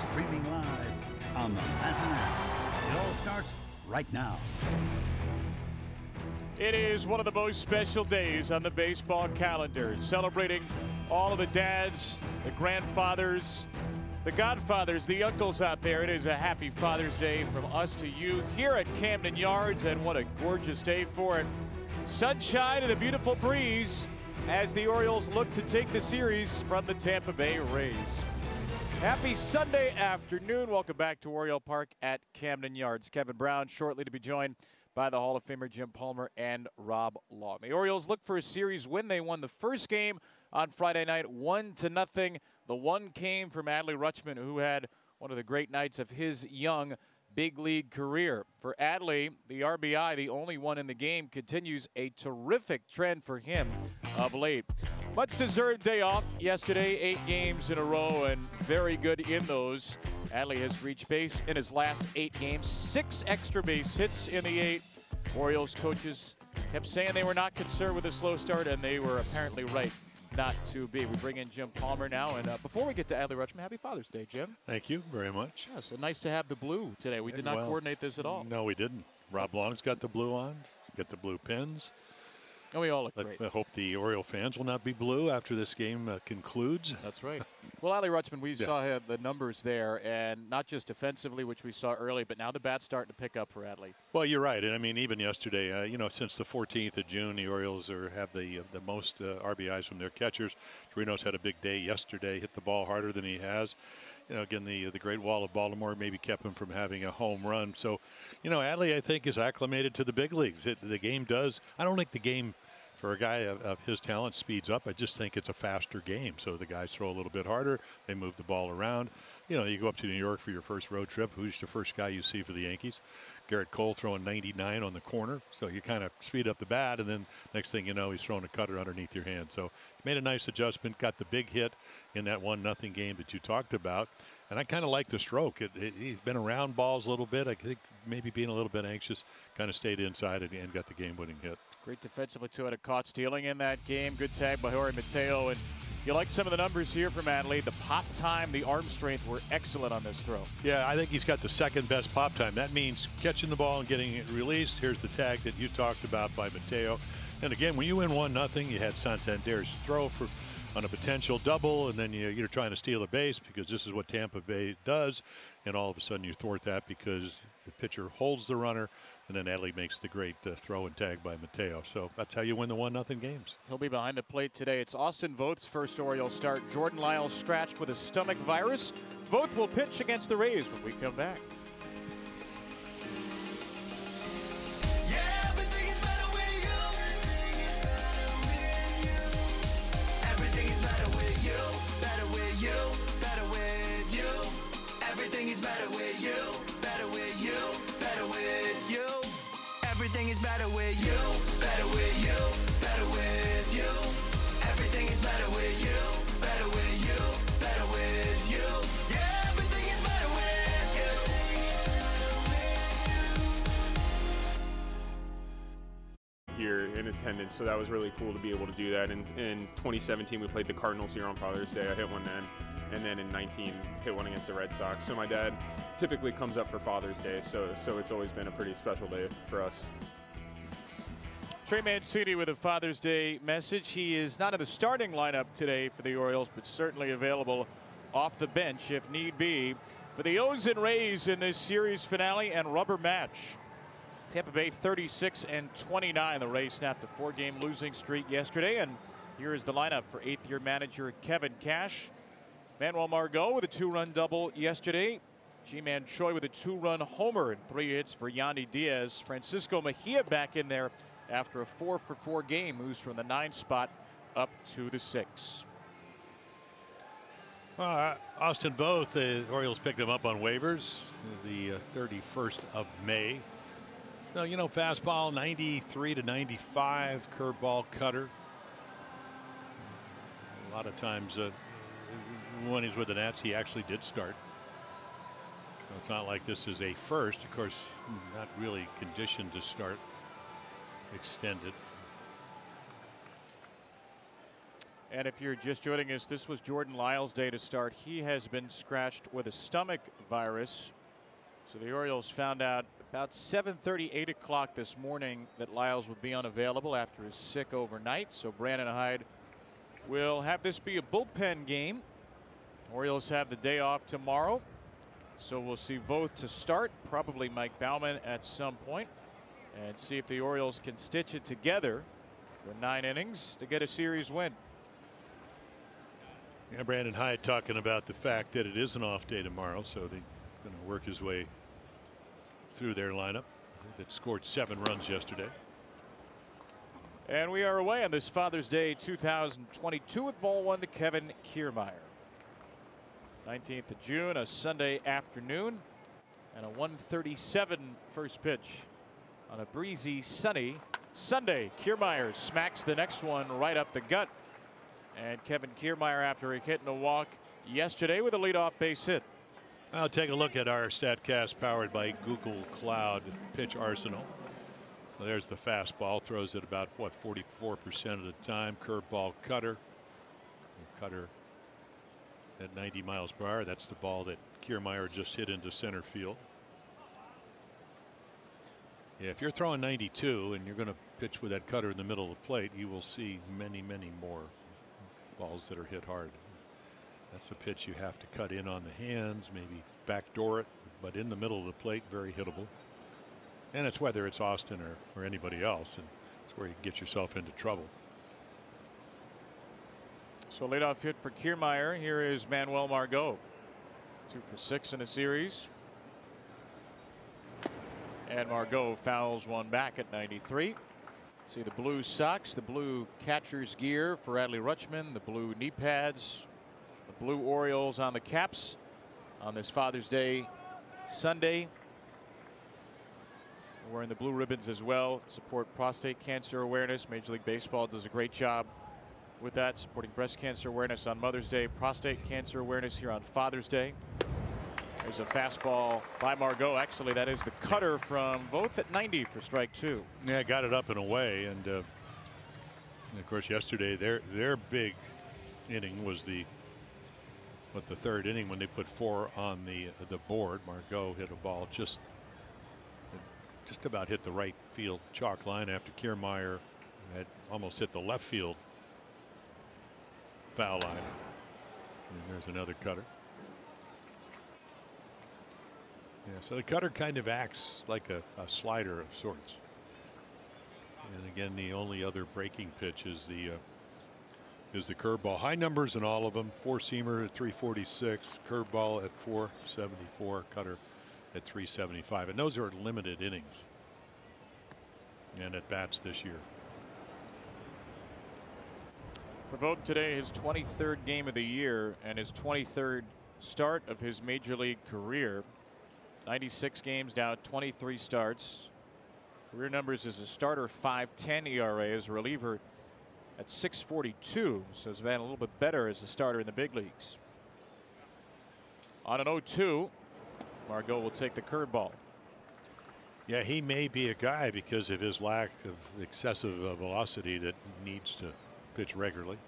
streaming live on the MASN app. It all starts right now. It is one of the most special days on the baseball calendar, celebrating all of the dads, the grandfathers, the godfathers, the uncles out there. It is a happy Father's Day from us to you here at Camden Yards, and what a gorgeous day for it. Sunshine and a beautiful breeze as the Orioles look to take the series from the Tampa Bay Rays. Happy Sunday afternoon. Welcome back to Oriole Park at Camden Yards. Kevin Brown shortly to be joined by the Hall of Famer Jim Palmer and Rob Long. The Orioles look for a series win. They won the first game on Friday night 1-0. The one came from Adley Rutschman, who had one of the great nights of his young big league career. For Adley, the RBI, the only one in the game, continues a terrific trend for him of late. Much deserved day off yesterday, 8 games in a row, and very good in those. Adley has reached base in his last 8 games, 6 extra base hits in the 8. Orioles coaches kept saying they were not concerned with a slow start, and they were apparently right not to be. We bring in Jim Palmer now, and before we get to Adley Rutschman, happy Father's Day, Jim. Thank you very much. Yeah, so nice to have the blue today. We did not coordinate this at all. No, we didn't. Rob Long's got the blue on, got the blue pins. And we all look great. I hope the Oriole fans will not be blue after this game concludes. That's right. Well, Adley Rutschman, we saw the numbers there, and not just defensively, which we saw early, but now the bat's starting to pick up for Adley. Well, you're right. And I mean, even yesterday, since the 14th of June, the Orioles have the most RBIs from their catchers. Torino's had a big day yesterday, hit the ball harder than he has. Again, the Great Wall of Baltimore maybe kept him from having a home run. So, Adley, I think, is acclimated to the big leagues. The game does. I don't think the game, for a guy of his talent, speeds up. I just think it's a faster game. So the guys throw a little bit harder. They move the ball around. You go up to New York for your first road trip. Who's the first guy you see for the Yankees? Garrett Cole throwing 99 on the corner. So you kind of speed up the bat, and then next thing you know, he's throwing a cutter underneath your hand. So made a nice adjustment, got the big hit in that 1-0 game that you talked about. And I kind of like the stroke. He's been around balls a little bit. I think maybe being a little bit anxious, kind of stayed inside and got the game-winning hit. Great defensively, too, had a caught stealing in that game. Good tag by Jorge Mateo. And you like some of the numbers here from Adley. The pop time, the arm strength were excellent on this throw. Yeah, I think he's got the second best pop time. That means catching the ball and getting it released. Here's the tag that you talked about by Mateo. And again, when you win 1-0, you had Santander's throw on a potential double, and then you're trying to steal a base because this is what Tampa Bay does, and all of a sudden you thwart that because the pitcher holds the runner, and then Adley makes the great throw and tag by Mateo. So that's how you win the 1-0 games. He'll be behind the plate today. It's Austin Voth's first Orioles start. Jordan Lyles scratched with a stomach virus. Voth will pitch against the Rays when we come back. Everything is better with you, better with you, better with you. Everything is better with you, better with you, better with you. Everything is better with you, better with you, better with you. Yeah, everything is better with you. Here in attendance, so that was really cool to be able to do that. In 2017, we played the Cardinals here on Father's Day. I hit one then. And then in 19, hit one against the Red Sox. So my dad typically comes up for Father's Day, so it's always been a pretty special day for us. Trey Mancini with a Father's Day message. He is not in the starting lineup today for the Orioles, but certainly available off the bench if need be for the O's and Rays in this series finale and rubber match. Tampa Bay 36-29. The Rays snapped a 4-game losing streak yesterday, and here is the lineup for 8th-year manager Kevin Cash. Manuel Margot with a 2-run double yesterday. G-Man Choi with a 2-run homer and 3 hits for Yandy Diaz. Francisco Mejia back in there after a 4-for-4 game. Moves from the 9 spot up to the 6. Austin Voth, the Orioles picked him up on waivers the 31st of May. So, fastball 93 to 95, curveball, cutter. A lot of times when he's with the Nats, he actually did start. So it's not like this is a first. Of course, not really conditioned to start extended. And if you're just joining us, this was Jordan Lyles' day to start. He has been scratched with a stomach virus. So the Orioles found out about 7:30, 8 o'clock this morning that Lyles would be unavailable after his sick overnight. So Brandon Hyde will have this be a bullpen game. Orioles have the day off tomorrow. So we'll see Voth to start, probably Mike Baumann at some point, and see if the Orioles can stitch it together for 9 innings to get a series win. Yeah, Brandon Hyde talking about the fact that it is an off day tomorrow, so they're going to work his way through their lineup that scored 7 runs yesterday. And we are away on this Father's Day 2022 with ball 1 to Kevin Kiermaier. 19th of June, a Sunday afternoon, and a 1:37 first pitch on a breezy, sunny Sunday. Kiermaier smacks the next one right up the gut. And Kevin Kiermaier, after a hit and a walk yesterday, with a leadoff base hit. I'll take a look at our StatCast powered by Google Cloud pitch arsenal. Well, there's the fastball, throws it about 44% of the time. Curveball, cutter at 90 miles per hour. That's the ball that Kiermaier just hit into center field. Yeah, if you're throwing 92 and you're going to pitch with that cutter in the middle of the plate, you will see many more balls that are hit hard. That's a pitch you have to cut in on the hands, maybe backdoor it, but in the middle of the plate, very hittable. And it's whether it's Austin or anybody else, and it's where you get yourself into trouble. So leadoff hit for Kiermaier. Here is Manuel Margot. 2 for 6 in the series. And Margot fouls one back at 93. See the blue socks, the blue catcher's gear for Adley Rutschman, the blue knee pads, the blue Orioles on the caps on this Father's Day Sunday. Wearing the blue ribbons as well. Support prostate cancer awareness. Major League Baseball does a great job with that, supporting breast cancer awareness on Mother's Day, prostate cancer awareness here on Father's Day. There's a fastball by Margot. Actually, that is the cutter from Voth at 90 for strike 2. Yeah, got it up and away, and of course yesterday their big inning was the third inning when they put 4 on the board. Margot hit a ball just about hit the right field chalk line after Kiermaier had almost hit the left field foul line. And there's another cutter. Yeah, so the cutter kind of acts like a slider of sorts. And again, the only other breaking pitch is the curveball. High numbers in all of them. 4-seamer at 346, curveball at 474, cutter at 375, and those are limited innings and at bats this year. For Vogt today, his 23rd game of the year and his 23rd start of his major league career. 96 games now, 23 starts. Career numbers as a starter, 5.10 ERA, as a reliever at 6.42. So he's been a little bit better as a starter in the big leagues. On an 0-2, Margot will take the curveball. Yeah, he may be a guy because of his lack of excessive velocity that needs to pitch regularly.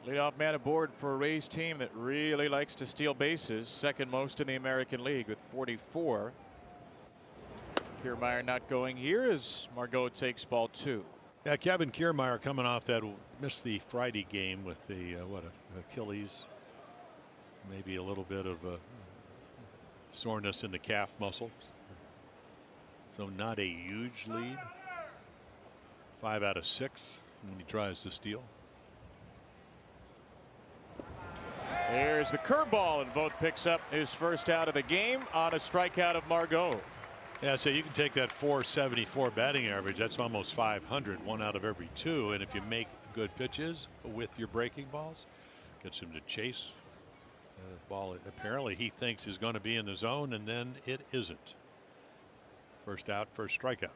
Leadoff man aboard for a Rays team that really likes to steal bases, second most in the American League with 44. Kiermaier not going here as Margot takes ball 2. Yeah, Kevin Kiermaier coming off that missed the Friday game with the Achilles, maybe a little bit of soreness in the calf muscle, so not a huge lead. 5 out of 6 when he tries to steal. There's the curveball, and Vogt picks up his first out of the game on a strikeout of Margot. Yeah, so you can take that 474 batting average. That's almost 500, 1 out of every 2. And if you make good pitches with your breaking balls, gets him to chase the ball. Apparently, he thinks is going to be in the zone, and then it isn't. First out, first strikeout.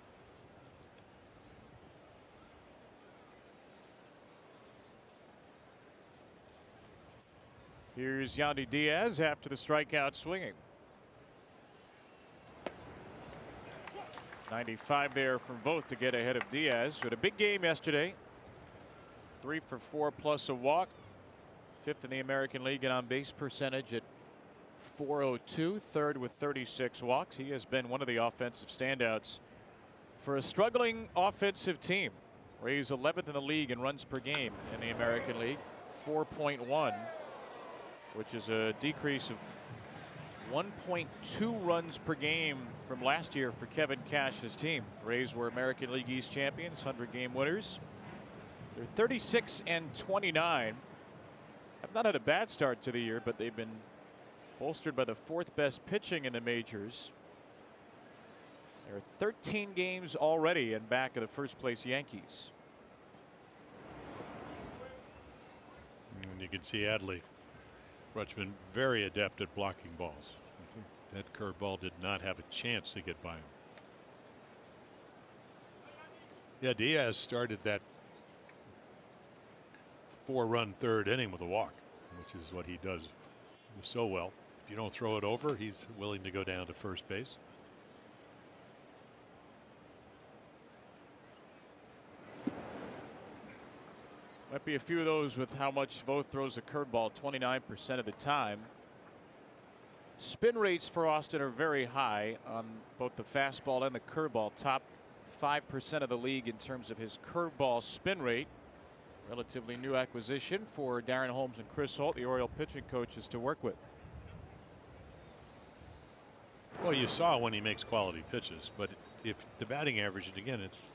Here's Yandy Diaz after the strikeout swinging. 95 there from Voth to get ahead of Diaz. Had a big game yesterday. 3 for 4 plus a walk. 5th in the American League in on base percentage at .402. 3rd with 36 walks. He has been one of the offensive standouts for a struggling offensive team. Rays 11th in the league in runs per game in the American League. 4.1, which is a decrease of 1.2 runs per game from last year for Kevin Cash's team. Rays were American League East champions, 100-game winners. They're 36 and 29. Have not had a bad start to the year, but they've been bolstered by the 4th best pitching in the majors. There are 13 games already in back of the first place Yankees. And you can see Adley Rutschman very adept at blocking balls. I think that curveball did not have a chance to get by him. Yeah, Diaz started that 4-run 3rd inning with a walk, which is what he does so well. If you don't throw it over, he's willing to go down to first base. Might be a few of those with how much Voth throws a curveball, 29% of the time. Spin rates for Austin are very high on both the fastball and the curveball. Top 5% of the league in terms of his curveball spin rate. Relatively new acquisition for Darren Holmes and Chris Holt, the Oriole pitching coaches, to work with. Well, you saw when he makes quality pitches, but if the batting average, again, it's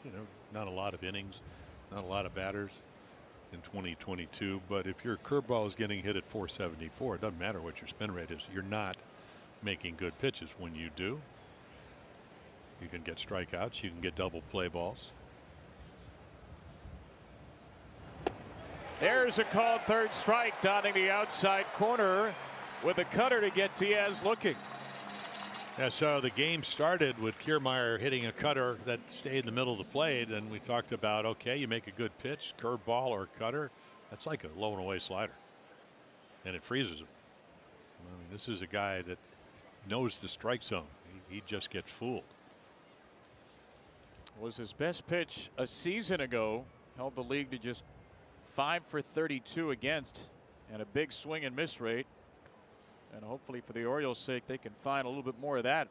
not a lot of innings, not a lot of batters in 2022. But if your curveball is getting hit at 474, it doesn't matter what your spin rate is. You're not making good pitches. When you do, you can get strikeouts, you can get double play balls. There's a called 3rd strike, dotting the outside corner with a cutter to get Diaz looking. Yeah, so the game started with Kiermaier hitting a cutter that stayed in the middle of the plate, and we talked about, okay, you make a good pitch, curveball or cutter, that's like a low and away slider, and it freezes him. I mean, this is a guy that knows the strike zone. He just gets fooled. Was his best pitch a season ago. Held the league to just 5 for 32 against, and a big swing and miss rate. And hopefully for the Orioles' sake, they can find a little bit more of that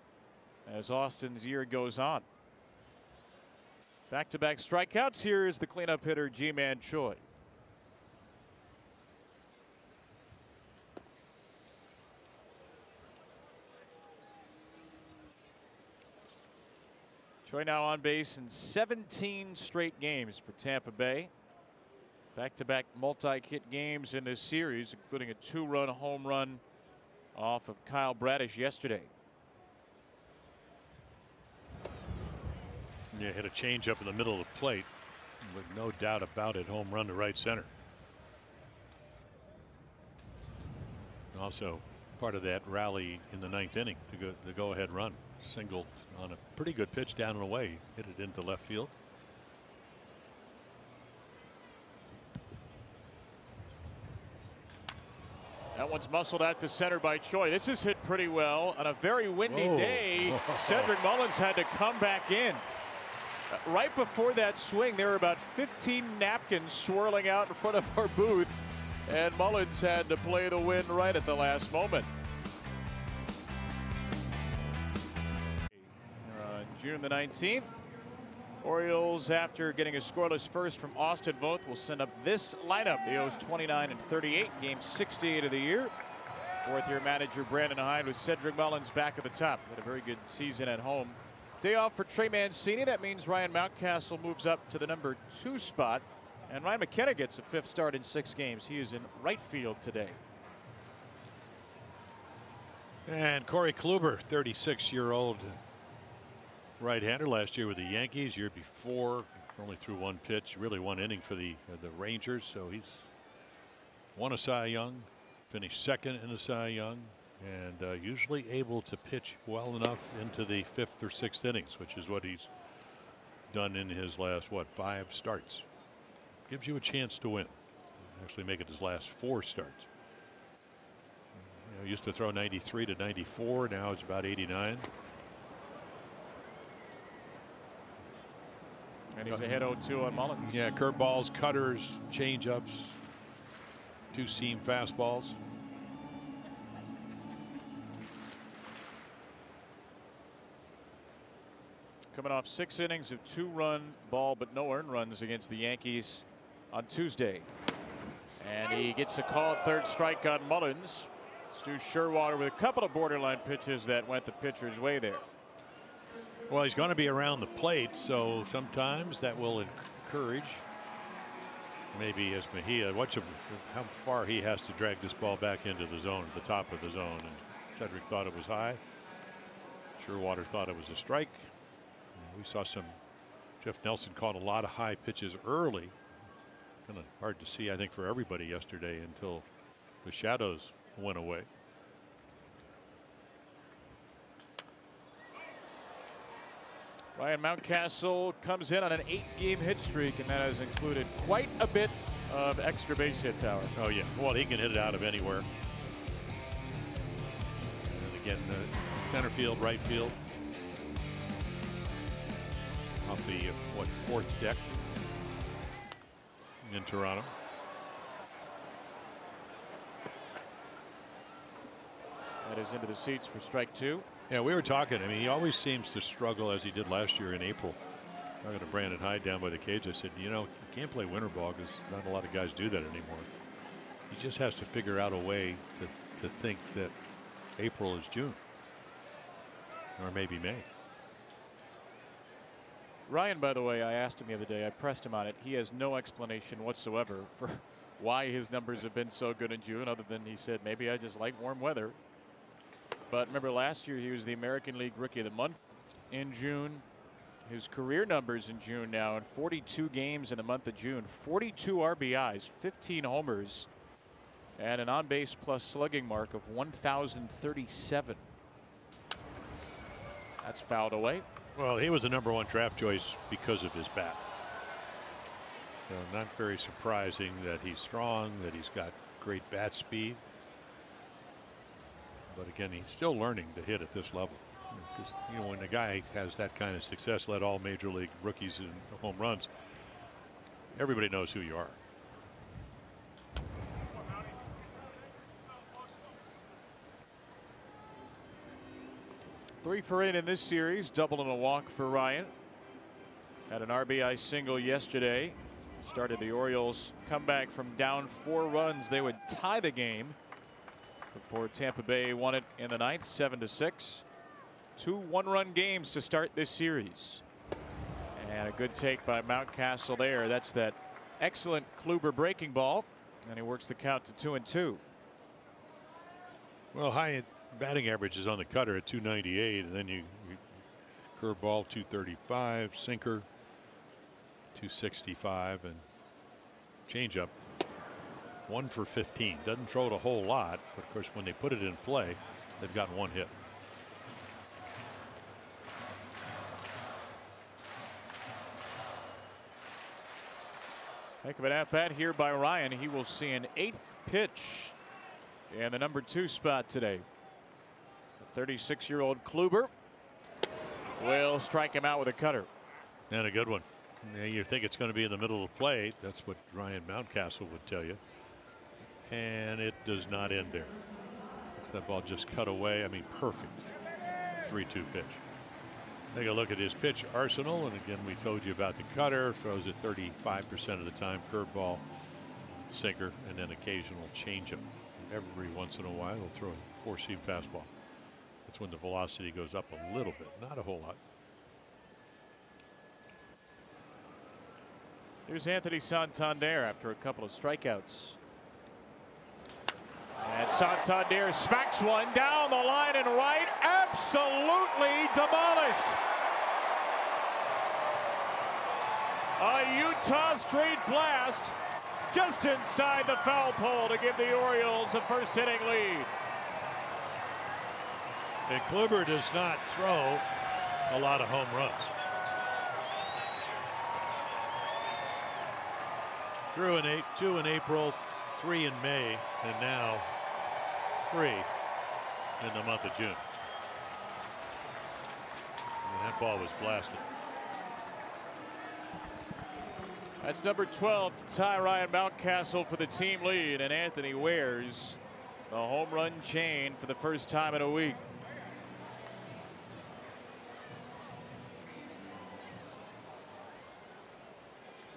as Austin's year goes on. Back-to-back strikeouts. Here is the cleanup hitter, Ji-Man Choi. Choi now on base in 17 straight games for Tampa Bay. Back-to-back multi-hit games in this series, including a 2-run home run off of Kyle Bradish yesterday. Yeah, hit a changeup in the middle of the plate with no doubt about it. Home run to right center. Also part of that rally in the 9th inning, the go-ahead run. Singled on a pretty good pitch down and away, hit it into left field. That one's muscled out to center by Choi. This is hit pretty well on a very windy day. Cedric Mullins had to come back in. Right before that swing, there were about 15 napkins swirling out in front of our booth, and Mullins had to play the win right at the last moment. On June the 19th, Orioles, after getting a scoreless first from Austin Voth, will send up this lineup. The O's 29 and 38, game 68 of the year. 4th-year manager Brandon Hyde with Cedric Mullins back at the top. Had a very good season at home. Day off for Trey Mancini. That means Ryan Mountcastle moves up to the number 2 spot. And Ryan McKenna gets a 5th start in 6 games. He is in right field today. And Corey Kluber, 36-year-old right-hander, last year with the Yankees. Year before, only threw 1 pitch, really 1 inning for the Rangers. So he's won a Cy Young, finished 2nd in the Cy Young, and usually able to pitch well enough into the 5th or 6th innings, which is what he's done in his last 5 starts. Gives you a chance to win. Actually make it his last 4 starts. Used to throw 93 to 94. Now it's about 89. And he's ahead 0-2 on Mullins. Yeah, curveballs, cutters, changeups, two-seam fastballs. Coming off 6 innings of 2-run ball but no earned runs against the Yankees on Tuesday. And he gets a call at third strike on Mullins. Stu Sherwater with a couple of borderline pitches that went the pitcher's way there. Well, he's going to be around the plate, so sometimes that will encourage maybe as Mejia. Watch how far he has to drag this ball back into the zone, at the top of the zone. And Cedric thought it was high. Sherwater thought it was a strike. We saw Jeff Nelson caught a lot of high pitches early. Kind of hard to see, I think, for everybody yesterday until the shadows went away. Ryan Mountcastle comes in on an 8-game hit streak, and that has included quite a bit of extra base hit power. Oh, yeah. Well, he can hit it out of anywhere. And again, center field, right field. Off the, fourth deck in Toronto. That is into the seats for strike 2. Yeah, we were talking. I mean, he always seems to struggle as he did last year in April. Talking to Brandon Hyde down by the cage, I said, you can't play winter ball because not a lot of guys do that anymore. He just has to figure out a way to think that April is June. Or maybe May. Ryan, by the way, I asked him the other day, I pressed him on it. He has no explanation whatsoever for why his numbers have been so good in June, other than he said, maybe I just like warm weather. But remember, last year he was the American League Rookie of the Month in June. His career numbers in June now, in 42 games in the month of June, 42 RBIs, 15 homers, and an on-base plus slugging mark of 1,037. That's fouled away. Well, he was the #1 draft choice because of his bat. So not very surprising that he's strong, that he's got great bat speed. But again, he's still learning to hit at this level. Because when a guy has that kind of success, led all major league rookies in home runs, everybody knows who you are. Three for 8 in this series, double and a walk for Ryan. Had an RBI single yesterday. Started the Orioles comeback from down 4 runs. They would tie the game before Tampa Bay won it in the 9th, 7-6. 2 one-run games to start this series. And a good take by Mountcastle there. That's that excellent Kluber breaking ball. And he works the count to 2-2. Well, high batting average is on the cutter at 298, and then you curveball 235, sinker 265, and changeup 1 for 15. Doesn't throw it a whole lot, but of course when they put it in play, they've gotten 1 hit. Think of an at-bat here by Ryan. He will see an 8th pitch in the #2 spot today. 36-year-old Kluber will strike him out with a cutter. And a good one. You think it's going to be in the middle of the plate. That's what Ryan Mountcastle would tell you. And it does not end there. That ball just cut away. I mean, perfect 3-2 pitch. Take a look at his pitch arsenal. And again, we told you about the cutter. Throws it 35% of the time. Curveball, sinker, and then occasional changeup. Every once in a while, he'll throw a 4-seam fastball. That's when the velocity goes up a little bit, not a whole lot. Here's Anthony Santander after a couple of strikeouts. And Santander smacks one down the line and right. Absolutely demolished. A Utah straight blast just inside the foul pole to give the Orioles a first-inning lead. And Kluber does not throw a lot of home runs. Threw 2 in April, 3 in May, and now 3 in the month of June. And that ball was blasted. That's number 12 to tie Ryan Mountcastle for the team lead, and Anthony wears the home run chain for the first time in a week.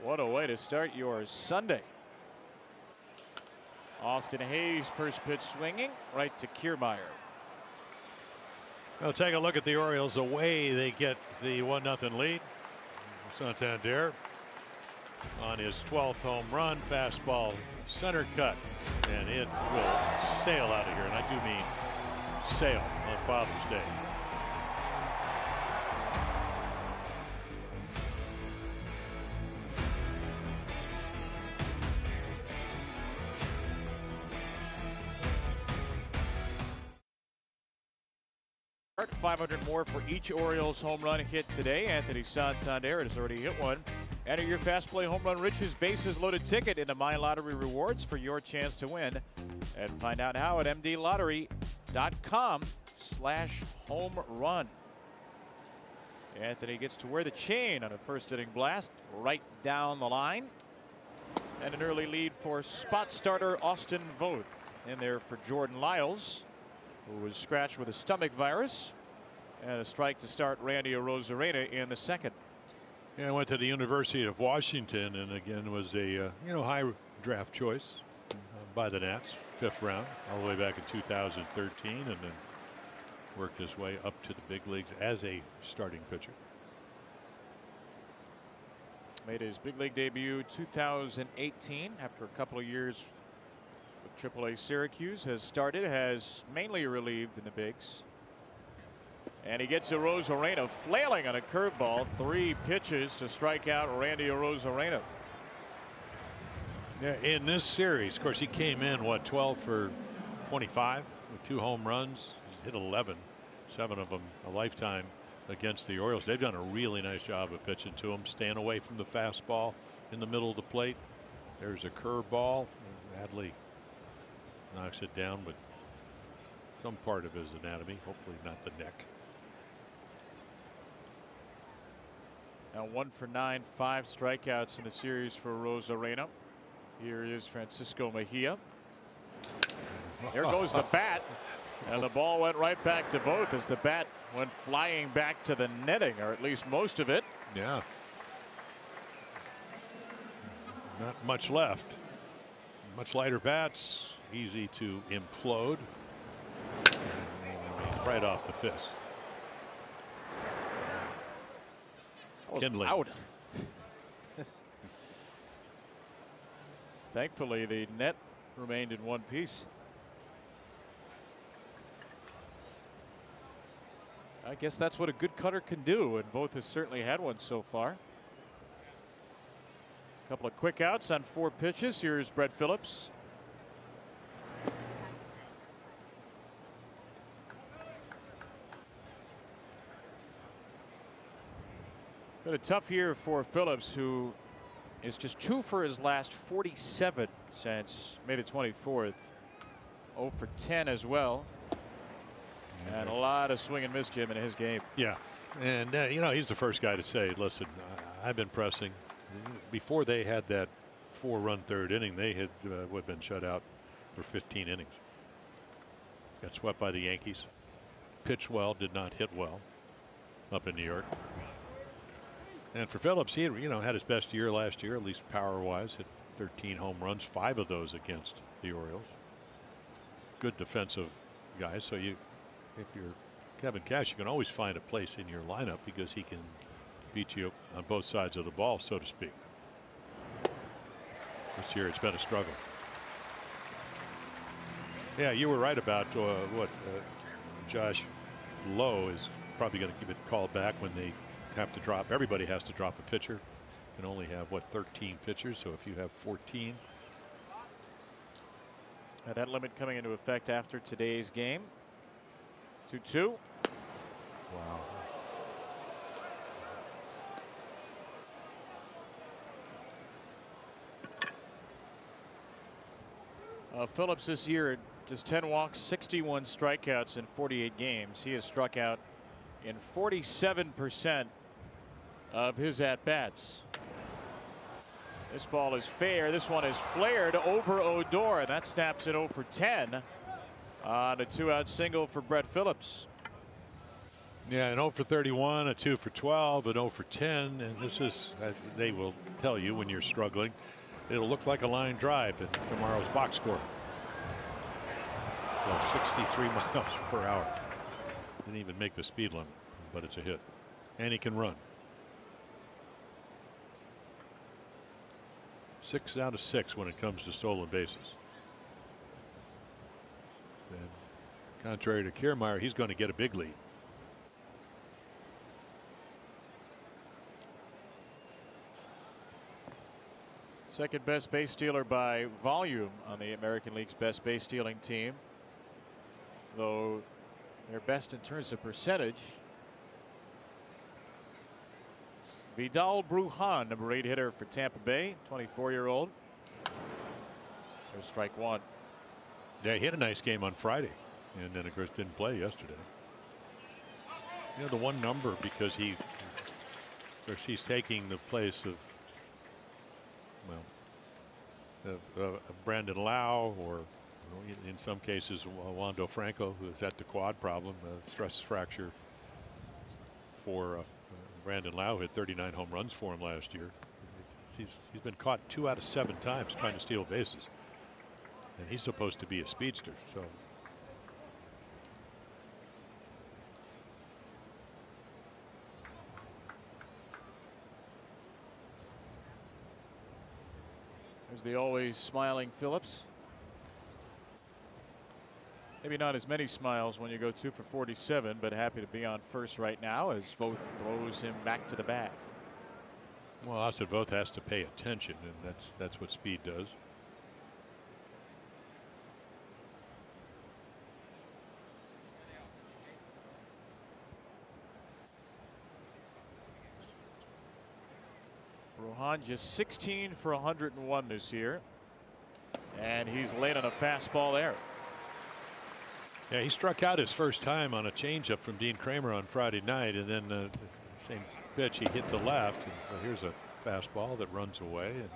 What a way to start your Sunday. Austin Hayes, first pitch swinging right to Kiermaier. Well, take a look at the Orioles, the way they get the 1-0 lead. Santander on his 12th home run, fastball center cut, and it will sail out of here, and I do mean sail on Father's Day. $500 more for each Orioles home run hit today. Anthony Santander has already hit one. Enter your Fast Play Home Run Riches bases loaded ticket into My Lottery Rewards for your chance to win. And find out how at mdlottery.com/home-run. Anthony gets to wear the chain on a first inning blast right down the line. And an early lead for spot starter Austin Voth in there for Jordan Lyles, who was scratched with a stomach virus. And a strike to start Randy Arozarena in the second. Yeah, went to the University of Washington, and again was a high draft choice by the Nats, 5th round, all the way back in 2013, and then worked his way up to the big leagues as a starting pitcher. Made his big league debut 2018 after a couple of years with AAA Syracuse. Has mainly relieved in the bigs. And he gets Arozarena flailing on a curveball. 3 pitches to strike out Randy Arozarena. Yeah, in this series, of course, he came in 12 for 25 with 2 home runs. He's hit 11, 7 of them a lifetime against the Orioles. They've done a really nice job of pitching to him, staying away from the fastball in the middle of the plate. There's a curveball. Adley knocks it down, but some part of his anatomy, hopefully not the neck. Now 1 for 9, 5 strikeouts in the series for Arozarena. Here is Francisco Mejia. There goes the bat, and the ball went right back to Voth as the bat went flying back to the netting, or at least most of it. Yeah. Not much left. Much lighter bats, easy to implode. Right off the fist. Kindling. Out. Thankfully, the net remained in one piece. I guess that's what a good cutter can do, and Voth has certainly had one so far. A couple of quick outs on 4 pitches. Here's Brett Phillips. Been a tough year for Phillips, who is just 2 for his last 47 since May the 24th. 0 for 10 as well. And a lot of swing and miss, Jim, in his game. Yeah. And, he's the first guy to say, listen, I've been pressing. Before they had that 4-run 3rd inning, they had been shut out for 15 innings. Got swept by the Yankees. Pitched well, did not hit well up in New York. And for Phillips, he had his best year last year, at least power-wise. Hit 13 home runs, 5 of those against the Orioles. Good defensive guy. So if you're Kevin Cash, you can always find a place in your lineup because he can beat you on both sides of the ball, so to speak. This year, it's been a struggle. Yeah, you were right about Josh Lowe is probably going to keep it called back when they have to drop. Everybody has to drop a pitcher. Can only have 13 pitchers. So if you have 14. That limit coming into effect after today's game. 2-2. Wow. Phillips this year, just 10 walks, 61 strikeouts in 48 games. He has struck out in 47% of his at-bats. This ball is fair. This one is flared over Odor. That snaps it 0 for 10 on a 2-out single for Brett Phillips. Yeah, an 0 for 31, a 2 for 12, an 0 for 10, and this is, as they will tell you when you're struggling, it'll look like a line drive in tomorrow's box score. So 63 miles per hour. Didn't even make the speed limit, but it's a hit, and he can run. 6 out of 6 when it comes to stolen bases. And contrary to Kiermaier, he's going to get a big lead. Second best base stealer by volume on the American League's best base stealing team, though they're best in terms of percentage. Vidal Brujan, number 8 hitter for Tampa Bay, 24-year-old. So strike one. Yeah, he had a nice game on Friday, and then of course didn't play yesterday. You know, the one number, because he's taking the place of, well, Brandon Lau, or in some cases Wando Franco, who is at the quad problem, stress fracture for Brandon Lau. Hit 39 home runs for him last year. He's been caught 2 out of 7 times trying to steal bases, and he's supposed to be a speedster. So there's the always smiling Phillips. Maybe not as many smiles when you go 2 for 47, but happy to be on first right now as Voth throws him back to the bag. well, I said Voth has to pay attention, and that's what speed does. Brujan just 16 for 101 this year, and he's late on a fastball there. Yeah, he struck out his first time on a changeup from Dean Kramer on Friday night, and then same pitch, he hit the left, and well, here's a fastball that runs away. And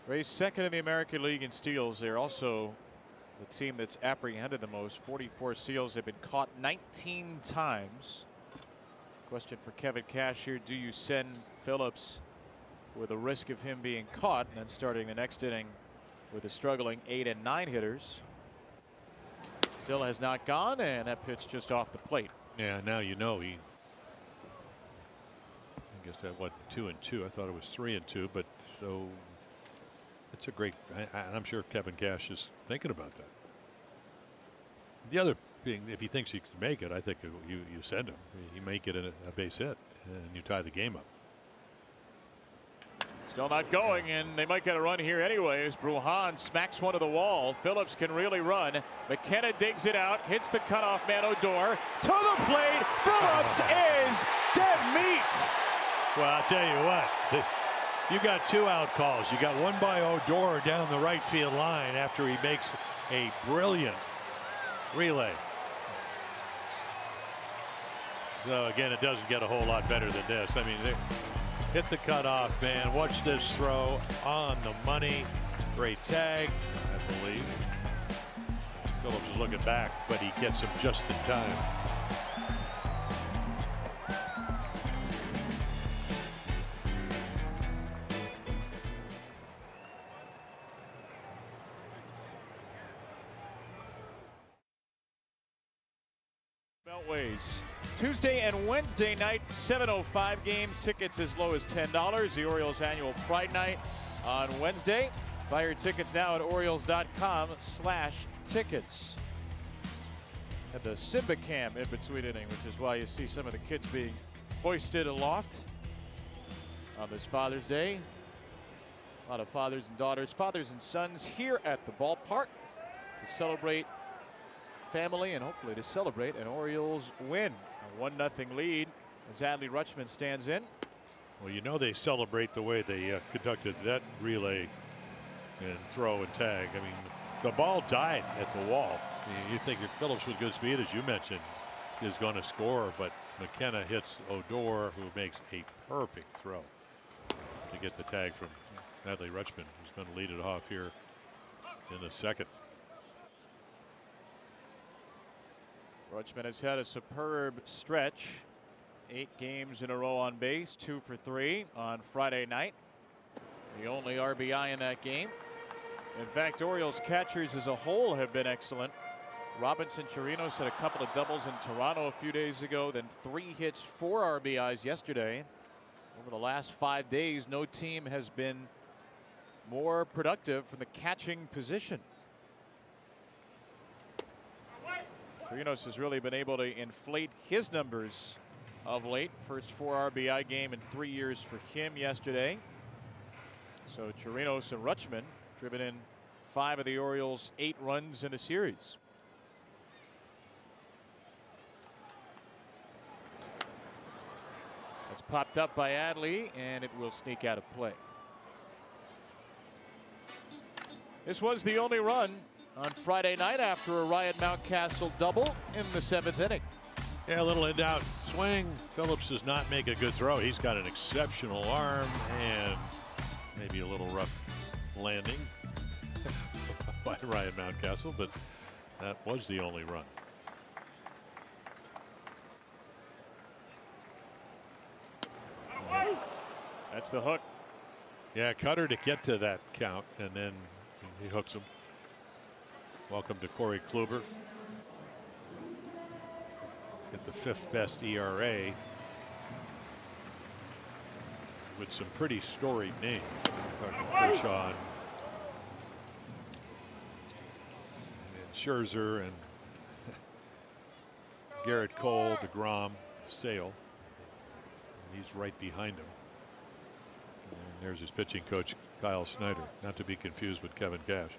Rays second in the American League in steals. They're also the team that's apprehended the most, 44 steals. They've been caught 19 times. Question for Kevin Cash here: do you send Phillips with the risk of him being caught and then starting the next inning with the struggling 8 and 9 hitters? Still has not gone, and that pitch just off the plate. yeah, now you know he. I guess that what 2 and 2. I thought it was 3 and 2, but so. It's a great, I'm sure Kevin Cash is thinking about that. The other being, if he thinks he can make it, I think you send him. You make it a base hit, and you tie the game up. Still not going, and they might get a run here anyways. Brujan smacks one to the wall. Phillips can really run. McKenna digs it out, hits the cutoff man Odor to the plate. Phillips is dead meat. Well, I'll tell you what. You got 2 out calls. You got one by Odor down the right field line after he makes a brilliant relay. So again, it doesn't get a whole lot better than this. I mean, they hit the cutoff man. Watch this throw on the money. Great tag, I believe. Phillips is looking back, but he gets him just in time. Beltways. Tuesday and Wednesday night 7:05 games. Tickets as low as $10. The Orioles annual Pride Night on Wednesday. Buy your tickets now at Orioles.com/tickets. At the Simba Cam in between inning, which is why you see some of the kids being hoisted aloft on this Father's Day. A lot of fathers and daughters, fathers and sons here at the ballpark to celebrate family, and hopefully to celebrate an Orioles win. A 1-0 lead as Adley Rutschman stands in. Well, you know they celebrate the way they conducted that relay and throw and tag. I mean, the ball died at the wall. You think Phillips with good speed, as you mentioned, is going to score, but McKenna hits Odor, who makes a perfect throw to get the tag from Adley Rutschman, who's going to lead it off here in the second. Rutschman has had a superb stretch. 8 games in a row on base, 2 for 3 on Friday night. The only RBI in that game. In fact, Orioles catchers as a whole have been excellent. Robinson Chirinos had a couple of doubles in Toronto a few days ago, then 3 hits, 4 RBIs yesterday. Over the last 5 days, no team has been more productive from the catching position. Chirinos has really been able to inflate his numbers of late. First 4 RBI game in 3 years for him yesterday. So Chirinos and Rutschman driven in 5 of the Orioles' 8 runs in the series. It's popped up by Adley, and it will sneak out of play. This was the only run on Friday night after a Ryan Mountcastle double in the 7th inning. Yeah, a little in doubt swing. Phillips does not make a good throw. He's got an exceptional arm and maybe a little rough landing by Ryan Mountcastle, but that was the only run. That's the hook. Yeah, Cutter to get to that count, and then he hooks him. Welcome to Corey Kluber. He's got the 5th best ERA with some pretty storied names. Talking Kershaw and Scherzer and Garrett Cole, DeGrom, Sale. And he's right behind him. And there's his pitching coach, Kyle Snyder, not to be confused with Kevin Cash.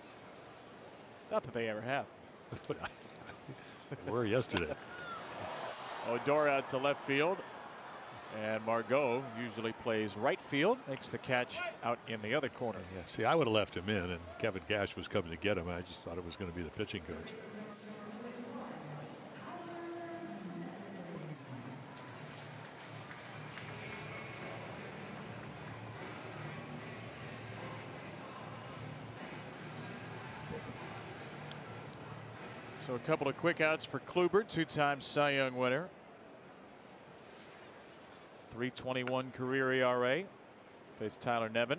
Not that they ever have. They were yesterday. Odor out to left field. And Margot usually plays right field, makes the catch out in the other corner. Yeah, see, I would have left him in, and Kevin Cash was coming to get him. I just thought it was going to be the pitching coach. So a couple of quick outs for Kluber, 2-time Cy Young winner. 3.21 career ERA. Faced Tyler Nevin.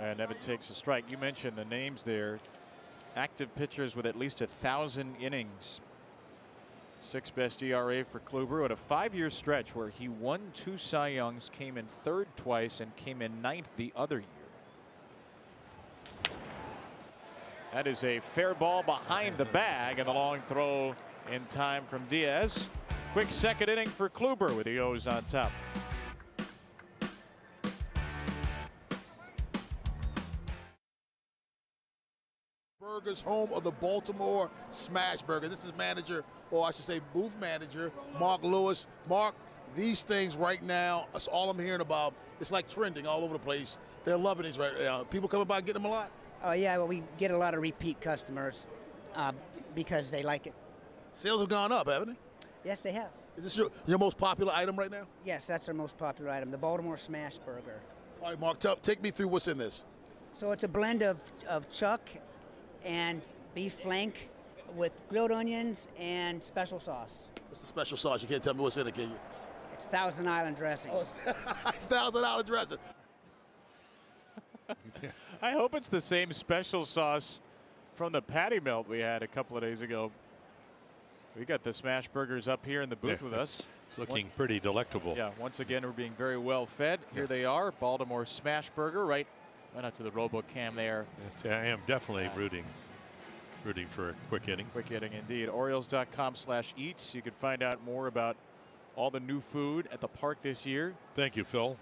And Nevin takes a strike. You mentioned the names there. Active pitchers with at least 1,000 innings. 6th best ERA for Kluber at a 5-year stretch where he won 2 Cy Youngs, came in 3rd twice, and came in 9th the other year. That is a fair ball behind the bag, and the long throw in time from Diaz. Quick 2nd inning for Kluber with the O's on top. Burgers, home of the Baltimore Smash Burger. This is manager, or I should say booth manager, Mark Lewis. Mark, these things right now, that's all I'm hearing about. It's like trending all over the place. They're loving these right now. People coming by getting them a lot. Oh, yeah, well, we get a lot of repeat customers because they like it. Sales have gone up, haven't they? Yes, they have. Is this your most popular item right now? Yes, that's our most popular item, the Baltimore Smash Burger. All right, Mark, take me through what's in this. So it's a blend of chuck and beef flank with grilled onions and special sauce. What's the special sauce? You can't tell me what's in it, can you? It's Thousand Island dressing. Oh, it's Thousand Island dressing. I hope it's the same special sauce from the patty melt we had a couple of days ago. We got the Smash Burgers up here in the booth with us. It's looking pretty delectable. Yeah, once again, we're being very well fed. Here they are, Baltimore Smash Burger, right up to the RoboCam there. I am definitely rooting for a quick inning. Quick inning indeed. Orioles.com/eats. You can find out more about all the new food at the park this year. Thank you, Phil.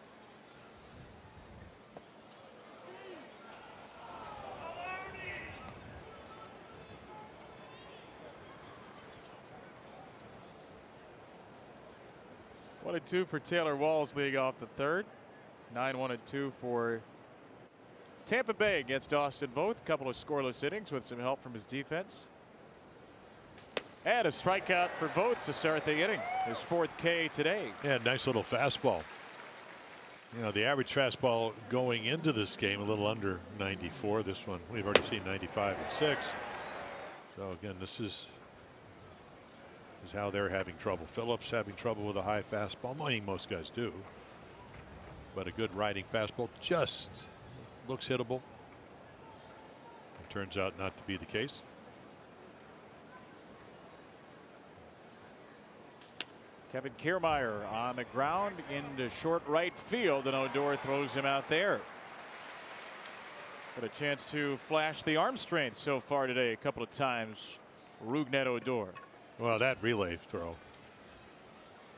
1-2 for Taylor Walls leading off the third. 9-1-2 for Tampa Bay against Austin Voth. Couple of scoreless innings with some help from his defense. And a strikeout for Voth to start the inning. His 4th K today. Yeah, nice little fastball. You know, the average fastball going into this game a little under 94. This one we've already seen 95 and 6. So again, this is how they're having trouble. Phillips having trouble with a high fastball. I mean, most guys do. But a good riding fastball just looks hittable. It turns out not to be the case. Kevin Kiermaier on the ground into short right field, and Odor throws him out there. Got a chance to flash the arm strength so far today a couple of times. Rougned Odor. Well, that relay throw.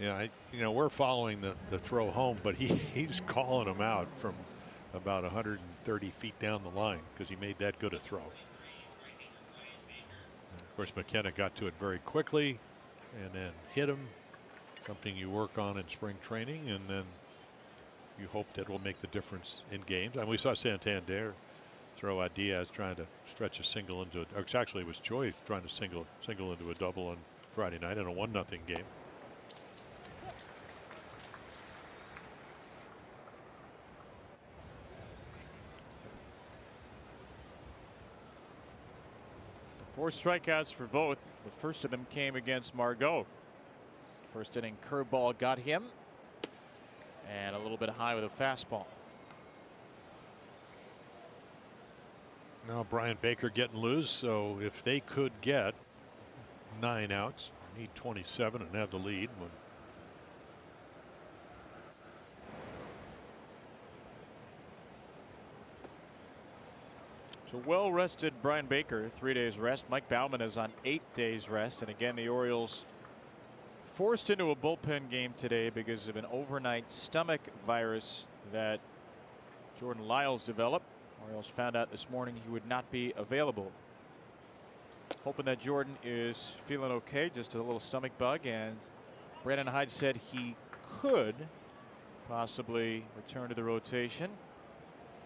Yeah, we're following the throw home, but he's calling him out from about 130 feet down the line because he made that good a throw. And of course, McKenna got to it very quickly and then hit him. Something you work on in spring training, and then you hope that will make the difference in games. And we saw Santander throw at Diaz trying to stretch a single into actually it was Choi trying to single into a double on Friday night in a 1-0 game. Four strikeouts for Voth. The first of them came against Margot. First inning curveball got him, and a little bit high with a fastball. Now Brian Baker getting loose, so if they could get 9 outs, need 27 and have the lead. So well rested Brian Baker, 3 days rest. Mike Baumann is on 8 days rest, and again the Orioles forced into a bullpen game today because of an overnight stomach virus that Jordan Lyles developed. Orioles found out this morning he would not be available. Hoping that Jordan is feeling okay, just a little stomach bug, and Brandon Hyde said he could possibly return to the rotation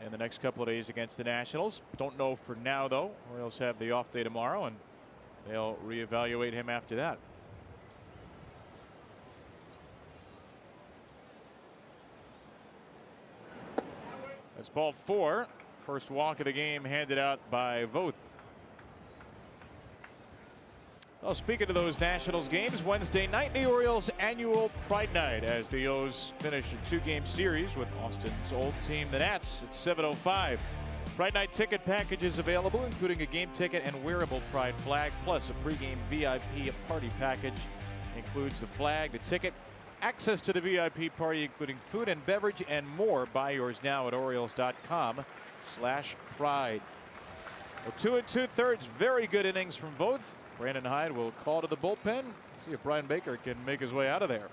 in the next couple of days against the Nationals. Don't know for now though. Orioles have the off day tomorrow and they'll reevaluate him after that. That's ball 4. First walk of the game handed out by Voth. Well, speaking of those Nationals games, Wednesday night, the Orioles' annual Pride Night as the O's finish a 2-game series with Austin's old team, the Nats, at 7:05. Pride Night ticket packages available, including a game ticket and wearable Pride flag, plus a pregame VIP party package. Includes the flag, the ticket, access to the VIP party, including food and beverage, and more. Buy yours now at Orioles.com/pride. Well, 2 2/3, very good innings from Voth. Brandon Hyde will call to the bullpen. See if Brian Baker can make his way out of there.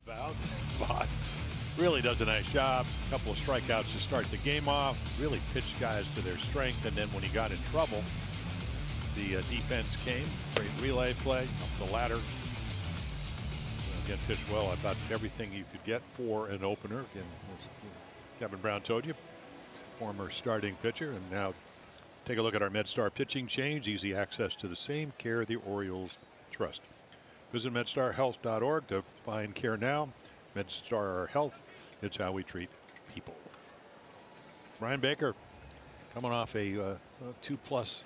But really does a nice job. A couple of strikeouts to start the game off. Really pitched guys to their strength, and then when he got in trouble, the defense came. Great relay play up the ladder. Again, pitched well. I thought everything you could get for an opener. Again, as Kevin Brown told you, former starting pitcher, and now take a look at our MedStar pitching change. Easy access to the same care the Orioles trust. Visit medstarhealth.org to find care now. MedStar Health, it's how we treat people. Brian Baker coming off a 2+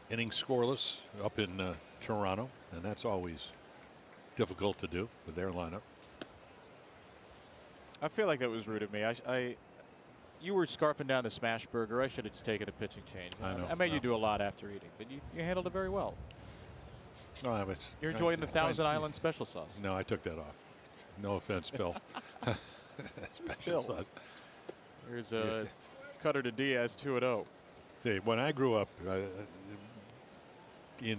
inning scoreless up in Toronto, and that's always difficult to do with their lineup. I feel like that was rude of me. You were scarfing down the smash burger. I should have just taken the pitching change. I know. I made you do a lot after eating, but you handled it very well. No, but You're enjoying the Thousand Island special sauce. No, I took that off. No offense, Phil. Special sauce. Here's a cutter to Diaz, 2-0. See, when I grew up in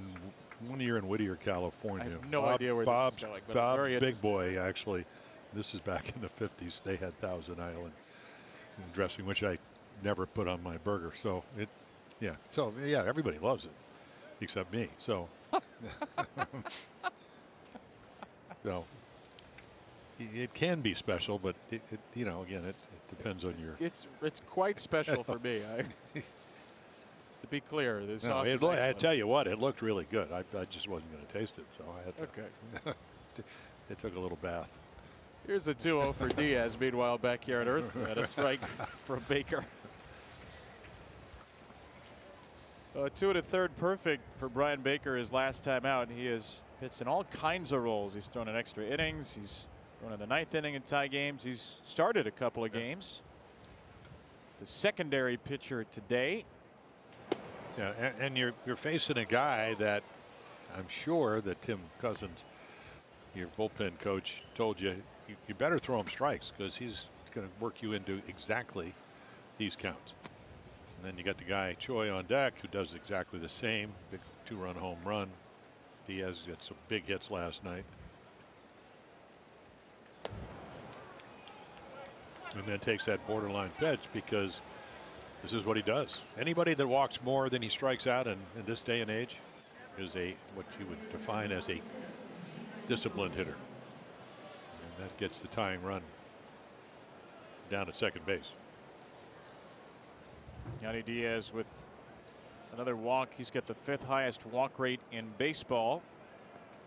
1 year in Whittier, California, I have no idea where this is going, but I'm very Big interested. Boy, actually, this is back in the 50s. They had Thousand Island dressing, which I never put on my burger. So everybody loves it. except me. So, so it can be special, but you know, again, it depends on your. It's quite special for me. To be clear, this sauce is I excellent. tell you what, it looked really good. I just wasn't going to taste it, so I had to. Okay. It took a little bath. Here's the 2-0 for Diaz. Meanwhile, back here at Earth, and a strike from Baker. 2 1/3 perfect for Brian Baker his last time out. He has pitched in all kinds of roles. He's thrown in extra innings. He's thrown in the 9th inning in tie games. He's started a couple of games. He's the secondary pitcher today. Yeah, and you're facing a guy that I'm sure that Tim Cousins, your bullpen coach, told you you better throw him strikes because he's going to work you into exactly these counts. And then you got the guy Choi on deck who does exactly the same. Big 2-run home run. Diaz got some big hits last night. And then takes that borderline pitch because this is what he does. Anybody that walks more than he strikes out in this day and age is what you would define as a disciplined hitter. And that gets the tying run down at second base. Yandy Diaz with another walk. He's got the 5th highest walk rate in baseball.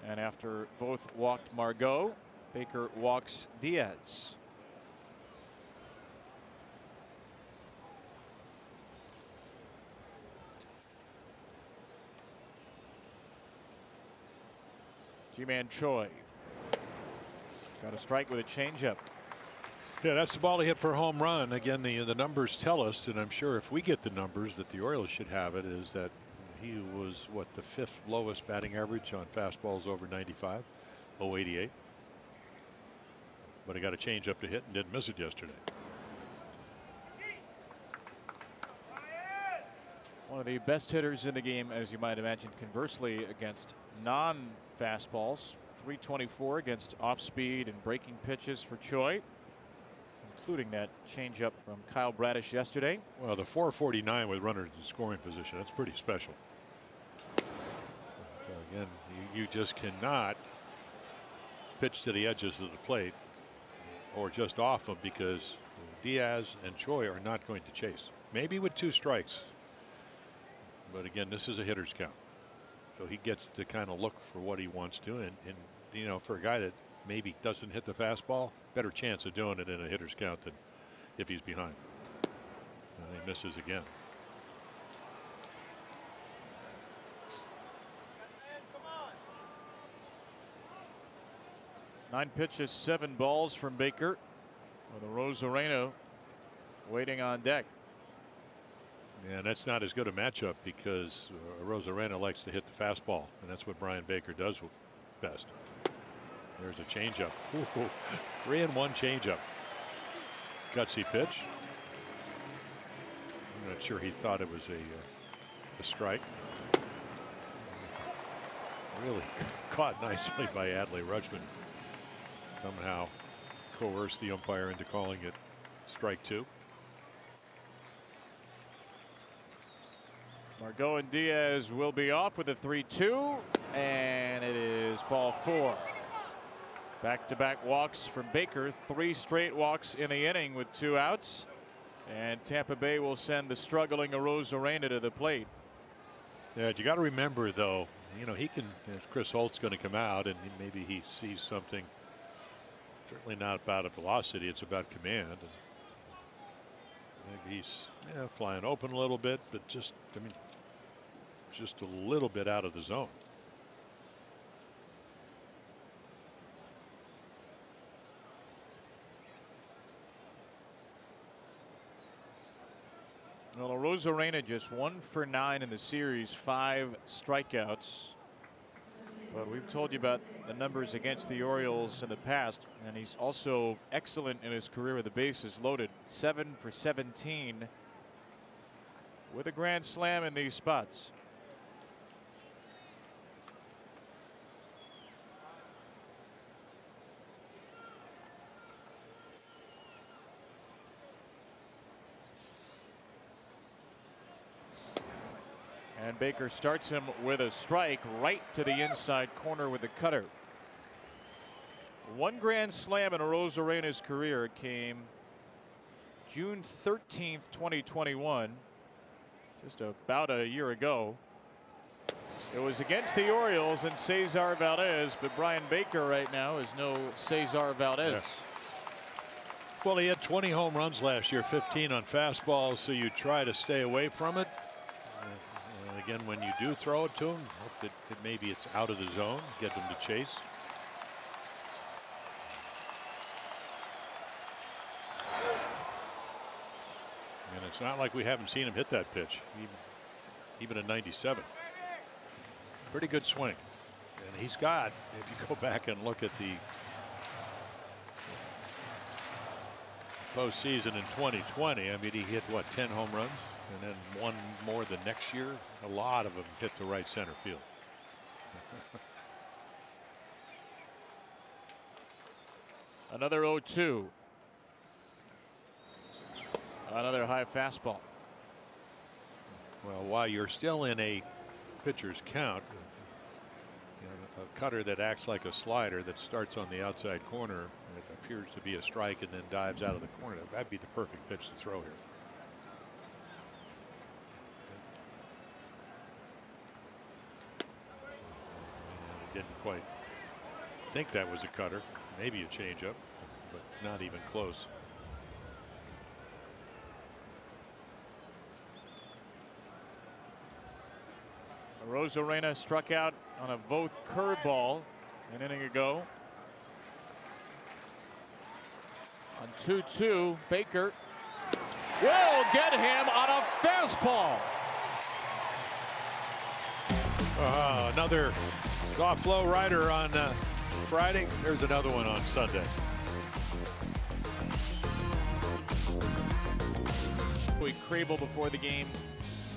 And after both walked Margot, Baker walks Diaz. G-Man Choi got a strike with a changeup. Yeah, that's the ball he hit for a home run. Again, the numbers tell us, and I'm sure if we get the numbers that the Orioles should have it, is that he was what, the 5th lowest batting average on fastballs over 95, 088. But he got a changeup to hit and didn't miss it yesterday. One of the best hitters in the game, as you might imagine, conversely against non-fastballs. 324 against off-speed and breaking pitches for Choi, including that changeup from Kyle Bradish yesterday. Well, the 449 with runners in scoring position, that's pretty special. So again, you just cannot pitch to the edges of the plate or just off them because Diaz and Choi are not going to chase. Maybe with 2 strikes. But again, this is a hitter's count. So he gets to kind of look for what he wants to. And you know, for a guy that maybe doesn't hit the fastball, better chance of doing it in a hitter's count than if he's behind. And he misses again. Nine pitches, 7 balls from Baker, with a Rosarena waiting on deck. And that's not as good a matchup because Rosarena likes to hit the fastball, and that's what Brian Baker does best. There's a changeup. 3-1 changeup. Gutsy pitch. I'm not sure he thought it was a strike. Really caught nicely by Adley Rutschman. Somehow coerced the umpire into calling it strike 2. Margot and Diaz will be off with a 3-2, and it is ball 4. Back-to-back walks from Baker, 3 straight walks in the inning with 2 outs, and Tampa Bay will send the struggling Arozarena to the plate. Yeah, you got to remember though, you know, he can, as Chris Holt's going to come out and maybe he sees something. Certainly not about a velocity, it's about command. And maybe he's flying open a little bit, but just, I mean, just a little bit out of the zone. Well, Arozarena just 1 for 9 in the series, 5 strikeouts. But we've told you about the numbers against the Orioles in the past, and he's also excellent in his career with the bases loaded. 7 for 17 with a grand slam in these spots. And Baker starts him with a strike right to the inside corner with the cutter. One grand slam in Arozarena's career came June 13th, 2021, just about a year ago. It was against the Orioles and Cesar Valdez, but Brian Baker right now is no Cesar Valdez. Yeah. Well, he had 20 home runs last year, 15 on fastballs, so you try to stay away from it. Again, when you do throw it to him, hope that maybe it's out of the zone, get them to chase. And it's not like we haven't seen him hit that pitch, even at 97. Pretty good swing. And he's got, if you go back and look at the postseason in 2020, I mean, he hit what, 10 home runs and then one more the next year. A lot of them hit the right center field. Another 0-2. Another high fastball. Well, while you're still in a pitcher's count, you know, a cutter that acts like a slider that starts on the outside corner, it appears to be a strike and then dives out of the corner. That'd be the perfect pitch to throw here. Didn't quite think that was a cutter, maybe a changeup, but not even close. Arozarena struck out on a Voth curveball an inning ago. On 2-2, Baker will get him on a fastball. Another soft flow rider on Friday. There's another one on Sunday. We Crable before the game,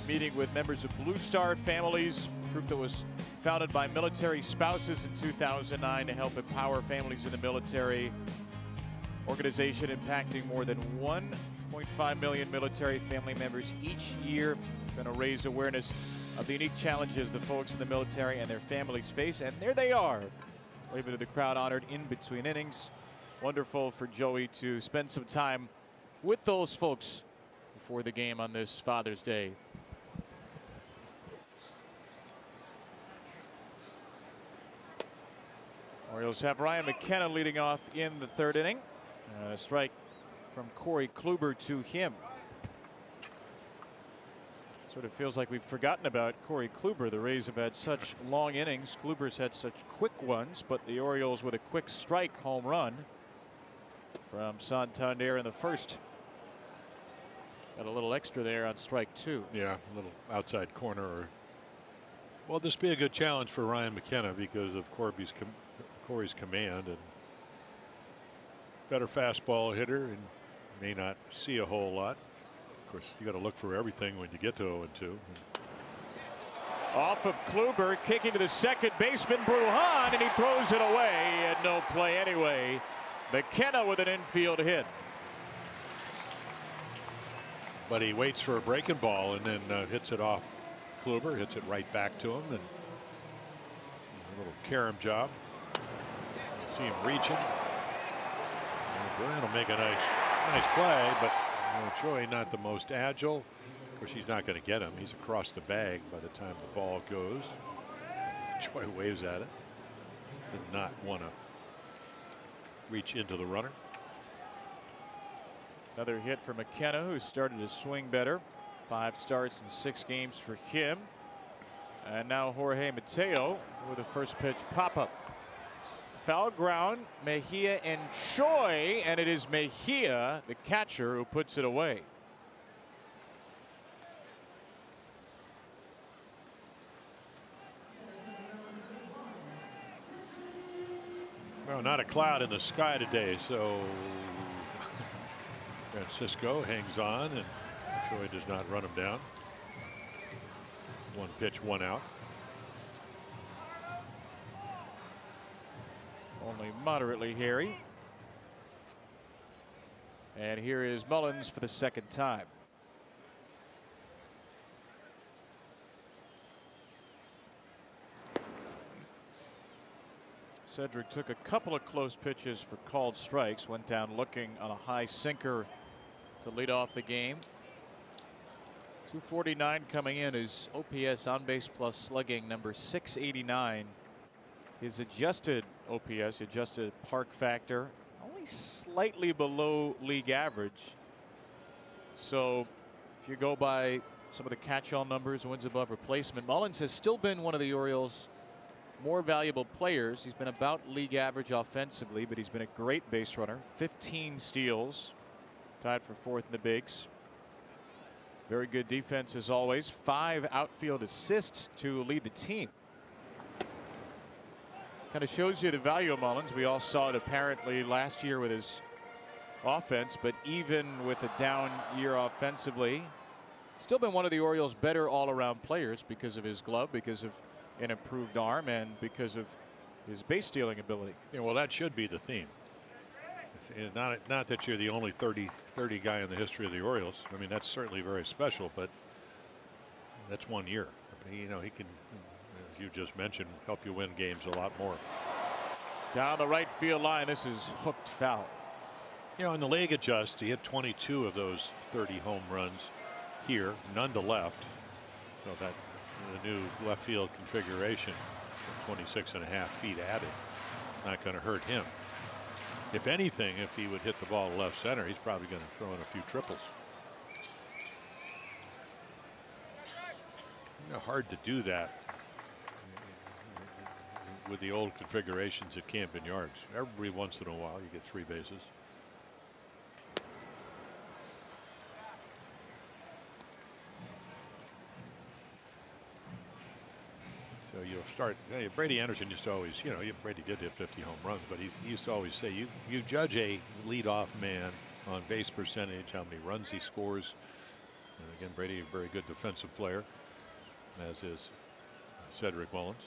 meeting with members of Blue Star Families, a group that was founded by military spouses in 2009 to help empower families in the military. Organization impacting more than 1.5 million military family members each year. Going to raise awareness of the unique challenges the folks in the military and their families face. And there they are, waving to the crowd, honored in between innings. Wonderful for Joey to spend some time with those folks before the game on this Father's Day. Orioles have Ryan McKenna leading off in the third inning. A strike from Corey Kluber to him. Sort of feels like we've forgotten about Corey Kluber. The Rays have had such long innings. Kluber's had such quick ones, but the Orioles with a quick strike home run from Santander in the first. Got a little extra there on strike two. Yeah, a little outside corner. Well, this be a good challenge for Ryan McKenna because of Corey's command and better fastball hitter and may not see a whole lot. Of course, you got to look for everything when you get to 0-2. Off of Kluber, kicking to the second baseman Bruhan, and he throws it away, and no play anyway. McKenna with an infield hit. But he waits for a breaking ball and then hits it off Kluber, hits it right back to him, and a little carom job. See him reaching. Bruhan will make a nice play, but Troy not the most agile. Of course, he's not going to get him. He's across the bag by the time the ball goes. Troy waves at it. Did not want to reach into the runner. Another hit for McKenna, who started to swing better. 5 starts in 6 games for him. And now Jorge Mateo with a first pitch pop-up. Foul ground, Mejia and Choi, and it is Mejia, the catcher, who puts it away. Well, not a cloud in the sky today, so Francisco hangs on, and Choi does not run him down. 1 pitch, 1 out. Only moderately hairy. And here is Mullins for the second time. Cedric took a couple of close pitches for called strikes, went down looking on a high sinker to lead off the game. 249 coming in. His OPS on base plus slugging number 689. His adjusted OPS, adjusted park factor, only slightly below league average. So if you go by some of the catch-all numbers, wins above replacement, Mullins has still been one of the Orioles' more valuable players. He's been about league average offensively, but he's been a great base runner. 15 steals, tied for fourth in the bigs. Very good defense as always. 5 outfield assists to lead the team. Kind of shows you the value of Mullins. We all saw it apparently last year with his offense, but even with a down year offensively, still been one of the Orioles' better all-around players because of his glove, because of an improved arm, and because of his base stealing ability. Yeah, well, that should be the theme. It's not that you're the only 30 guy in the history of the Orioles. I mean, that's certainly very special, but that's 1 year. You know, he can, as you just mentioned, help you win games a lot more. Down the right field line, this is hooked foul. You know, in the league adjust, he hit 22 of those 30 home runs here, none to left. So that the new left field configuration, 26.5 feet added, not going to hurt him. If anything, if he would hit the ball left center, he's probably going to throw in a few triples. You know, hard to do that with the old configurations at Camden Yards. Every once in a while, you get 3 bases. So you'll start. Brady Anderson used to always, you know, Brady did hit 50 home runs, but he used to always say, you judge a leadoff man on base percentage, how many runs he scores. And again, Brady, a very good defensive player, as is Cedric Mullins.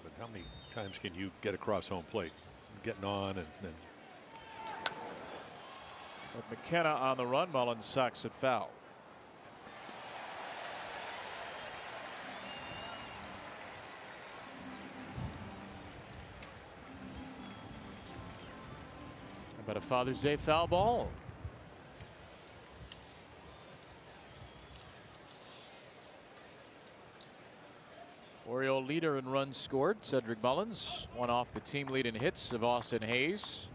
But how many times can you get across home plate, getting on and then? With McKenna on the run, Mullins sacks it foul. About a Father's Day foul ball. Oriole leader in runs scored, Cedric Mullins. One off the team lead in hits of Austin Hayes.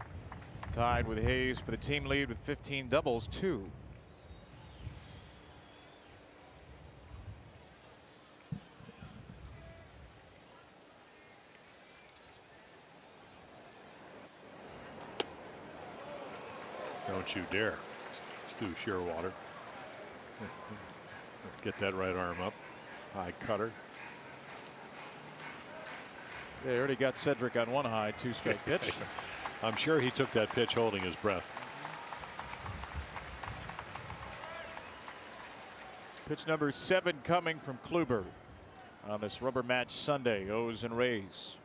Tied with Hayes for the team lead with 15 doubles, 2. Don't you dare, Stu Shearwater. Get that right arm up. High cutter. They already got Cedric on one high 2-strike pitch. I'm sure he took that pitch holding his breath. Pitch number 7 coming from Kluber on this rubber match Sunday. O's and Rays.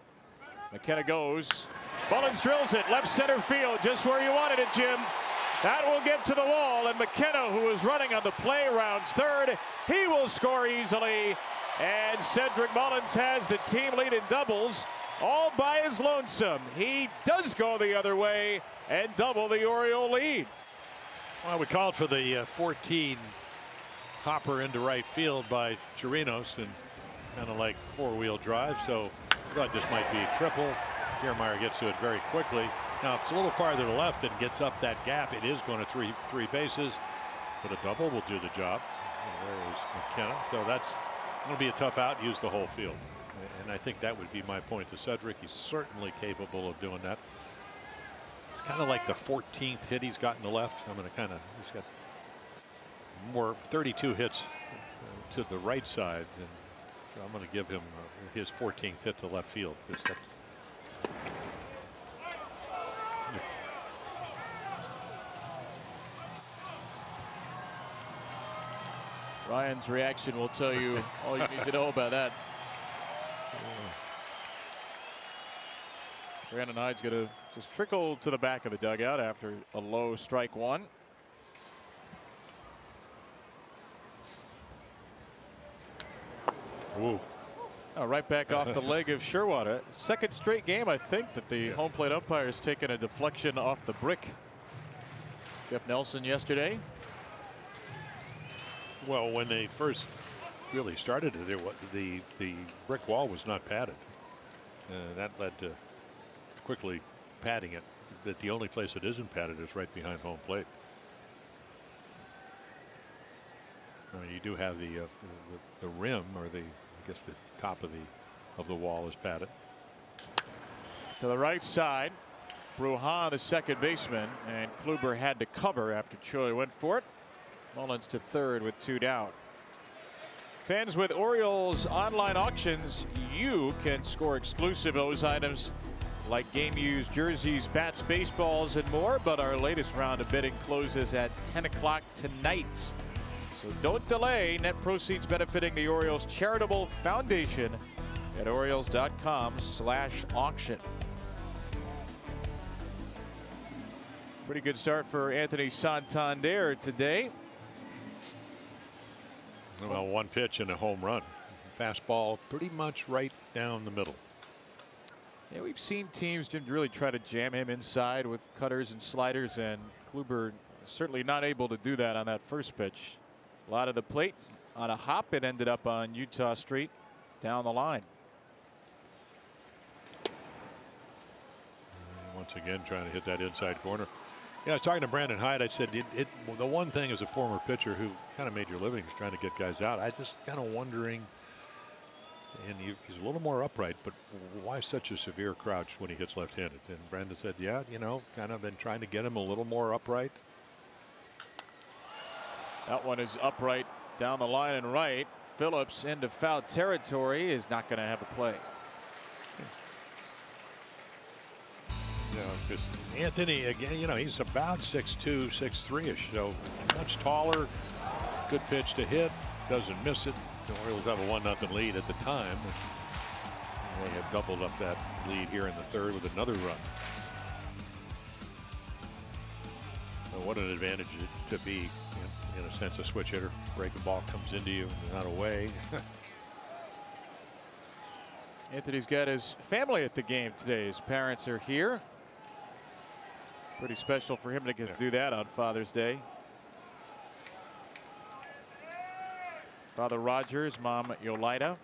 McKenna goes. Mullins drills it left center field, just where you wanted it, Jim. That will get to the wall, and McKenna, who is running on the play, rounds third. He will score easily, and Cedric Mullins has the team lead in doubles all by his lonesome. He does go the other way and double the Oriole lead. Well, we called for the 14 hopper into right field by Chirinos, and kind of like 4-wheel drive, so I thought this might be a triple. Kiermaier gets to it very quickly. Now, if it's a little farther to left and gets up that gap, it is going to three bases, but a double will do the job. There is McKenna, so that's going to be a tough out. Use the whole field, and I think that would be my point to Cedric. He's certainly capable of doing that. It's kind of like the 14th hit he's gotten to left. I'm going to he's got more 32 hits to the right side, and so I'm going to give him his 14th hit to left field. Ryan's reaction will tell you all you need to know about that. Brandon Hyde's going to just trickle to the back of the dugout after a low strike 1. Ooh. Oh, right back off the leg of Sherwood. Second straight game, I think, that the home plate umpire has taken a deflection off the brick. Jeff Nelson yesterday. Well, when they first really started it, the brick wall was not padded. That led to quickly padding it. But the only place it isn't padded is right behind home plate. I mean, you do have the rim, or I guess the top of the wall is padded. To the right side, Bruhan, the second baseman, and Kluber had to cover after Choi went for it. Mullins to third with 2 down. Fans, with Orioles online auctions, you can score exclusive O's items like game used jerseys, bats, baseballs, and more. But our latest round of bidding closes at 10 o'clock tonight. So don't delay. Net proceeds benefiting the Orioles Charitable Foundation at Orioles.com/auction. Pretty good start for Anthony Santander today. Well, 1 pitch and a home run. Fastball pretty much right down the middle. Yeah, we've seen teams really try to jam him inside with cutters and sliders, and Kluber certainly not able to do that on that first pitch. A lot of the plate on a hop. It ended up on Utah Street down the line. Once again, trying to hit that inside corner. Yeah, I was talking to Brandon Hyde. I said the one thing as a former pitcher who kind of made your living is trying to get guys out. I just kind of wondering, and he's a little more upright, but why such a severe crouch when he hits left-handed? And Brandon said, yeah, kind of been trying to get him a little more upright. That one is upright down the line and right. Phillips into foul territory, is not going to have a play. Because Anthony, again, he's about 6'2", 6'3"-ish, so much taller. Good pitch to hit, doesn't miss it. The Orioles have a 1-0 lead at the time. They have doubled up that lead here in the third with another run. So what an advantage to be, in a sense, a switch hitter. Breaking ball comes into you and not away. Anthony's got his family at the game today. His parents are here. Pretty special for him to get to do that on Father's Day. Father Rogers, Mom Yolita.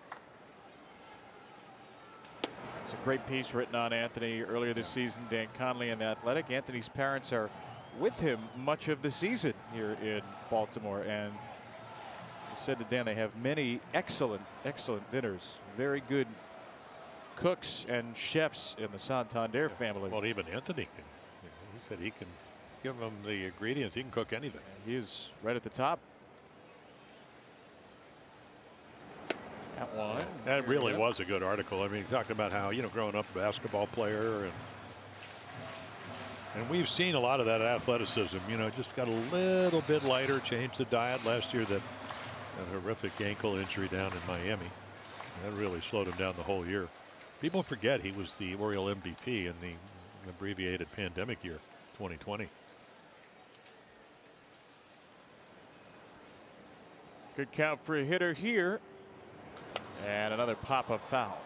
It's a great piece written on Anthony earlier this season. Dan Conley in The Athletic. Anthony's parents are with him much of the season here in Baltimore, and he said to Dan they have many excellent dinners. Very good cooks and chefs in the Santander family. Well, even Anthony can. He said he can give them the ingredients. He can cook anything. He is right at the top. That one. That really was a good article. I mean, he talked about how, growing up a basketball player, and we've seen a lot of that athleticism, just got a little bit lighter, changed the diet last year. That horrific ankle injury down in Miami. That really slowed him down the whole year. People forget he was the Oriole MVP in the abbreviated pandemic year, 2020. Good count for a hitter here. And another pop-up foul.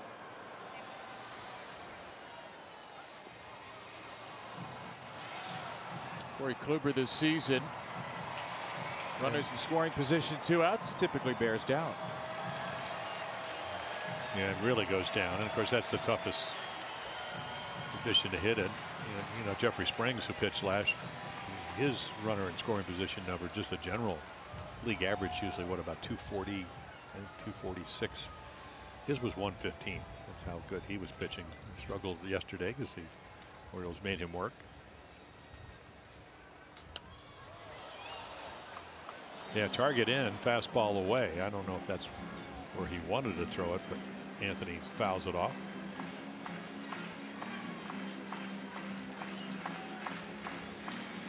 Corey Kluber this season. Runners in scoring position, 2 outs, typically bears down. Yeah, it really goes down. And of course, that's the toughest position to hit in. And, Jeffrey Springs, who pitched last, his runner in scoring position number, just a general league average, usually about 240 and 246. His was 115. That's how good he was pitching. He struggled yesterday because the Orioles made him work. Yeah, target in, fastball away. I don't know if that's where he wanted to throw it, but Anthony fouls it off.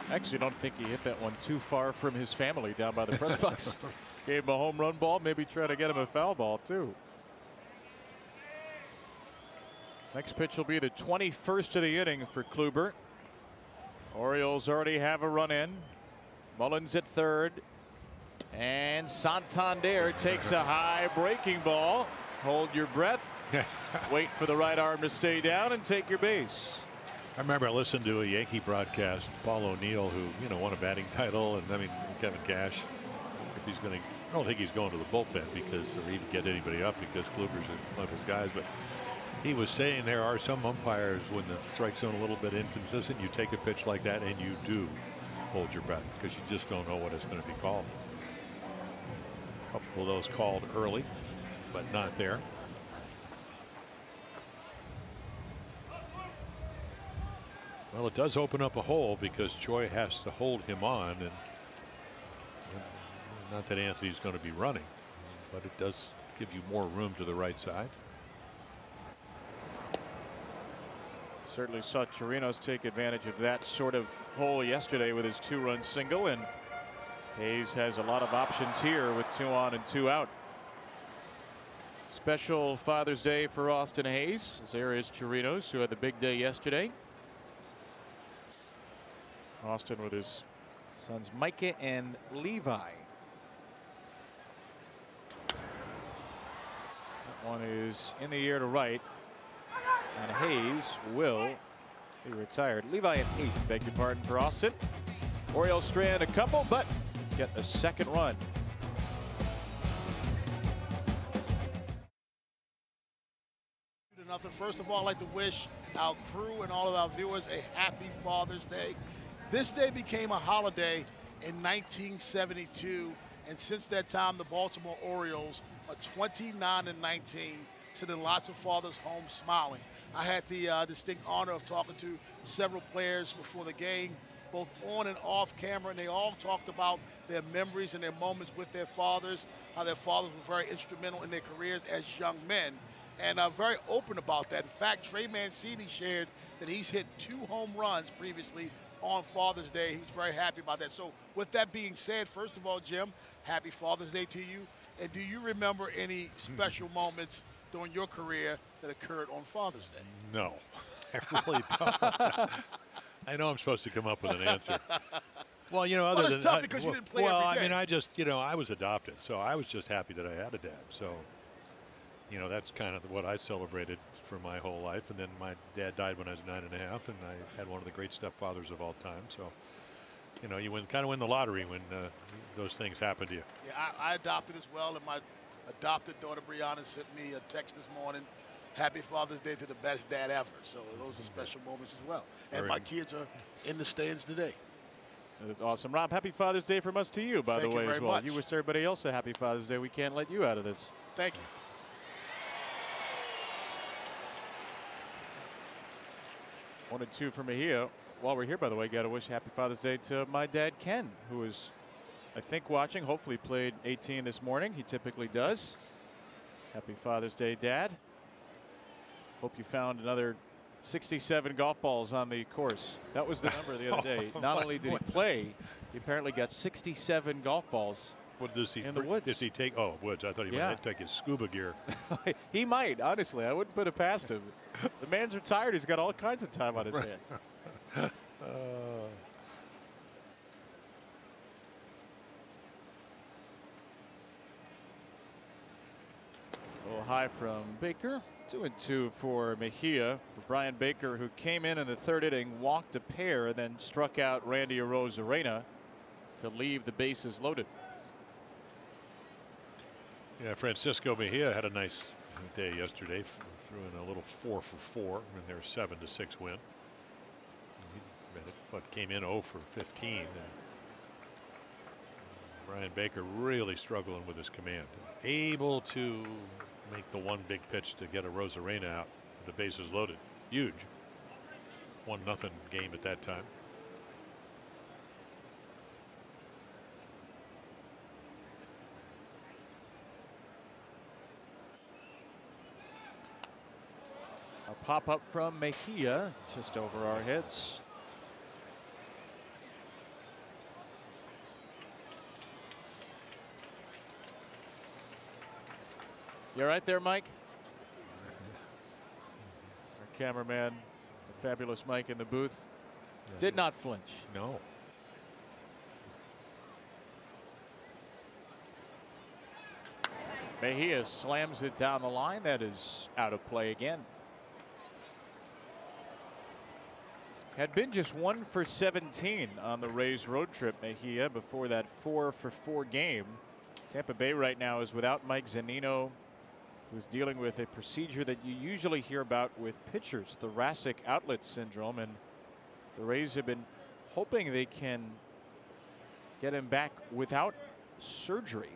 Actually, I don't think he hit that one too far from his family down by the press box. Gave him a home run ball, maybe try to get him a foul ball too. Next pitch will be the 21st of the inning for Kluber. Orioles already have a run in. Mullins at third. And Santander takes a high breaking ball. hold your breath, wait for the right arm to stay down, and take your base. I remember I listened to a Yankee broadcast, Paul O'Neill, who won a batting title, and I mean Kevin Cash. If he's going to, I don't think he's going to the bullpen or even get anybody up because Kluber's one of his guys. But he was saying there are some umpires when the strike zone a little bit inconsistent, you take a pitch like that and you do hold your breath because you just don't know what it's going to be called. A couple of those called early, but not there. Well, it does open up a hole because Choi has to hold him on, and not that Anthony's going to be running, but it does give you more room to the right side. Certainly saw Chirinos take advantage of that sort of hole yesterday with his 2-run single, and Hayes has a lot of options here with 2 on and 2 out. Special Father's Day for Austin Hayes. There is Chirinos, who had the big day yesterday. Austin with his sons Micah and Levi. That one is in the air to right, and Hayes will be retired. Levi at 8, beg your pardon, for Austin. Orioles strand a couple, but get the second run. First of all, I'd like to wish our crew and all of our viewers a happy Father's Day. This day became a holiday in 1972, and since that time, the Baltimore Orioles are 29-19, sending lots of fathers home smiling. I had the distinct honor of talking to several players before the game, both on and off camera, and they all talked about their memories and their moments with their fathers, how their fathers were very instrumental in their careers as young men, and very open about that. In fact, Trey Mancini shared that he's hit 2 home runs previously on Father's Day. He was very happy about that. So with that being said, first of all, Jim, happy Father's Day to you. And do you remember any special moments during your career that occurred on Father's Day? No, I really don't. I know I'm supposed to come up with an answer. Well, other it's than tough because you didn't play every day. I mean, I just, I was adopted, so I was just happy that I had a dad. So, that's kind of what I celebrated for my whole life. And then my dad died when I was 9.5, and I had one of the great stepfathers of all time. So, you kind of win the lottery when those things happen to you. Yeah, I adopted as well, and my adopted daughter Brianna sent me a text this morning. Happy Father's Day to the best dad ever. So those are special moments as well. And my kids are in the stands today. That is awesome. Rob, happy Father's Day from us to you, by the way, as well. Much. You wish everybody else a happy Father's Day. We can't let you out of this. Thank you. One and 2 for Mejia. While we're here, by the way, got to wish happy Father's Day to my dad, Ken, who is, I think, watching. Hopefully played 18 this morning. He typically does. Happy Father's Day, Dad. Hope you found another 67 golf balls on the course. That was the number the other day. Not only did he play, he apparently got 67 golf balls. What does he in the woods? Does he take? Oh, woods. I thought he might take his scuba gear. He might, honestly. I wouldn't put it past him. The man's retired. He's got all kinds of time on his hands. A little high from Baker. 2 and 2 for Mejia. For Brian Baker, who came in the 3rd inning, walked a pair, and then struck out Randy Arozarena to leave the bases loaded. Yeah, Francisco Mejia had a nice day yesterday. Threw in a little 4 for 4 in their 7-6 win. But came in 0 for 15. And Brian Baker really struggling with his command. Able to make the one big pitch to get a Arozarena out with the bases loaded. Huge. 1-0 game at that time. A pop up from Mejia just over our heads. You all right there, Mike? Our cameraman, the fabulous Mike in the booth, did not flinch. No. Mejia slams it down the line. That is out of play again. Had been just 1 for 17 on the Rays road trip, Mejia, before that 4 for 4 game. Tampa Bay right now is without Mike Zunino, who's dealing with a procedure that you usually hear about with pitchers, thoracic outlet syndrome, and the Rays have been hoping they can get him back without surgery.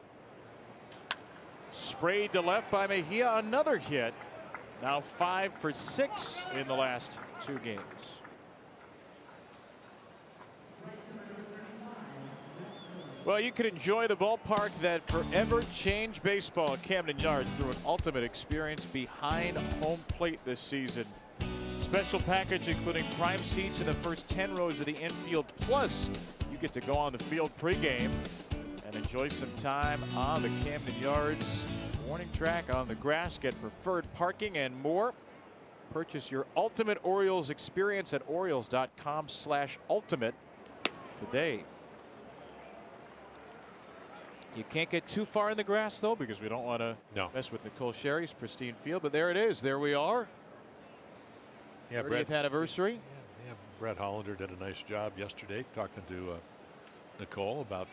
Sprayed to left by Mejia, another hit. Now 5 for 6 in the last 2 games. Well, you can enjoy the ballpark that forever changed baseball at Camden Yards through an ultimate experience behind home plate this season. Special package including prime seats in the first 10 rows of the infield. Plus, you get to go on the field pregame and enjoy some time on the Camden Yards warning track, on the grass, get preferred parking and more. Purchase your ultimate Orioles experience at Orioles.com/ultimate today. You can't get too far in the grass, though, because we don't want to mess with Nicole Sherry's pristine field. But there it is. There we are. Yeah, 30th anniversary. Yeah, Brett Hollander did a nice job yesterday talking to Nicole about.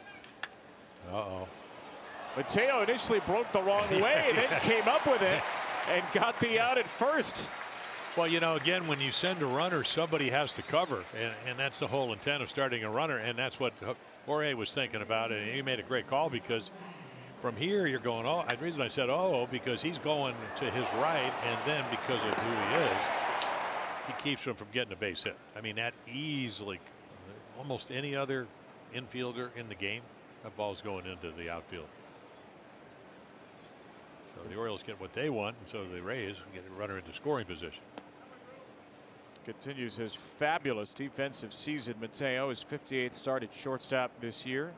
Mateo initially broke the wrong way, then came up with it and got the out at first. Well, you know, again, when you send a runner, somebody has to cover, and that's the whole intent of starting a runner, and that's what Jorge was thinking about, and he made a great call because from here you're going, the reason I said because he's going to his right, and then because of who he is, he keeps him from getting a base hit. I mean, that easily, almost any other infielder in the game, that ball's going into the outfield. So the Orioles get what they want, and so the Rays get a runner into scoring position. Continues his fabulous defensive season. Mateo, his 58th start at shortstop this year.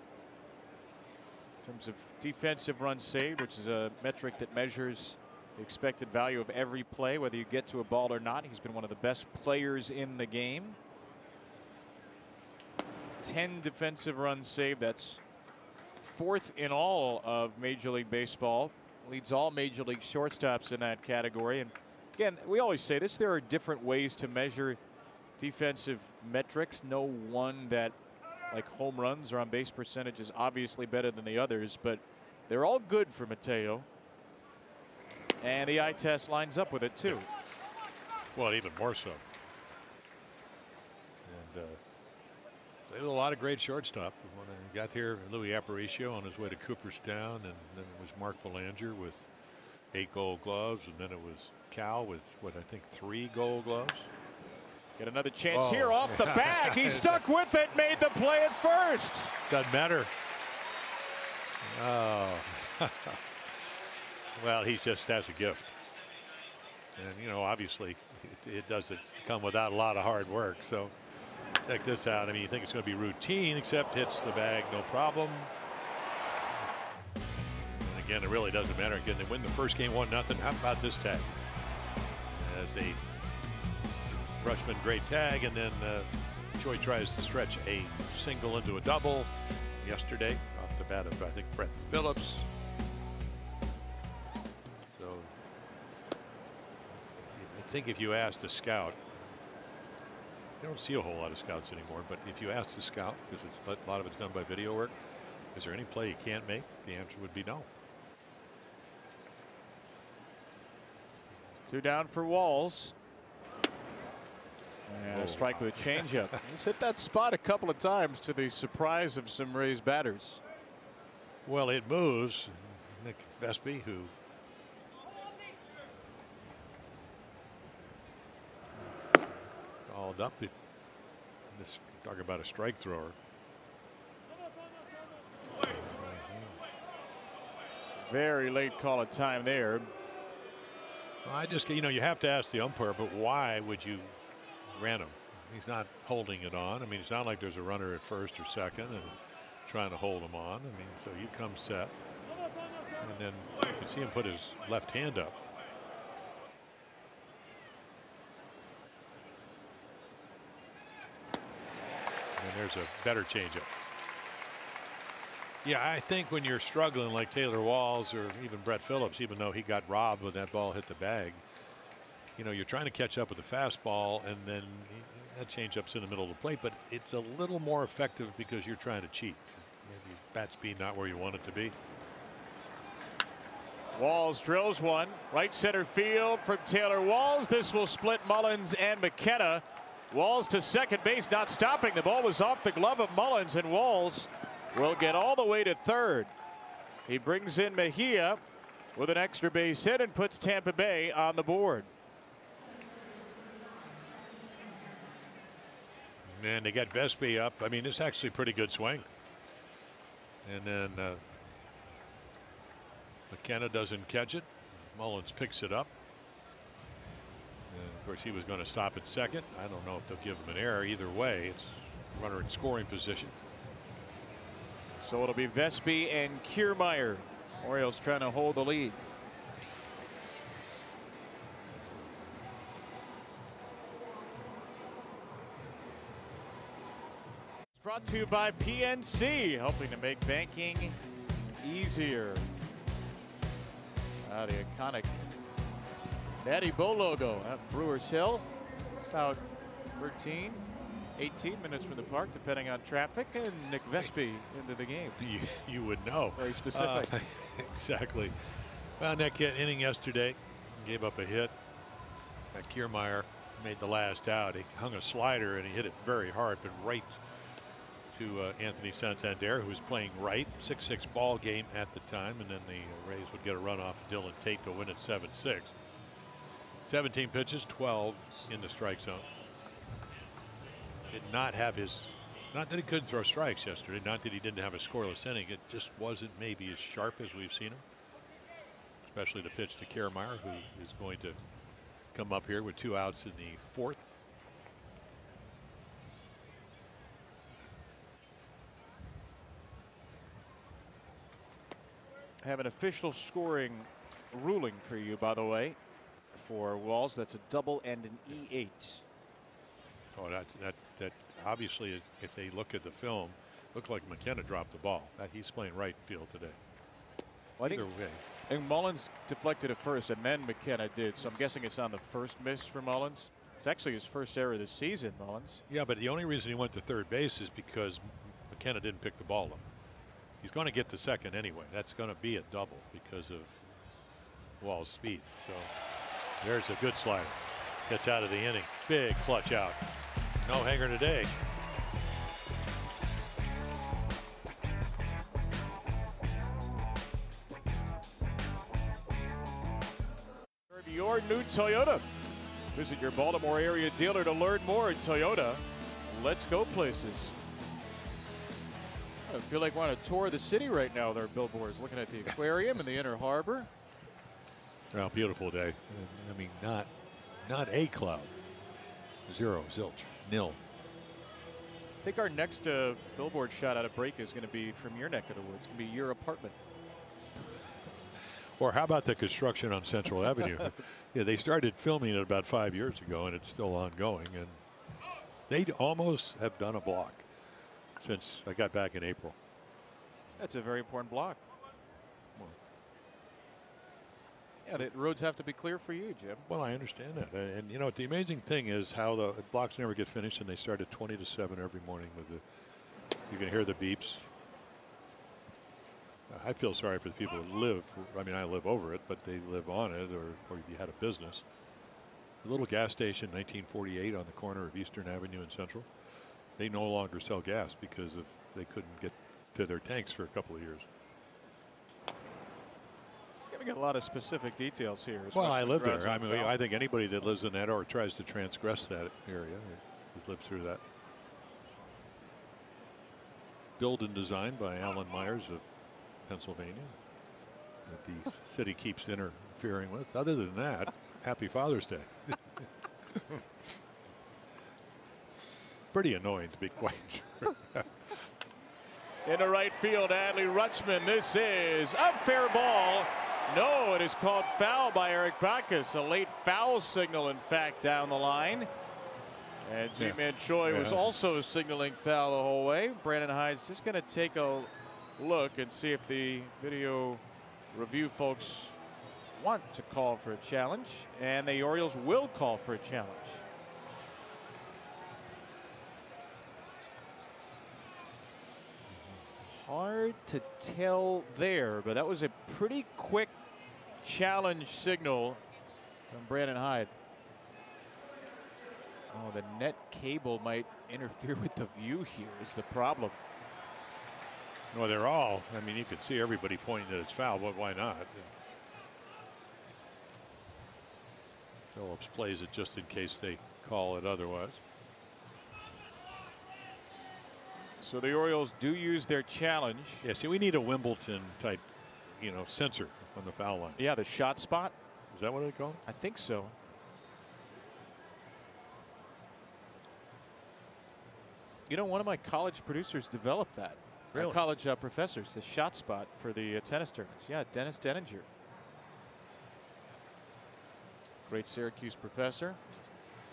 In terms of defensive runs saved, which is a metric that measures the expected value of every play, whether you get to a ball or not. He's been one of the best players in the game. 10 defensive runs saved. That's 4th in all of Major League Baseball. Leads all Major League shortstops in that category. And again, we always say this, there are different ways to measure defensive metrics. No one that, like home runs or on base percentage, is obviously better than the others, but they're all good for Mateo. And the eye test lines up with it too. Well, even more so. And they had a lot of great shortstop. When I got here, Louis Aparicio on his way to Cooperstown, and then it was Mark Belanger with 8 gold gloves, and then it was Cal with what I think 3 gold gloves. Get another chance here off the bag. He stuck with it, made the play at first. Doesn't matter. Well, he just has a gift, and you know, obviously it doesn't come without a lot of hard work. So check this out. I mean, you think it's going to be routine, except hits the bag no problem. And again, it really doesn't matter. Again, they win the first game 1-0. How about this tag? As they freshman great tag, and then Choi tries to stretch a single into a double yesterday off the bat of I think Brett Phillips. So I think if you asked a scout, you don't see a whole lot of scouts anymore, but if you ask the scout, because a lot of it's done by video work, is there any play you can't make? The answer would be no. 2 down for Walls. And a strike with a changeup. He's hit that spot a couple of times to the surprise of some Rays batters. Well, it moves. Nick Vespi, who called up. This talk about a strike thrower. Very late call of time there. Well, I just, you know, you have to ask the umpire, but why would you grant him? He's not holding it on. I mean, it's not like there's a runner at first or second and trying to hold him on. I mean, so you come set, and then you can see him put his left hand up. And there's a better changeup. Yeah, I think when you're struggling like Taylor Walls or even Brett Phillips, even though he got robbed when that ball hit the bag, you know, you're trying to catch up with the fastball, and then that changeup's in the middle of the plate, but it's a little more effective because you're trying to cheat. Maybe bat speed not where you want it to be. Walls drills one right center field from Taylor Walls. This will split Mullins and McKenna. Walls to second base, not stopping. The ball was off the glove of Mullins, and Walls will get all the way to third. He brings in Mejia with an extra base hit and puts Tampa Bay on the board. And they got Vespi up. I mean, it's actually a pretty good swing. And then McKenna doesn't catch it. Mullins picks it up. And of course, he was going to stop at second. I don't know if they'll give him an error. Either way, it's runner in scoring position. So it'll be Vespi and Kiermaier. Orioles trying to hold the lead. It's brought to you by PNC, helping to make banking easier. The iconic Natty Bo logo at Brewers Hill. About 13, 18 minutes from the park, depending on traffic, and Nick Vespi into the game. You would know. Very specific. Exactly. Well, Nick hit inning yesterday, gave up a hit. Kiermaier made the last out. He hung a slider and he hit it very hard, but right to Anthony Santander, who was playing right. 6-6 ball game at the time, and then the Rays would get a run off of Dylan Tate to win it 7-6. 17 pitches, 12 in the strike zone. Did not have his, not that he couldn't throw strikes yesterday, not that he didn't have a scoreless inning. It just wasn't maybe as sharp as we've seen him, especially the pitch to Kiermaier, who is going to come up here with 2 outs in the fourth. I have an official scoring ruling for you, by the way, for Walls. That's a double and an E8. Oh, that obviously is, if they look at the film, looked like McKenna dropped the ball. He's playing right field today. Well, Either way. I think Mullins deflected it first, and then McKenna did. So I'm guessing it's on the first miss for Mullins. It's actually his first error this season, Mullins. Yeah, but the only reason he went to third base is because McKenna didn't pick the ball up. He's going to get to second anyway. That's going to be a double because of Wall's speed. So there's a good slider. Gets out of the inning. Big clutch out. No hanger today. Your new Toyota. Visit your Baltimore area dealer to learn more. Toyota, let's go places. I feel like we're on a tour of the city right now with our billboards, looking at the aquarium and the inner harbor. Well, beautiful day. I mean, not a cloud. Zero, zilch, nil. I think our next billboard shot out of break is going to be from your neck of the woods. It's going to be your apartment. Or how about the construction on Central Avenue? Yeah, they started filming it about 5 years ago, and it's still ongoing. And they almost have done a block since I got back in April. That's a very important block. Yeah, the roads have to be clear for you, Jim. Well, I understand that. And you know, the amazing thing is how the blocks never get finished, and they start at 20 to 7 every morning with the, you can hear the beeps. I feel sorry for the people who live. I mean, I live over it, but they live on it, or if you had a business. A little gas station, 1948, on the corner of Eastern Avenue and Central. They no longer sell gas because of they couldn't get to their tanks for a couple of years. Giving a lot of specific details here. Well, I live there. I mean, I think anybody that lives in that or tries to transgress that area has lived through that. Built and designed by Alan Myers of Pennsylvania, that the city keeps interfering with. Other than that, happy Father's Day. Pretty annoying, to be quite sure. In the right field, Adley Rutschman. This is a fair ball. No, it is called foul by Eric Bacchus. A late foul signal, in fact, down the line. And G-Man Choi was also signaling foul the whole way. Brandon Hyde's just going to take a look and see if the video review folks want to call for a challenge, and the Orioles will call for a challenge. Hard to tell there, but that was a pretty quick challenge signal from Brandon Hyde. Oh, the net cable might interfere with the view here is the problem. Well, they're all, I mean, you can see everybody pointing that it's foul, but why not? Phillips plays it just in case they call it otherwise. So the Orioles do use their challenge. Yeah, see, we need a Wimbledon type, sensor on the foul line. Yeah, the shot spot. Is that what they call it? I think so. One of my college producers developed that. Really? My college professors, the shot spot for the tennis tournaments. Yeah, Dennis Denninger. Great Syracuse professor.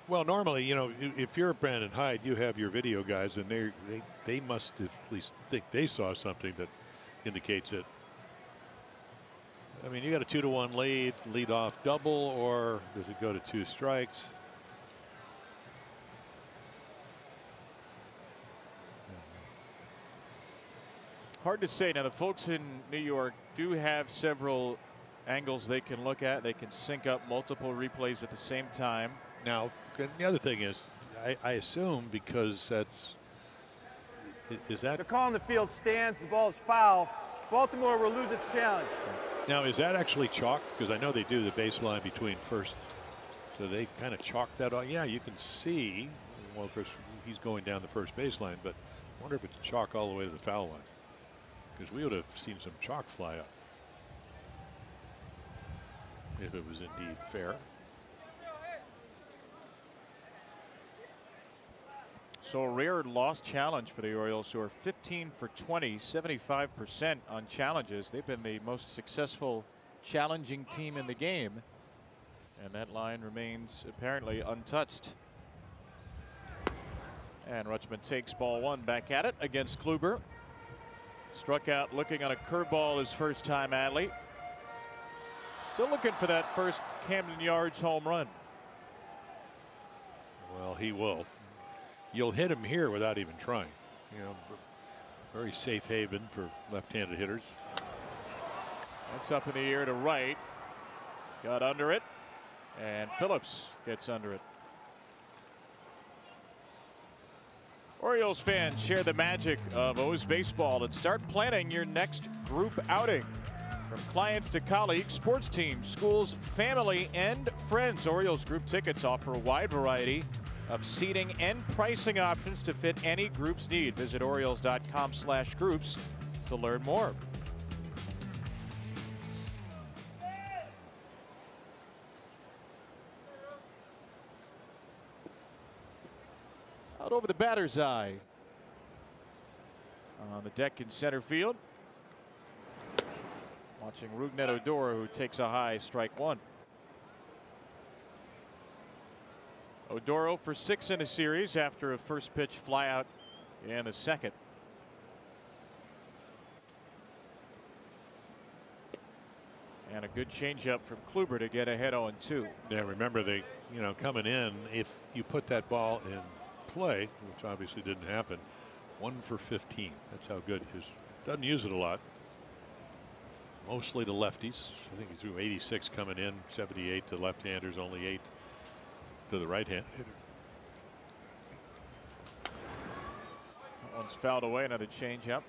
Well, normally, if you're Brandon Hyde, you have your video guys, and they must at least think they saw something that indicates it. I mean, you got a 2-1 lead off double, or does it go to 2 strikes? Hard to say. Now, the folks in New York do have several angles they can look at. They can sync up multiple replays at the same time. Now, the other thing is, I assume because is that? They're calling the field stands. The ball is foul. Baltimore will lose its challenge. Now, is that actually chalk? Because I know they do the baseline between first. So they kind of chalk that on. Yeah, you can see. Well, of course, he's going down the first baseline, but I wonder if it's chalk all the way to the foul line. Because we would have seen some chalk fly up if it was indeed fair. So a rare lost challenge for the Orioles, who are 15 for 20, 75% on challenges. They've been the most successful challenging team in the game. And that line remains apparently untouched. And Rutschman takes ball 1 back at it against Kluber. Struck out looking on a curveball his first time, Adley. Still looking for that first Camden Yards home run. Well, he will. You'll hit him here without even trying. Very safe haven for left-handed hitters. That's up in the air to right. Got under it. And Phillips gets under it. Orioles fans, share the magic of O's baseball and start planning your next group outing. From clients to colleagues, sports teams, schools, family, and friends, Orioles group tickets offer a wide variety of seating and pricing options to fit any group's need. Visit Orioles.com/groups to learn more. Out over the batter's eye. On the deck in center field. Watching Rougned Odor, who takes a high, strike 1. Odor 0 for 6 in the series after a first pitch flyout in the second. And a good changeup from Kluber to get ahead 0-2. Yeah, remember they, coming in, if you put that ball in play, which obviously didn't happen, 1 for 15. That's how good he is. Doesn't use it a lot. Mostly to lefties. I think he threw 86 coming in, 78 to left-handers, only 8 to the right-hand hitter. That one's fouled away. Another changeup.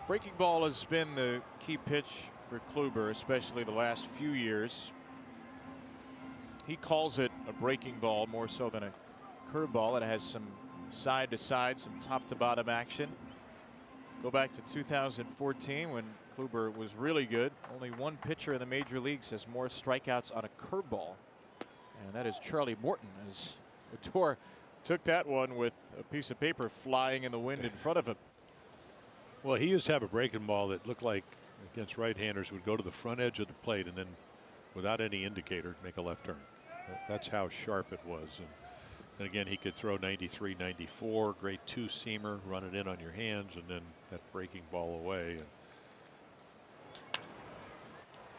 Breaking ball has been the key pitch for Kluber, especially the last few years. He calls it a breaking ball more so than a curveball. It has some side to side, some top to bottom action. Go back to 2014 when Kluber was really good. Only one pitcher in the major leagues has more strikeouts on a curveball, and that is Charlie Morton, as Odor took that one with a piece of paper flying in the wind in front of him. Well, he used to have a breaking ball that looked like against right-handers would go to the front edge of the plate and then without any indicator make a left turn. That's how sharp it was. And And again, he could throw 93, 94, great two-seamer, run it in on your hands, and then that breaking ball away.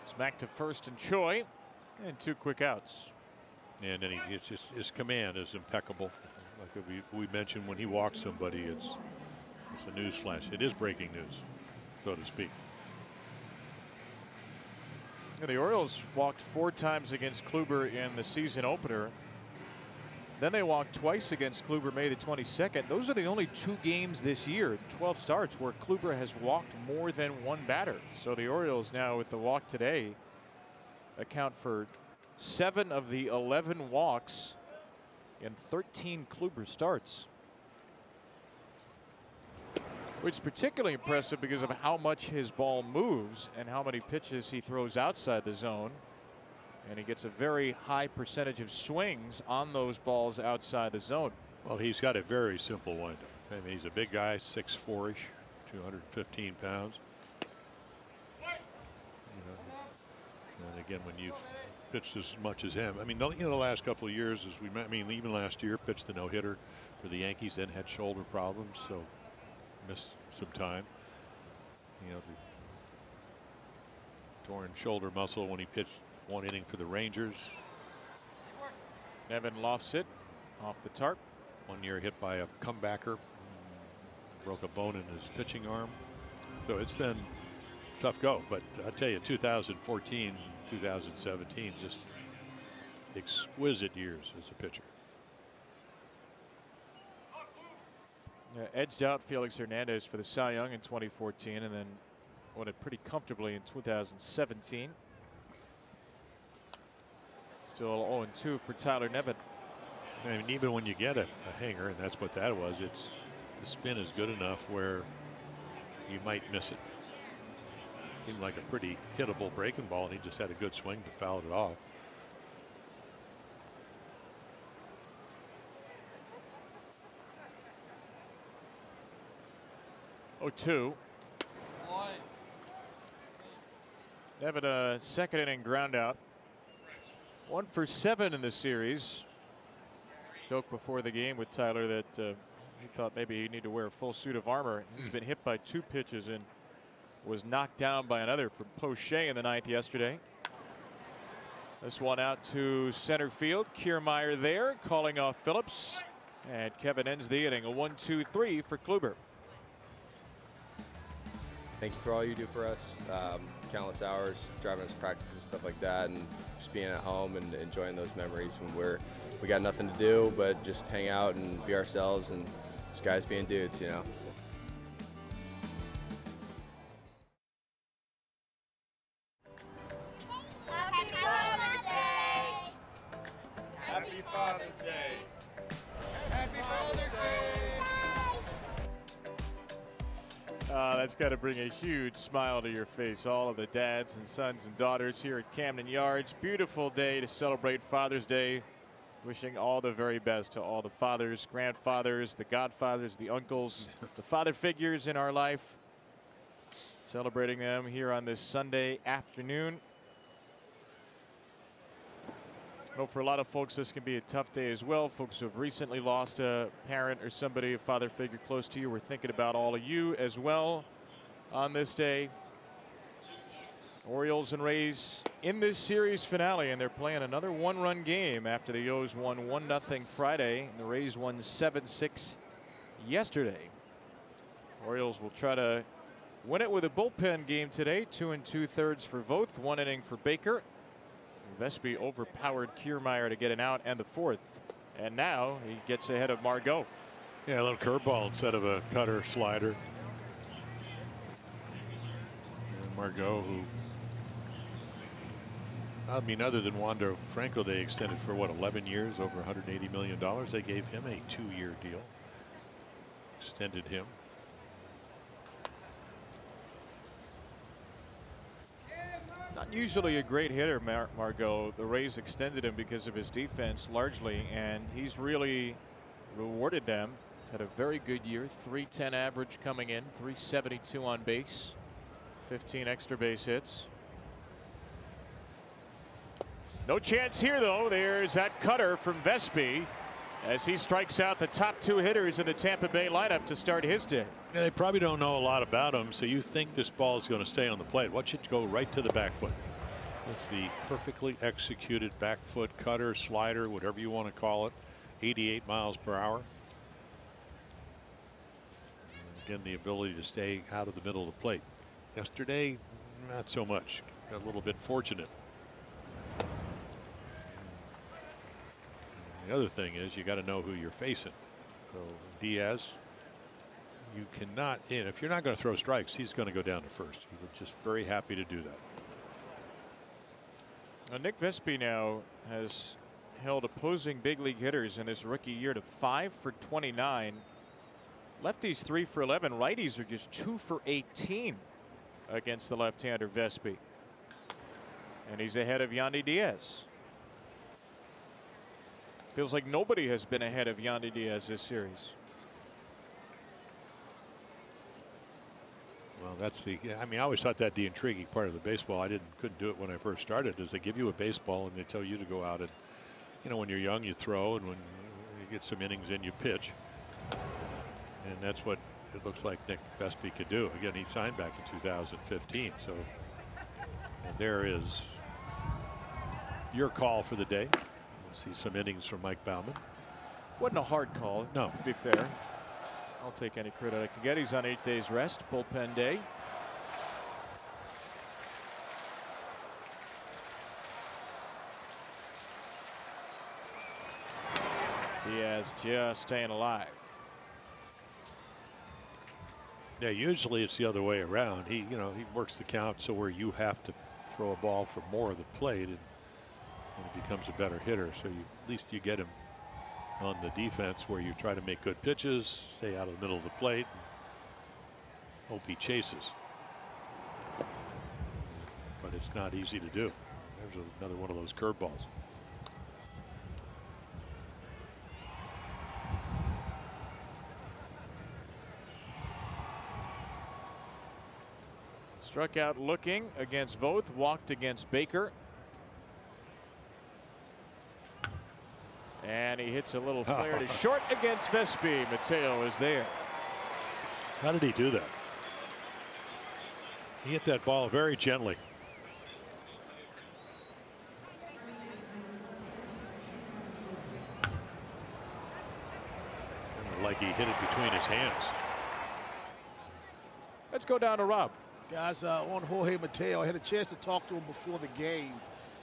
Smack to first and Choi, and 2 quick outs. And then it's just, his command is impeccable. Like we mentioned, when he walks somebody, it's a news flash. It is breaking news, so to speak. The Orioles walked 4 times against Kluber in the season opener. Then they walked twice against Kluber May the 22nd. Those are the only 2 games this year, 12 starts, where Kluber has walked more than 1 batter. So the Orioles now, with the walk today, account for 7 of the 11 walks in 13 Kluber starts. Which is particularly impressive because of how much his ball moves and how many pitches he throws outside the zone. And he gets a very high percentage of swings on those balls outside the zone. Well, he's got a very simple windup. I mean, he's a big guy, 6'4"-ish, 215 pounds. And again, when you've pitched as much as him, I mean, the last couple of years, even last year, pitched the no-hitter for the Yankees, then had shoulder problems, so missed some time. The torn shoulder muscle when he pitched 1 inning for the Rangers. Nevin lofts it off the tarp. 1 year hit by a comebacker, broke a bone in his pitching arm. So it's been a tough go, but I tell you, 2014, 2017, just exquisite years as a pitcher. Edged out Felix Hernandez for the Cy Young in 2014, and then won it pretty comfortably in 2017. Still 0-2 for Tyler Nevin. I mean, even when you get a hanger, and that's what that was, the spin is good enough where you might miss it. Seemed like a pretty hittable breaking ball, and he just had a good swing but fouled it off. Oh, 2. Nevin, a 2nd inning ground out. 1 for 7 in the series. Joke before the game with Tyler that he thought maybe he'd need to wear a full suit of armor. He's been hit by 2 pitches and was knocked down by another from Poche in the 9th yesterday. This one out to center field. Kiermaier there, calling off Phillips. And Kevin ends the inning. A 1-2-3 for Kluber. Thank you for all you do for us. Countless hours driving us to practices, stuff like that, and just being at home and enjoying those memories when we got nothing to do but just hang out and be ourselves and just guys being dudes, you know. Happy Father's Day! Happy Father's Day! Happy Father's Day! That's got to bring a huge smile to your face. All of the dads and sons and daughters here at Camden Yards. Beautiful day to celebrate Father's Day. Wishing all the very best to all the fathers, grandfathers, the godfathers, the uncles, the father figures in our life. Celebrating them here on this Sunday afternoon. I know for a lot of folks this can be a tough day as well. Folks who have recently lost a parent or somebody, a father figure close to you. We're thinking about all of you as well on this day. Orioles and Rays in this series finale, and they're playing another 1-run game after the O's won 1-0 Friday and the Rays won 7-6 yesterday. Orioles will try to win it with a bullpen game today. 2 2/3 for Voth, 1 inning for Baker. Vespi overpowered Kiermaier to get an out and the 4th, and now he gets ahead of Margot. Yeah, a little curveball instead of a cutter slider. And Margot, who, I mean, other than Wander Franco, they extended for what, 11 years, over $180 million. They gave him a 2-year deal, extended him. Not usually a great hitter, Margot. The Rays extended him because of his defense largely, and he's really rewarded them. He's had a very good year, .310 average coming in, .372 on base, 15 extra base hits. No chance here, though. There's that cutter from Vespi, as he strikes out the top 2 hitters in the Tampa Bay lineup to start his day. Yeah, they probably don't know a lot about him, so you think this ball is going to stay on the plate. Watch it go right to the back foot. That's the perfectly executed back foot cutter, slider, whatever you want to call it. 88 miles per hour. Again, the ability to stay out of the middle of the plate. Yesterday, not so much. Got a little bit fortunate. The other thing is you got to know who you're facing. So Diaz, you cannot, and if you're not going to throw strikes, he's going to go down to first. He's just very happy to do that. Nick Vespi now has held opposing big league hitters in this rookie year to 5 for 29. Lefties 3 for 11. Righties are just 2 for 18 against the left-hander Vespi. And he's ahead of Yandy Diaz. Feels like nobody has been ahead of Yandy Diaz this series. Well, that's the, I mean, I always thought that the intriguing part of the baseball. I couldn't do it when I first started, is they give you a baseball and they tell you to go out and, you know, when you're young you throw, and when you get some innings in you pitch. And that's what it looks like Nick Vespi could do. Again, he signed back in 2015. So, and there is your call for the day. We'll see some innings from Mike Baumann. Wasn't a hard call. No. To be fair. I'll take any credit I can get. He's on 8 days rest, bullpen day. Diaz just staying alive. Yeah, usually it's the other way around. He works the count so where you have to throw a ball for more of the plate, and he becomes a better hitter. So at least you get him on the defense where you try to make good pitches, stay out of the middle of the plate, and hope he chases. But it's not easy to do. There's another one of those curveballs. Struck out looking against Voth, walked against Baker. And he hits a little flare to short against Vespi. Mateo is there. How did he do that? He hit that ball very gently. Like he hit it between his hands. Let's go down to Rob. Guys, on Jorge Mateo, I had a chance to talk to him before the game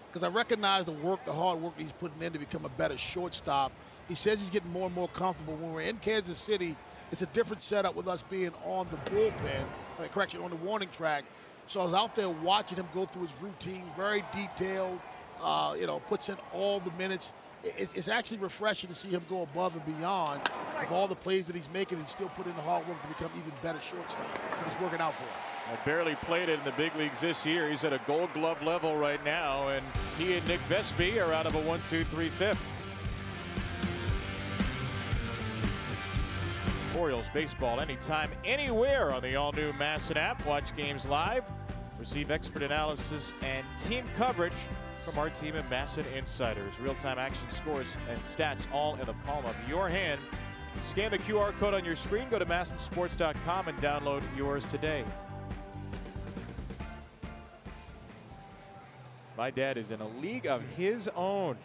because I recognize the hard work he's putting in to become a better shortstop. He says he's getting more and more comfortable. When we're in Kansas City, it's a different setup with us being on the bullpen, on the warning track. So I was out there watching him go through his routine, very detailed, puts in all the minutes. It's actually refreshing to see him go above and beyond with all the plays that he's making and still put in the hard work to become even better shortstop. And it's working out for him. I barely played it in the big leagues this year. He's at a Gold Glove level right now, and he and Nick Vespi are out of a 1-2-3-5. Orioles baseball anytime, anywhere on the all-new MASN app. Watch games live, receive expert analysis and team coverage from our team of MASN insiders. Real-time action, scores, and stats all in the palm of your hand. Scan the QR code on your screen, go to MASNsports.com and download yours today. My dad is in a league of his own.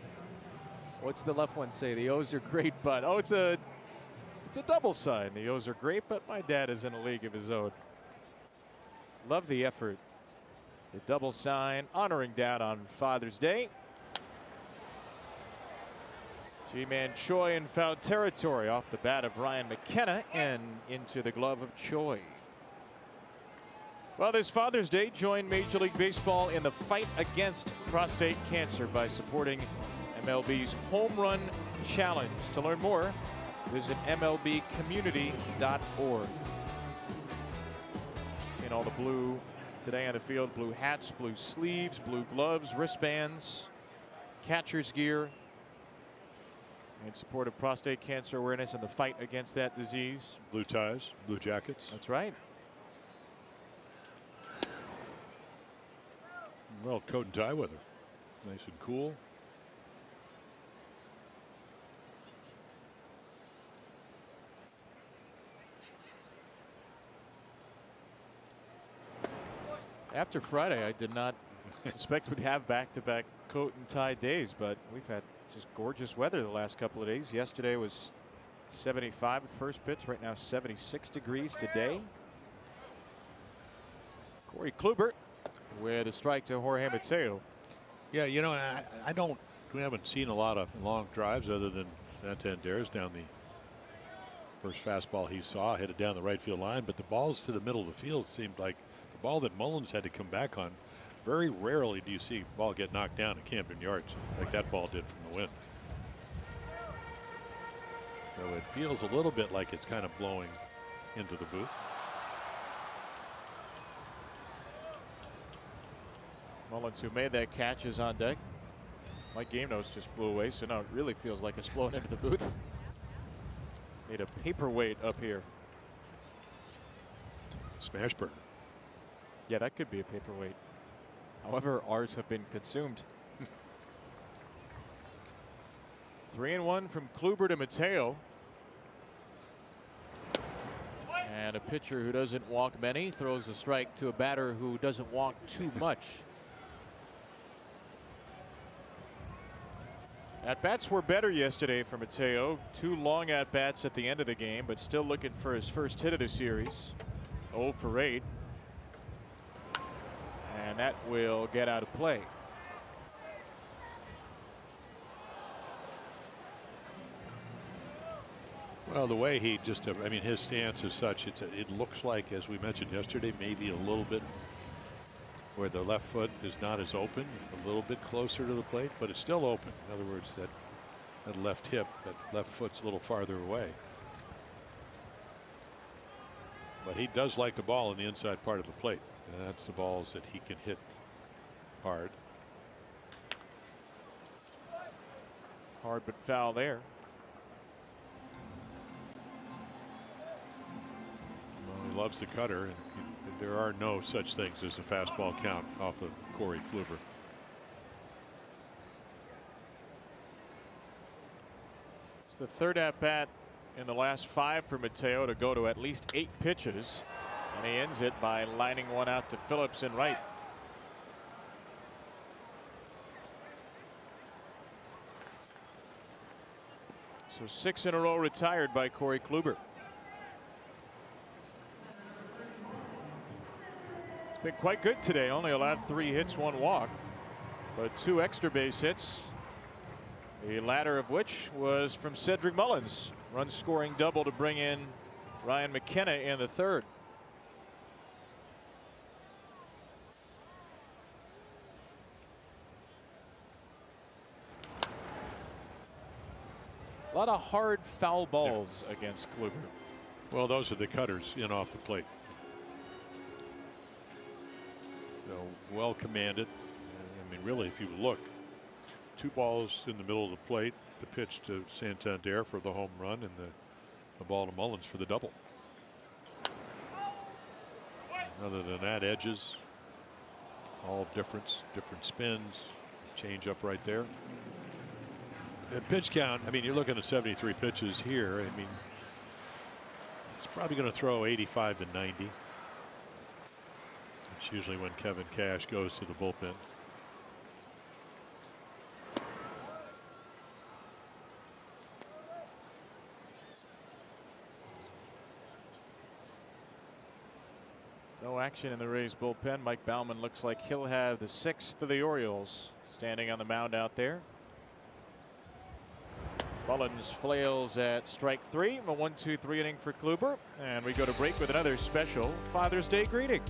What's the left one say? The O's are great, but it's a double sign. The O's are great, but my dad is in a league of his own. Love the effort. The double sign honoring Dad on Father's Day. G-Man Choi in foul territory off the bat of Ryan McKenna and into the glove of Choi. Well, this Father's Day, join Major League Baseball in the fight against prostate cancer by supporting MLB's Home Run Challenge. To learn more, visit MLBcommunity.org. Seeing all the blue today on the field, blue hats, blue sleeves, blue gloves, wristbands, catcher's gear in support of prostate cancer awareness and the fight against that disease. Blue ties, blue jackets. That's right. Well, coat and tie weather. Nice and cool. After Friday, I did not suspect we'd have back-to-back coat and tie days, but we've had just gorgeous weather the last couple of days. Yesterday was 75 at first pitch. Right now 76 degrees today. Corey Kluber with a strike to Jorge Mateo. Yeah, you know, we haven't seen a lot of long drives other than Santander's down the first fastball he saw, hit it down the right field line, but the balls to the middle of the field seemed like the ball that Mullins had to come back on. Very rarely do you see a ball get knocked down at Camden Yards like that ball did from the wind. So it feels a little bit like it's kind of blowing into the booth. Mullins, who made that catch, is on deck. My game notes just flew away, so now it really feels like it's blowing into the booth. Need a paperweight up here. Smashburger. Yeah, that could be a paperweight. However, ours have been consumed. 3-1 from Kluber to Mateo. And a pitcher who doesn't walk many throws a strike to a batter who doesn't walk too much. At-bats were better yesterday for Mateo. 2 long at-bats at the end of the game, but still looking for his first hit of the series. 0 for 8. And that will get out of play. Well, the way he just, I mean, his stance is such, it looks like, as we mentioned yesterday, maybe a little bit where the left foot is not as open, a little bit closer to the plate, but it's still open. In other words, that left hip, that left foot's a little farther away. But he does like the ball in the inside part of the plate, and that's the balls that he can hit hard. Hard but foul there. Well, he loves the cutter, and there are no such things as a fastball count off of Corey Kluber. It's the third at bat in the last 5 for Mateo to go to at least 8 pitches, and he ends it by lining one out to Phillips in right. So 6 in a row retired by Corey Kluber. It's been quite good today. Only allowed 3 hits, 1 walk, but 2 extra base hits. The latter of which was from Cedric Mullins. Run scoring double to bring in Ryan McKenna in the third. A lot of hard foul balls against Kluber. Well, those are the cutters in off the plate. So well commanded. I mean, really, if you look, 2 balls in the middle of the plate, the pitch to Santander for the home run, and the ball to Mullins for the double. Other than that, edges, all different spins, change up right there. The pitch count, I mean, you're looking at 73 pitches here. I mean, it's probably going to throw 85 to 90. It's usually when Kevin Cash goes to the bullpen. No action in the Rays bullpen. Mike Baumann looks like he'll have the 6th for the Orioles standing on the mound out there. Mullins flails at strike 3. A 1-2-3 inning for Kluber, and we go to break with another special Father's Day greeting.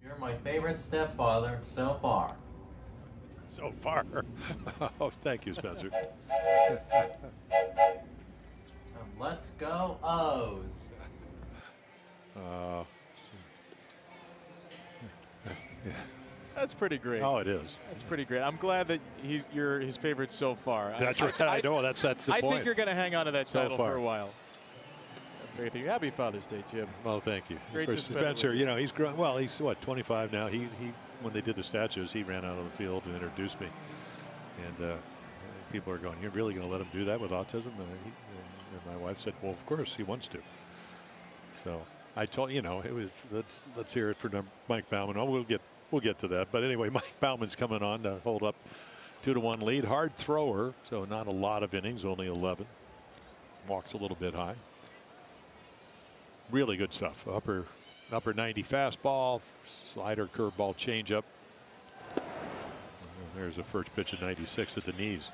You're my favorite stepfather so far. So far. Oh, thank you, Spencer. Let's go O's. That's pretty great. Oh, it is. That's pretty great. I'm glad that you're his favorite so far. That's right. I know. That's the point. I think you're going to hang on to that so title far for a while. Faith, happy Father's Day, Jim. Well, thank you. Great of to course, spend Spencer, you know, he's grown. Well, he's what, 25 now. He when they did the statues, he ran out on the field and introduced me. And people are going, "You're really going to let him do that with autism?" And my wife said, "Well, of course he wants to." So I told it was let's hear it for Mike Baumann. Oh, we'll get to that. But anyway, Mike Baumann's coming on to hold up 2-1 lead. Hard thrower, so not a lot of innings, only 11. Walks a little bit high. Really good stuff. Upper 90 fastball, slider, curveball, changeup. There's the first pitch at 96 at the knees.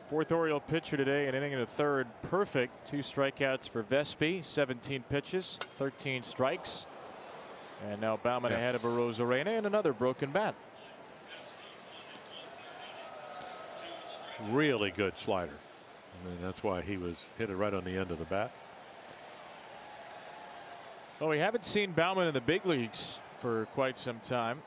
Fourth Oriole pitcher today, an inning and a third, perfect. 2 strikeouts for Vespi, 17 pitches, 13 strikes. And now Baumann ahead of Arozarena and another broken bat. Really good slider. I mean, that's why he hit it right on the end of the bat. Well, we haven't seen Baumann in the big leagues for quite some time.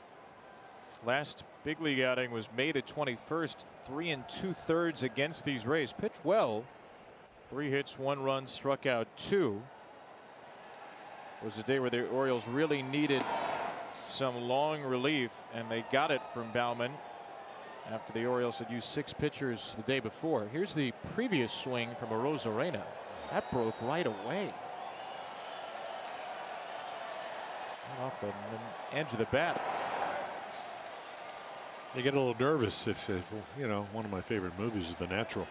Last big league outing was May the 21st, 3 2/3 against these Rays. Pitched well. 3 hits, 1 run, struck out 2. It was a day where the Orioles really needed some long relief, and they got it from Baumann after the Orioles had used 6 pitchers the day before. Here's the previous swing from Arozarena. That broke right away. Off the edge of the bat. You get a little nervous if one of my favorite movies is The Natural.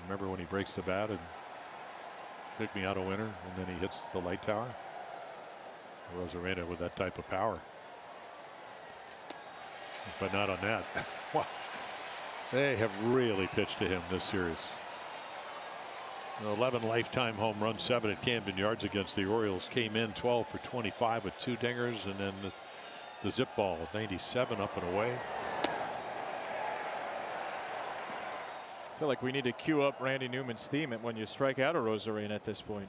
Remember when he breaks the bat and took me out a winner, and then he hits the light tower? Arozarena with that type of power, but not on that. Wow. They have really pitched to him this series. 11 lifetime home runs, 7 at Camden Yards against the Orioles. Came in 12 for 25 with 2 dingers, and then the zip ball 97 up and away. I feel like we need to cue up Randy Newman's theme when you strike out Arozarena at this point.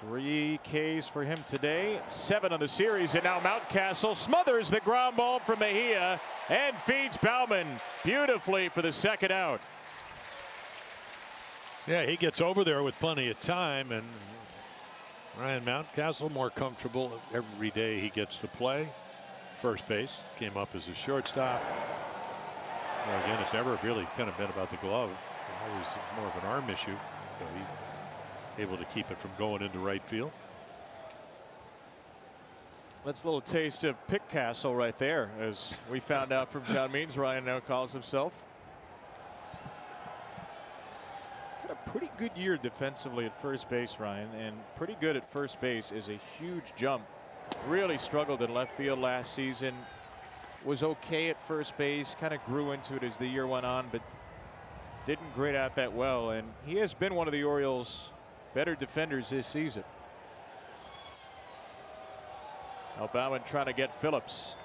Three Ks for him today, 7 on the series, and now Mountcastle smothers the ground ball from Mejia and feeds Baumann beautifully for the second out. Yeah, he gets over there with plenty of time, and Ryan Mountcastle more comfortable every day he gets to play. First base, came up as a shortstop. Well, again, it's never really kind of been about the glove. Always more of an arm issue, so he able to keep it from going into right field. That's a little taste of Pickcastle right there, as we found out from John Means. Ryan now calls himself. He's had a pretty good year defensively at first base, Ryan, and pretty good at first base is a huge jump. Really struggled in left field last season. Was okay at first base, kind of grew into it as the year went on, but didn't grade out that well. And he has been one of the Orioles' better defenders this season. Baumann trying to get Phillips.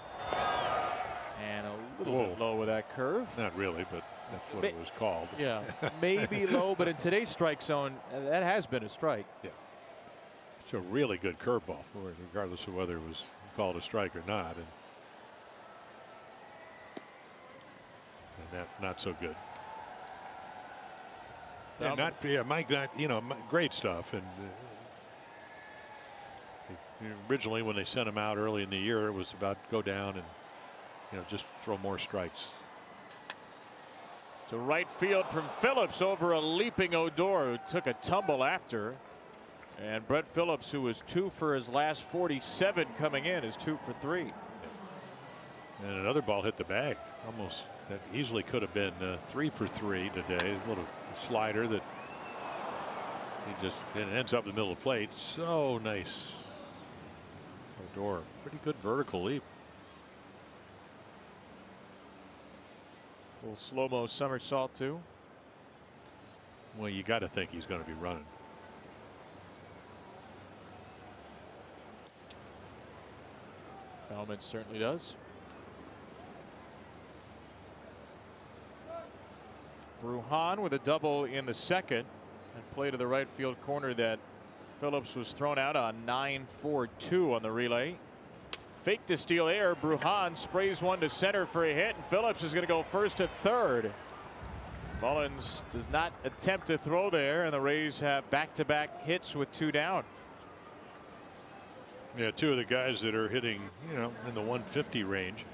And a little bit low with that curve. Not really, but that's what it was called. Yeah, maybe low, but in today's strike zone, that has been a strike. Yeah. It's a really good curveball, regardless of whether it was called a strike or not. And not so good. Yeah, Mike, great stuff. And originally, when they sent him out early in the year, it was about go down and just throw more strikes. To right field from Phillips over a leaping Odor, who took a tumble after. And Brett Phillips, who was 2 for his last 47 coming in, is 2 for 3. And another ball hit the bag. Almost. That easily could have been 3 for 3 today. A little slider that it ends up in the middle of the plate. So nice. Odor, pretty good vertical leap. A little slow-mo somersault too. Well, you got to think he's going to be running. Baumann certainly does. Bruhan with a double in the second, and play to the right field corner that Phillips was thrown out on. 9-4-2 on the relay. Fake to steal air. Bruhan sprays one to center for a hit, and Phillips is going to go first to third. Mullins does not attempt to throw there, and the Rays have back-to-back hits with 2 down. Yeah, 2 of the guys that are hitting, in the 150 range.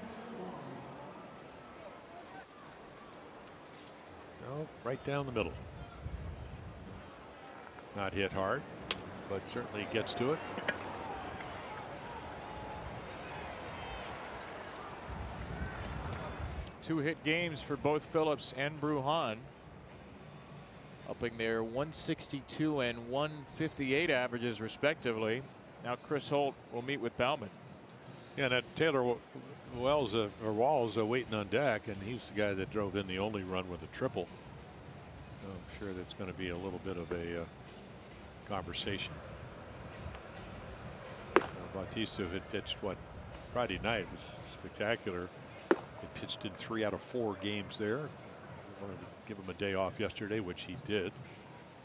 Oh, right down the middle. Not hit hard, but certainly gets to it. Two-hit games for both Phillips and Brujan, upping their 162 and 158 averages respectively. Now Chris Holt will meet with Bauman. Yeah, that Taylor Walls waiting on deck, and he's the guy that drove in the only run with a triple. So I'm sure that's going to be a little bit of a conversation. Bautista had pitched Friday night. It was spectacular. He pitched in 3 out of 4 games there. Wanted to give him a day off yesterday, which he did.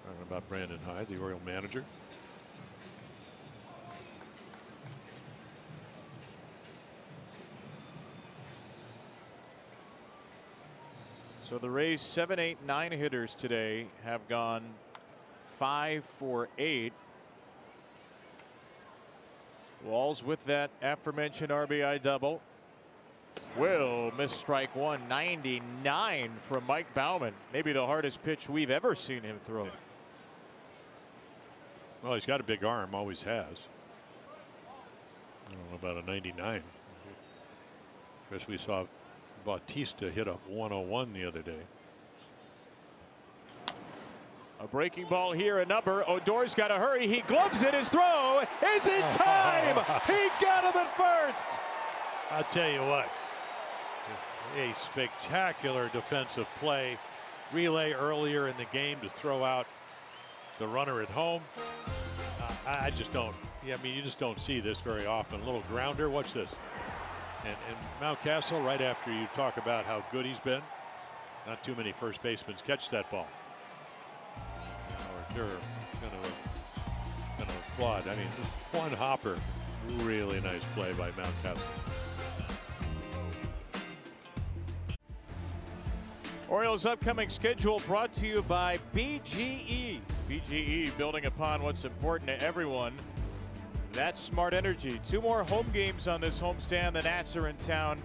Talking about Brandon Hyde, the Oriole manager. So the Rays 7, 8, 9 hitters today have gone 5 for 8. Walls with that aforementioned RBI double. Will miss strike 1. 99 from Mike Bauman. Maybe the hardest pitch we've ever seen him throw. Well, he's got a big arm, always has. I don't know about a 99. Chris, we saw Bautista hit a 101 the other day. A breaking ball here, a number. Odor's got to hurry. He gloves it. His throw is in time. He got him at first. I'll tell you what, a spectacular defensive play. Relay earlier in the game to throw out the runner at home. I just don't. Yeah, I mean, you just don't see this very often. A little grounder. Watch this. And Mountcastle, right after you talk about how good he's been, not too many first basemen catch that ball. Or they're going to applaud. I mean, just one hopper. Really nice play by Mountcastle. Orioles' upcoming schedule brought to you by BGE. BGE, building upon what's important to everyone. That's smart energy. 2 more home games on this homestand. The Nats are in town.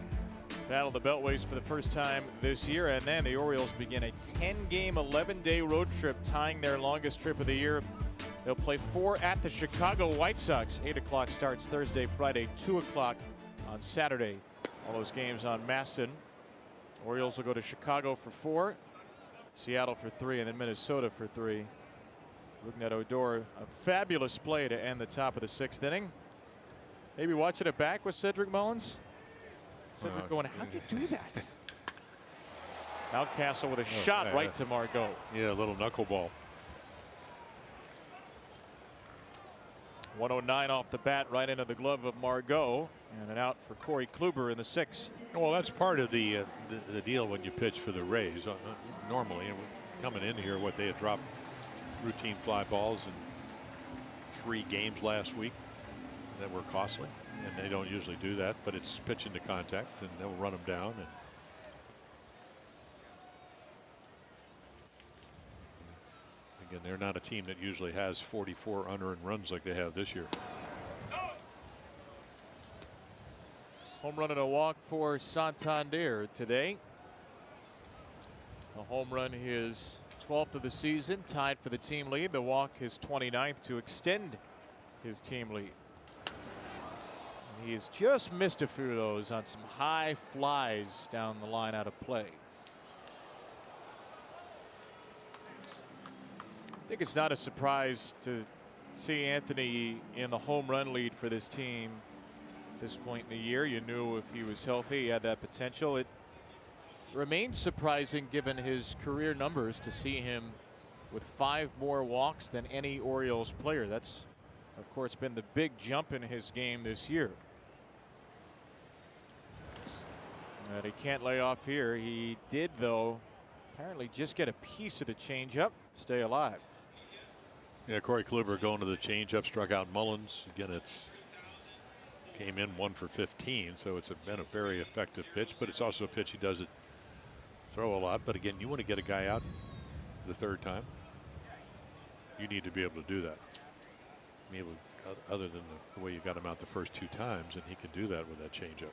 Battle the Beltways for the first time this year. And then the Orioles begin a 10-game, 11-day road trip, tying their longest trip of the year. They'll play 4 at the Chicago White Sox. 8 o'clock starts Thursday, Friday, 2 o'clock on Saturday. All those games on Masson. Orioles will go to Chicago for 4, Seattle for 3, and then Minnesota for 3. Looking at Odor, a fabulous play to end the top of the 6th inning. Maybe watching it back with Cedric Mullins. Cedric going, how'd you do that? Mountcastle with a shot right to Margot. Yeah, a little knuckleball. 109 off the bat, right into the glove of Margot, and an out for Corey Kluber in the 6th. Well, that's part of the deal when you pitch for the Rays. Normally, and coming in here, they had dropped routine fly balls in 3 games last week that were costly, and they don't usually do that. But it's pitching to contact, and they'll run them down. And again, they're not a team that usually has 44 unearned runs like they have this year. Home run and a walk for Santander today. A home run, his 12th of the season, tied for the team lead. The walk, his 29th to extend his team lead. And he has just missed a few of those on some high flies down the line out of play. I think it's not a surprise to see Anthony in the home run lead for this team at this point in the year. You knew if he was healthy, he had that potential. It remains surprising given his career numbers to see him with 5 more walks than any Orioles player. That's, of course, been the big jump in his game this year. And he can't lay off here. He did, though, apparently just get a piece of the changeup, stay alive. Yeah, Corey Kluber going to the changeup, struck out Mullins. Again, it's came in 1 for 15, so it's been a very effective pitch, but it's also a pitch he does it throw a lot, but again, you want to get a guy out the third time. You need to be able to do that. Maybe other than the way you got him out the first 2 times, and he can do that with that changeup.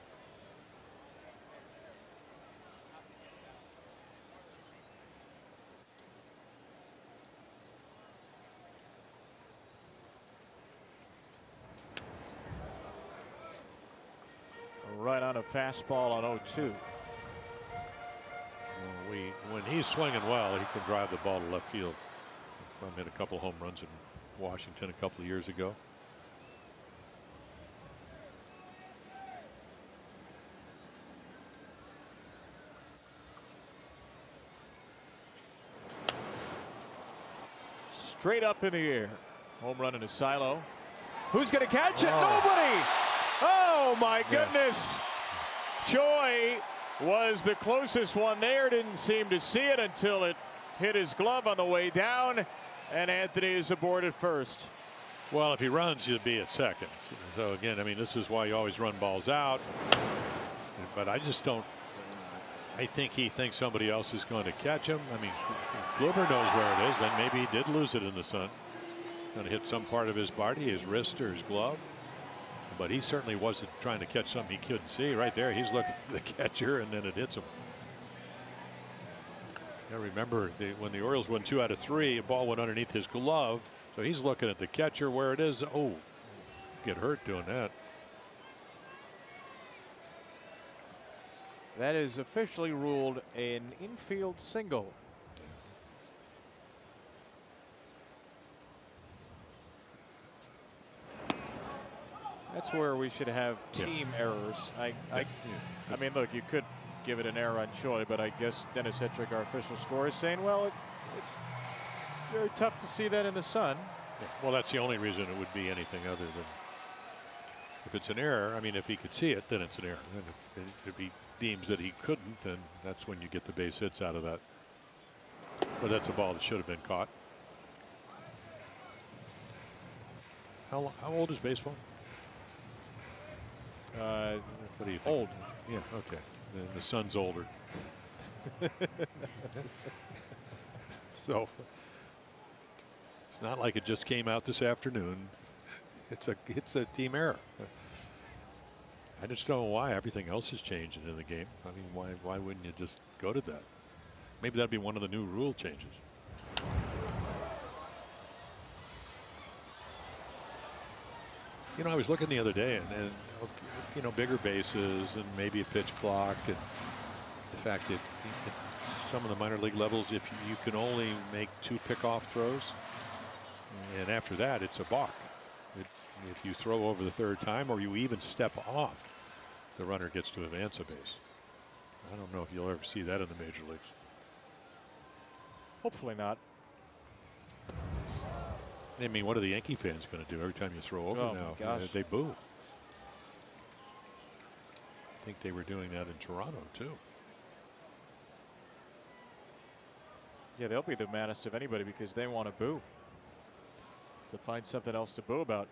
Right on a fastball on 0-2. When he's swinging well, he can drive the ball to left field. So I made a couple home runs in Washington a couple of years ago. Straight up in the air. Home run in a silo. Who's going to catch it? Nobody. Oh, my goodness. Joy was the closest one there. Didn't seem to see it until it hit his glove on the way down. And Anthony is aboard at first. Well, if he runs, he'll be at second. So again, I mean, this is why you always run balls out. But I just don't. I think he thinks somebody else is going to catch him. I mean, Kluber knows where it is. Then maybe he did lose it in the sun. Going to hit some part of his body, his wrist or his glove. But he certainly wasn't trying to catch something he couldn't see. Right there, he's looking at the catcher, and then it hits him. I remember when the Orioles won 2 out of 3, a ball went underneath his glove. So he's looking at the catcher where it is. Oh, get hurt doing that. That is officially ruled an infield single. That's where we should have team errors. I mean, look, you could give it an error on Choi, but I guess Dennis Hetrick, our official scorer, is saying, well, it's very tough to see that in the sun. Yeah. Well, that's the only reason it would be anything other than if it's an error. I mean, if he could see it, then it's an error. And if he deems that he couldn't, then that's when you get the base hits out of that. But that's a ball that should have been caught. How old is baseball? What do you think? Old. Yeah, okay. The son's older. So it's not like it just came out this afternoon. It's a team error. I just don't know why everything else is changing in the game. I mean, why wouldn't you just go to that? Maybe that'd be one of the new rule changes. You know, I was looking the other day, and you know, bigger bases and maybe a pitch clock, and the fact that at some of the minor league levels, if you can only make 2 pickoff throws, and after that, it's a balk. If you throw over the 3rd time, or you even step off, the runner gets to advance a base. I don't know if you'll ever see that in the major leagues. Hopefully not. I mean, what are the Yankee fans going to do every time you throw over now? Gosh. They boo. I think they were doing that in Toronto too. Yeah, they'll be the maddest of anybody because they want to boo. To find something else to boo about.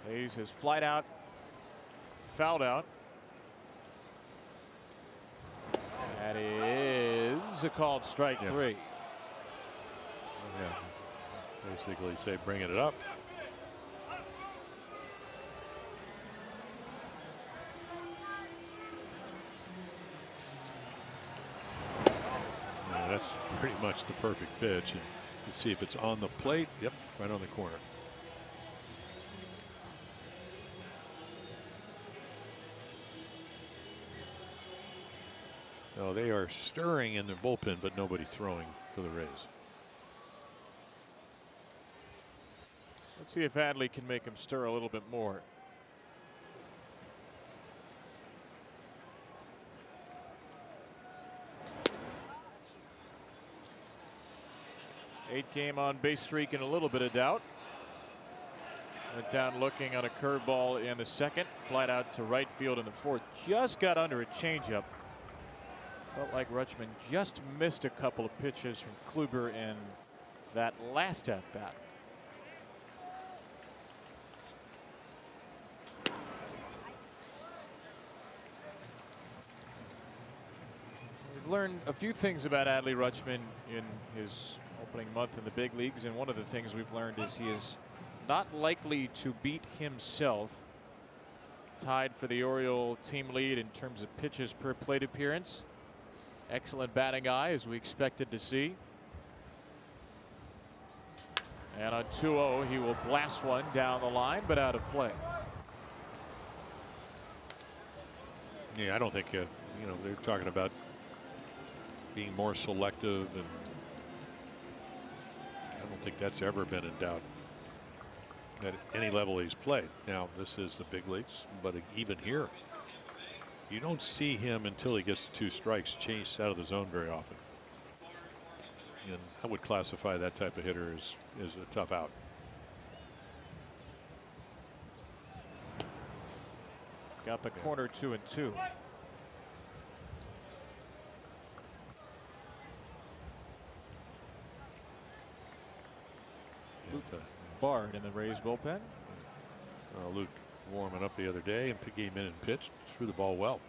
Hayes his flight out, fouled out. That is a called strike 3. Yeah, basically say bringing it up. Yeah, that's pretty much the perfect pitch. And let's see if it's on the plate. Yep, right on the corner. So they are stirring in their bullpen, but nobody throwing for the Rays. Let's see if Adley can make him stir a little bit more. Eight-game on-base streak and a little bit of doubt. Went down looking on a curveball in the 2nd. Flight out to right field in the 4th. Just got under a changeup. Felt like Rutschman just missed a couple of pitches from Kluber in that last at-bat. We've learned a few things about Adley Rutschman in his opening month in the big leagues, and one of the things we've learned is he is not likely to beat himself. Tied for the Oriole team lead in terms of pitches per plate appearance. Excellent batting eye, as we expected to see. And on 2-0, he will blast one down the line, but out of play. Yeah, I don't think you know, they're talking about being more selective, and I don't think that's ever been in doubt at any level he's played. Now, this is the big leagues, but even here, you don't see him until he gets to 2 strikes chased out of the zone very often. And I would classify that type of hitter as a tough out. Got the corner 2-2. Bard in the Rays bullpen. Luke warming up the other day and came in and pitched, threw the ball well.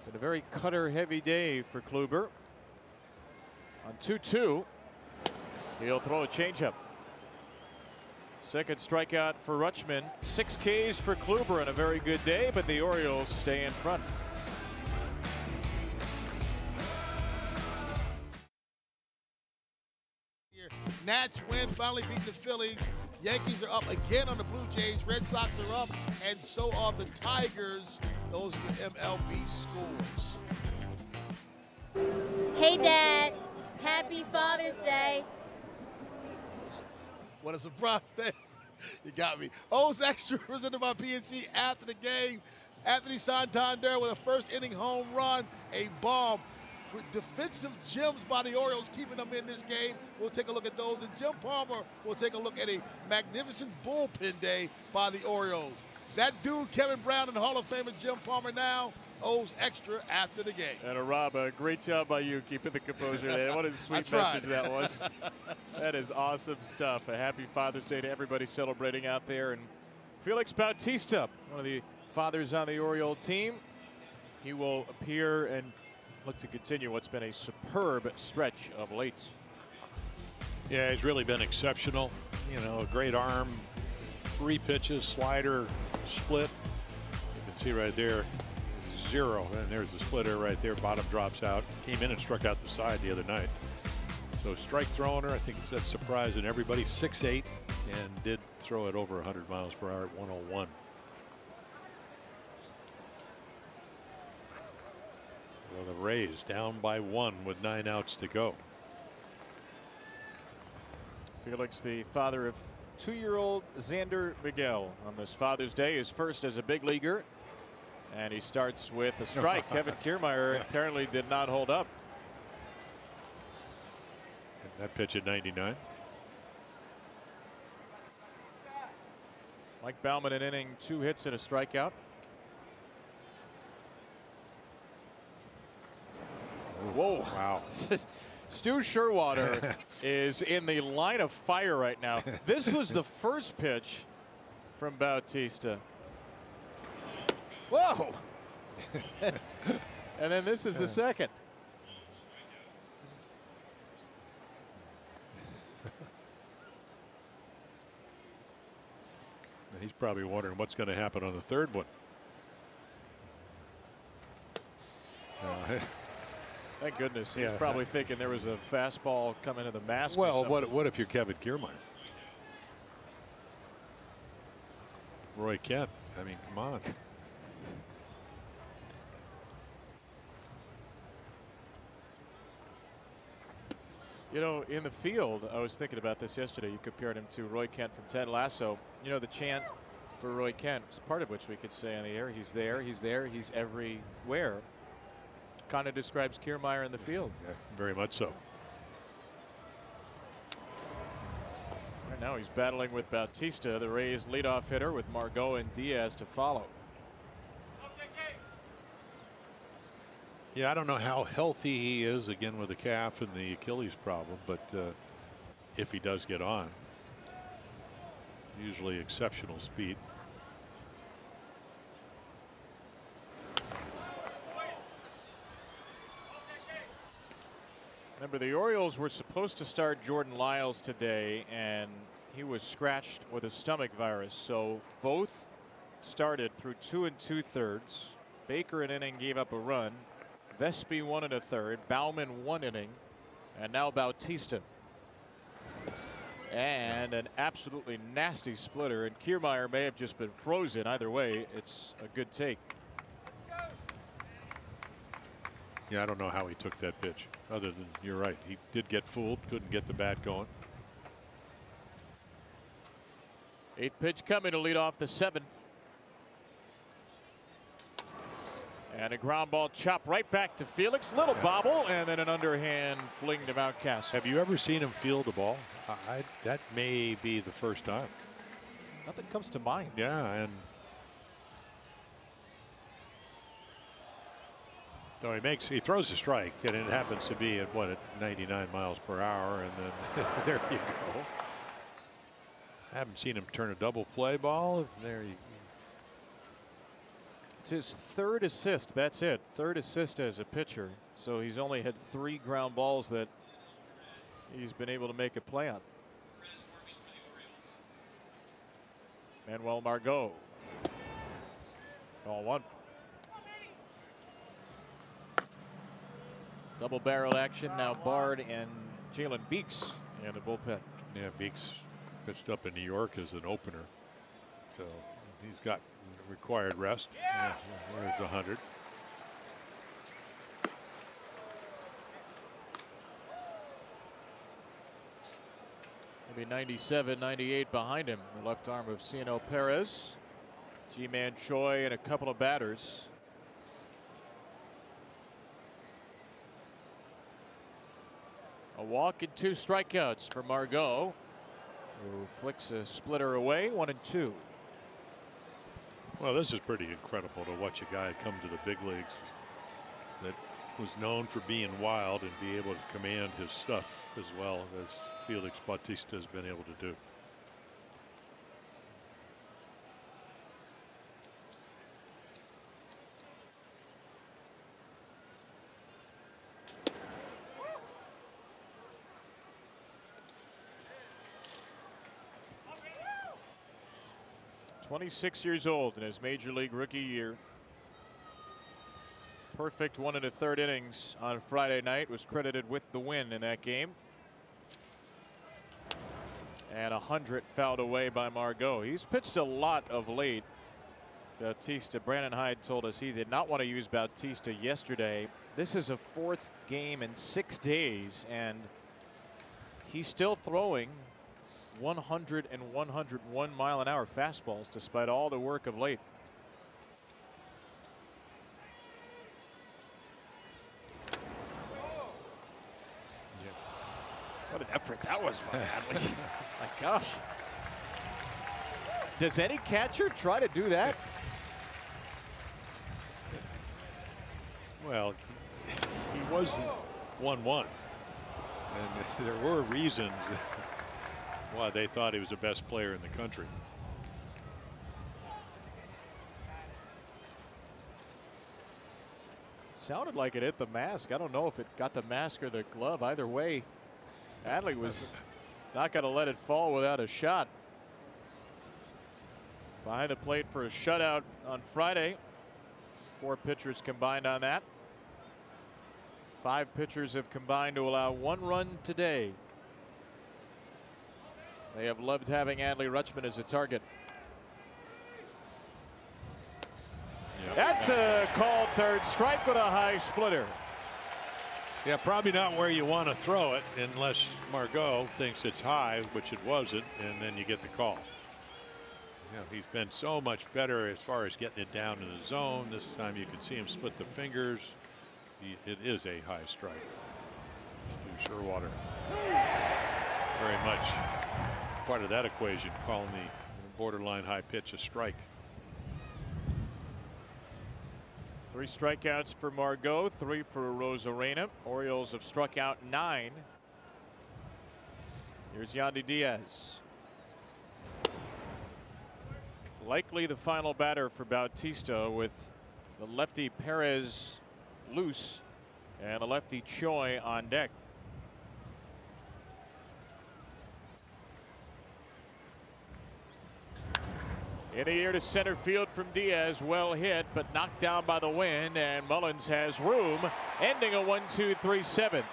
Been a very cutter heavy day for Kluber. On 2-2, he'll throw a changeup. Second strikeout for Rutschman. 6 Ks for Kluber on a very good day, but the Orioles stay in front. Nats win, finally beat the Phillies. Yankees are up again on the Blue Jays. Red Sox are up, and so are the Tigers. Those are the MLB scores. Hey, Dad. Happy Father's Day. What a surprise day. You got me. O's Extra presented by PNC after the game. Anthony Santander with a first inning home run, a bomb. Defensive gems by the Orioles keeping them in this game. We'll take a look at those. And Jim Palmer will take a look at a magnificent bullpen day by the Orioles. That dude, Kevin Brown, and Hall of Famer Jim Palmer now. O's Extra after the game. And Rob, a great job by you keeping the composure there. What a sweet message that was. That is awesome stuff. A happy Father's Day to everybody celebrating out there. And Felix Bautista, one of the fathers on the Oriole team, he will appear and look to continue what's been a superb stretch of late. Yeah, he's really been exceptional. You know, a great arm, 3 pitches, slider, split. You can see right there, 0, and there's the splitter right there. Bottom drops out. Came in and struck out the side the other night. So strike throwing her, I think that's surprising everybody. 6'8", and did throw it over 100 miles per hour at 101. So the Rays down by 1 with 9 outs to go. Felix, the father of 2-year-old Xander Miguel, on this Father's Day, his first as a big leaguer. And he starts with a strike. Kevin Kiermaier apparently did not hold up. And that pitch at 99. Mike Baumann an inning, 2 hits and a strikeout. Whoa. Wow. Stu Sherwater is in the line of fire right now. This was the first pitch from Bautista. Whoa. And then this is the second. He's probably wondering what's going to happen on the third one. Thank goodness. He's probably thinking there was a fastball coming to the mask. Well, what if you're Kevin Kiermaier? Roy Kent. I mean, come on. You know, in the field, I was thinking about this yesterday. You compared him to Roy Kent from Ted Lasso. You know, the chant for Roy Kent is part of which we could say on the air. He's there, he's everywhere. Kind of describes Kiermaier in the field. Yeah, very much so. Right now he's battling with Bautista, the Rays leadoff hitter, with Margot and Diaz to follow. Yeah, I don't know how healthy he is again with the calf and the Achilles problem, but if he does get on, usually exceptional speed. Remember, the Orioles were supposed to start Jordan Lyles today, and he was scratched with a stomach virus. So both started through 2 2/3. Baker an inning, gave up a run. Vespi 1 1/3. Bauman 1 inning. And now Bautista. And an absolutely nasty splitter. And Kiermaier may have just been frozen. Either way, it's a good take. Yeah, I don't know how he took that pitch. Other than, you're right, he did get fooled. Couldn't get the bat going. 8th pitch coming to lead off the 7th. And a ground ball chopped right back to Felix. Little bobble, and then an underhand fling to Mountcastle. Have you ever seen him field a ball? That may be the first time. Nothing comes to mind. Yeah, and so he throws a strike, and it happens to be at 99 miles per hour, and then there you go. I haven't seen him turn a double play ball. There you. It's his 3rd assist. That's it. 3rd assist as a pitcher. So he's only had 3 ground balls that he's been able to make a play on. Manuel Margot. Ball 1. Double barrel action now. Bard and Jalen Beeks in the bullpen. Yeah, Beeks pitched up in New York as an opener, so he's got required rest. Yeah, there's 100. Maybe 97, 98 behind him. The left arm of Ciano Perez, G-Man Choi, and a couple of batters. A walk and 2 strikeouts for Margot, who flicks a splitter away. 1 and 2. Well, this is pretty incredible to watch a guy come to the big leagues that was known for being wild and be able to command his stuff as well as Felix Bautista has been able to do. .26 years old in his major league rookie year. Perfect 1 1/3 innings on Friday night. Was credited with the win in that game. And 100 fouled away by Margot. He's pitched a lot of late. Bautista, Brandon Hyde told us he did not want to use Bautista yesterday. This is a 4th game in 6 days, and he's still throwing 100 and 101 mile an hour fastballs despite all the work of late. Yeah. What an effort that was by Hadley. My gosh. Does any catcher try to do that? Well, he was 1-1, and there were reasons why they thought he was the best player in the country. Sounded like it hit the mask. I don't know if it got the mask or the glove. Either way, Hadley was not going to let it fall without a shot. Behind the plate for a shutout on Friday. 4 pitchers combined on that. 5 pitchers have combined to allow 1 run today. They have loved having Adley Rutschman as a target. Yep. That's a called 3rd strike with a high splitter. Yeah, probably not where you want to throw it unless Margot thinks it's high, which it wasn't, and then you get the call. You know, he's been so much better as far as getting it down in the zone. This time you can see him split the fingers. It is a high strike. Stu Sherwater very much part of that equation, calling the borderline high pitch a strike. 3 strikeouts for Margot, 3 for Rosarena. Orioles have struck out 9. Here's Yandy Diaz. Likely the final batter for Bautista, with the lefty Perez loose and a lefty Choi on deck. In the air to center field from Diaz, well hit, but knocked down by the wind, and Mullins has room, ending a 1-2-3 seventh.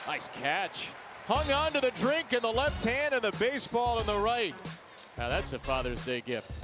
Nice catch. Hung on to the drink in the left hand and the baseball in the right. Now that's a Father's Day gift.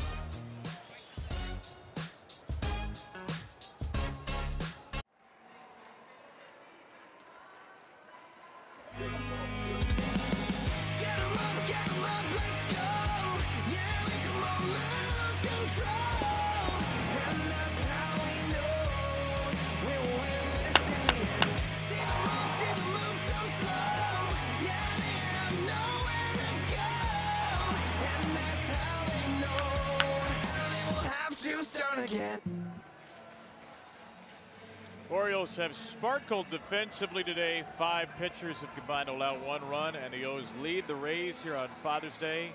Orioles have sparkled defensively today. 5 pitchers have combined to allow 1 run, and the O's lead the Rays here on Father's Day.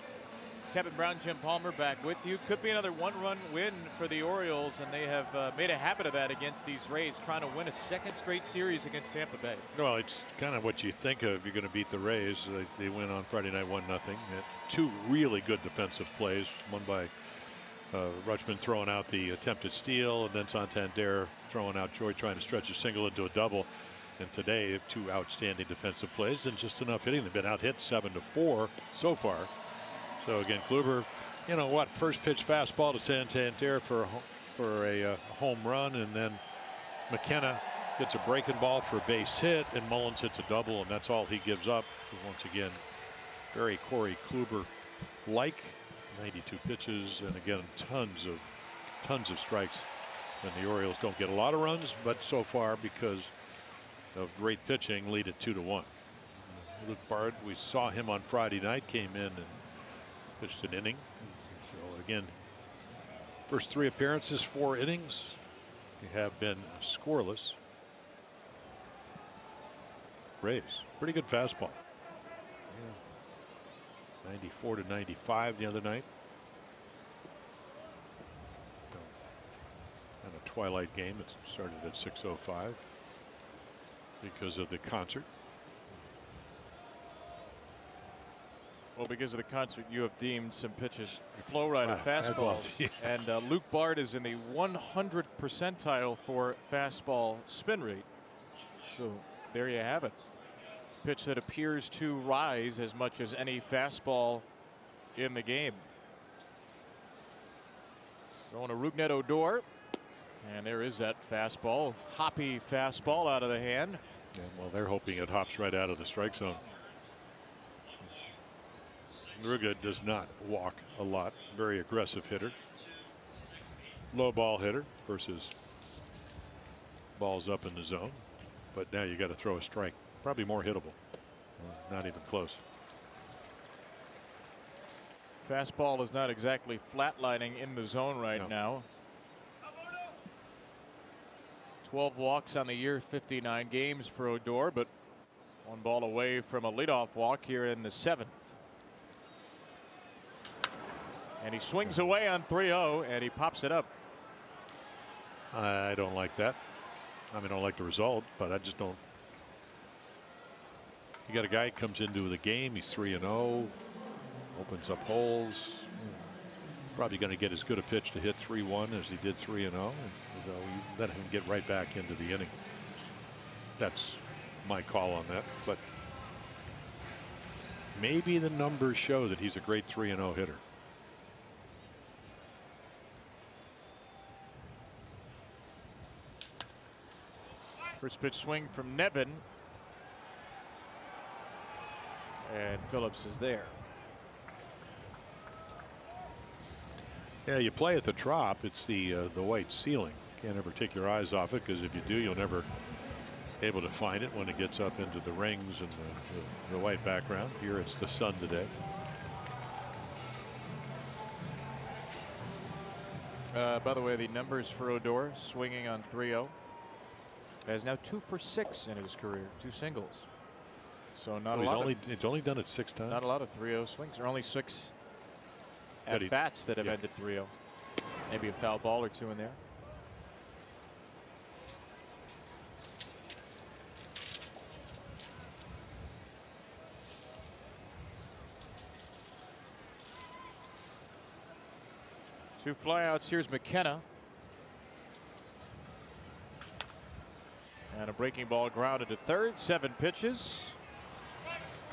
Kevin Brown, Jim Palmer back with you. Could be another 1-run win for the Orioles, and they have made a habit of that against these Rays, trying to win a 2nd straight series against Tampa Bay. Well, it's kind of what you think of if you're going to beat the Rays. They win on Friday night 1-0. 2 really good defensive plays, one by Rutschman throwing out the attempted steal, and then Santander throwing out Joy trying to stretch a single into a double. And today, 2 outstanding defensive plays and just enough hitting. They've been out hit 7-4 so far. So again, Kluber, you know what? First pitch fastball to Santander for a home run, and then McKenna gets a breaking ball for a base hit, and Mullins hits a double, and that's all he gives up. Once again, very Corey Kluber-like. 92 pitches, and again tons of strikes. And the Orioles don't get a lot of runs, but so far, because of great pitching, lead it 2-1. Luke Bard, we saw him on Friday night, came in and pitched an inning. So again, first 3 appearances, 4 innings. They have been scoreless. Rays, pretty good fastball. 94-95 the other night. And a twilight game. It started at 6:05 because of the concert. Well, because of the concert, you have deemed some pitches flow right at fastballs. Yeah. And Luke Bard is in the 100th percentile for fastball spin rate. So there you have it. Pitch that appears to rise as much as any fastball in the game. Going to Rougned Odor, and there is that fastball, hoppy fastball out of the hand. And well, they're hoping it hops right out of the strike zone. Rougned does not walk a lot. Very aggressive hitter. Low ball hitter versus balls up in the zone. But now you got to throw a strike. Probably more hittable. Not even close. Fastball is not exactly flatlining in the zone right now. 12 walks on the year, 59 games for Odor, but 1 ball away from a leadoff walk here in the 7th. And he swings away on 3-0, and he pops it up. I don't like that. I mean, I don't like the result, but I just don't. You got a guy who comes into the game, he's 3-0, opens up holes. Probably going to get as good a pitch to hit 3-1 as he did 3-0. So you let him get right back into the inning. That's my call on that. But maybe the numbers show that he's a great 3-0 hitter. First pitch swing from Nevin. And Phillips is there. Yeah, you play at the Trop. It's the white ceiling. Can't ever take your eyes off it, because if you do, you'll never able to find it when it gets up into the rings and the white background. Here it's the sun today. By the way, the numbers for Odor, swinging on 3-0. Has now 2 for 6 in his career, 2 singles. So not a lot. It's only done it 6 times. Not a lot of 3-0 swings. There are only 6 at bats that have ended 3-0. Maybe a foul ball or 2 in there. Two flyouts. Here's McKenna. And a breaking ball grounded to third. 7 pitches.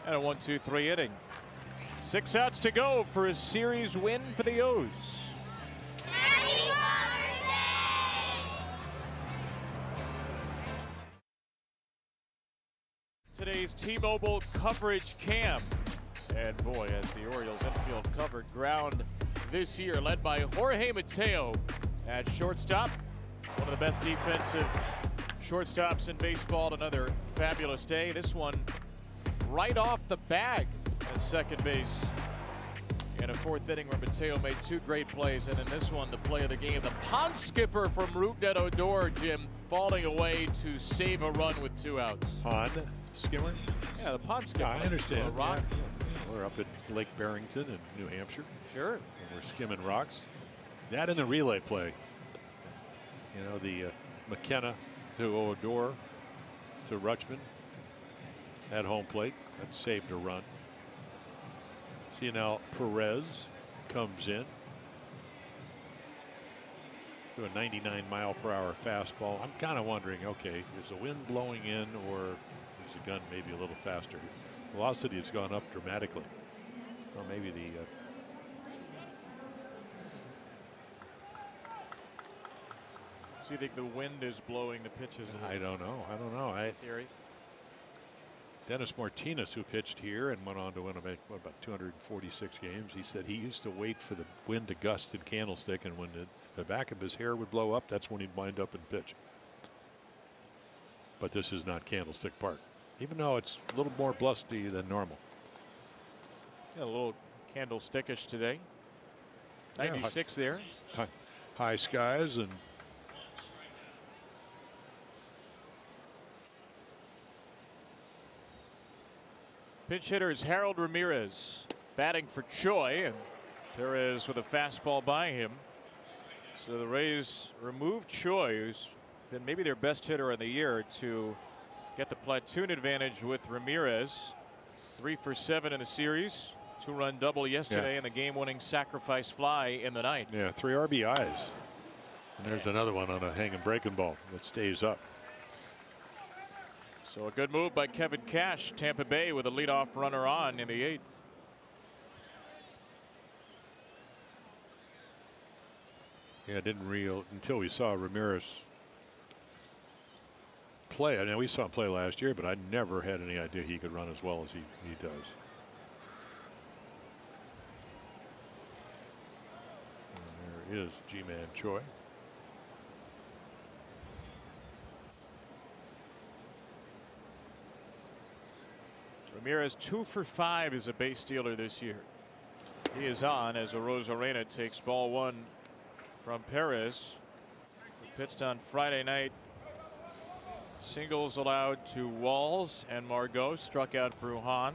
And a 1-2-3 inning. 6 outs to go for a series win for the O's. Happy Father's Day! Today's T-Mobile coverage cam. And boy, as the Orioles infield covered ground this year, led by Jorge Mateo at shortstop. One of the best defensive shortstops in baseball. Another fabulous day. This one right off the bag at second base in a 4th inning where Mateo made 2 great plays. And in this one, the play of the game, the pond skipper from Rougned Odor, Jim, falling away to save a run with 2 outs. Pond skimmer? Yeah, the pond skipper. I understand. Rock. Yeah. We're up at Lake Barrington in New Hampshire. Sure. And we're skimming rocks. That in the relay play. You know, the McKenna to Odor to Rutschman at home plate. That saved a run. See now Perez comes in to a 99-mile-per-hour fastball. I'm kind of wondering, okay, is the wind blowing in or is the gun maybe a little faster? Velocity has gone up dramatically. Or maybe the So you think the wind is blowing the pitches? I don't know. I don't know. Theory. Dennis Martinez, who pitched here and went on to win about 246 games, he said he used to wait for the wind to gust in Candlestick, and when the back of his hair would blow up, that's when he'd wind up and pitch. But this is not Candlestick Park, even though it's a little more blusty than normal. Yeah, a little candlestickish today. 96 there. High skies and pinch hitter is Harold Ramirez batting for Choi, and Perez with a fastball by him. So the Rays removed Choi, who's been maybe their best hitter of the year, to get the platoon advantage with Ramirez. 3 for 7 in the series. 2-run double yesterday, and the game-winning sacrifice fly in the ninth. Yeah, 3 RBIs. And there's another one on a hanging breaking ball that stays up. So a good move by Kevin Cash. Tampa Bay with a leadoff runner on in the 8th. Yeah, didn't real until we saw Ramirez play. I mean, we saw him play last year, but I never had any idea he could run as well as he does. And there is G-Man Choi. Ramirez 2 for 5 as a base stealer this year. He is on as Arozarena takes ball 1 from Perez, who pitched on Friday night. Singles allowed to Walls and Margot, struck out Brujan.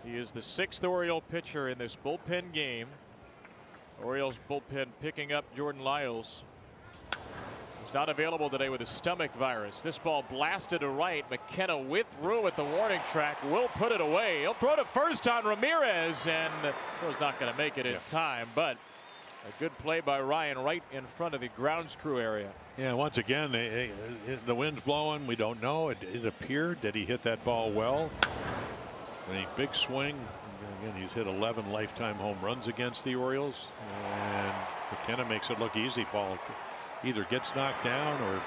He is the 6th Oriole pitcher in this bullpen game. Orioles bullpen picking up Jordan Lyles. He's not available today with a stomach virus. This ball blasted to right. McKenna with room at the warning track will put it away. He'll throw to first on Ramirez, and throw's not going to make it in time, but a good play by Ryan right in front of the grounds crew area. Yeah, once again, the wind's blowing. We don't know. It appeared that he hit that ball well. A big swing. Again, he's hit 11 lifetime home runs against the Orioles, and McKenna makes it look easy. Ball either gets knocked down or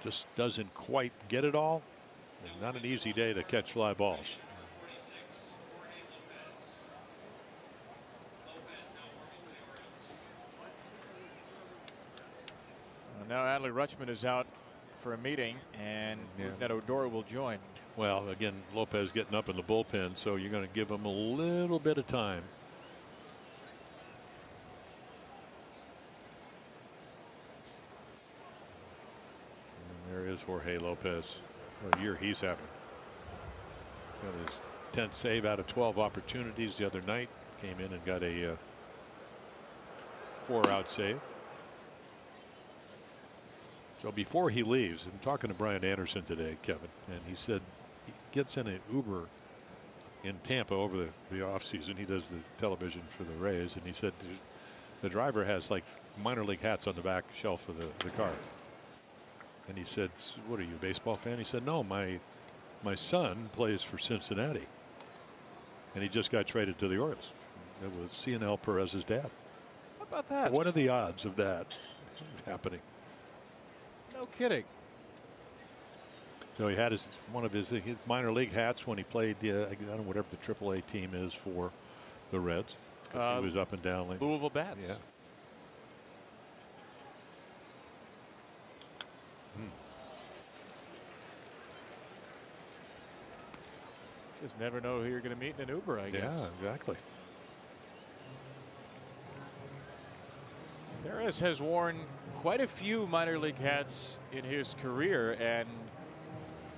just doesn't quite get it all. Not an easy day to catch fly balls. Now Adley Rutschman is out for a meeting, and Rougned Odor will join. Well, again, Lopez getting up in the bullpen, so you're going to give him a little bit of time. And there is Jorge Lopez. What a year he's having. Got his 10th save out of 12 opportunities the other night. Came in and got a 4-out save. So before he leaves, I'm talking to Brian Anderson today, Kevin, and he said he gets in an Uber in Tampa over the offseason. He does the television for the Rays, and he said the driver has like minor league hats on the back shelf of the car. And he said, "What are you, a baseball fan?" He said, "No, my son plays for Cincinnati, and he just got traded to the Orioles." It was CNL Perez's dad. How about that? What are the odds of that happening? No kidding. So he had one of his minor league hats when he played, I don't know, whatever the AAA team is for the Reds. He was up and down. Like, Louisville Bats. Yeah. Just never know who you're going to meet in an Uber, I guess. Yeah, exactly. Perez has worn quite a few minor league hats in his career, and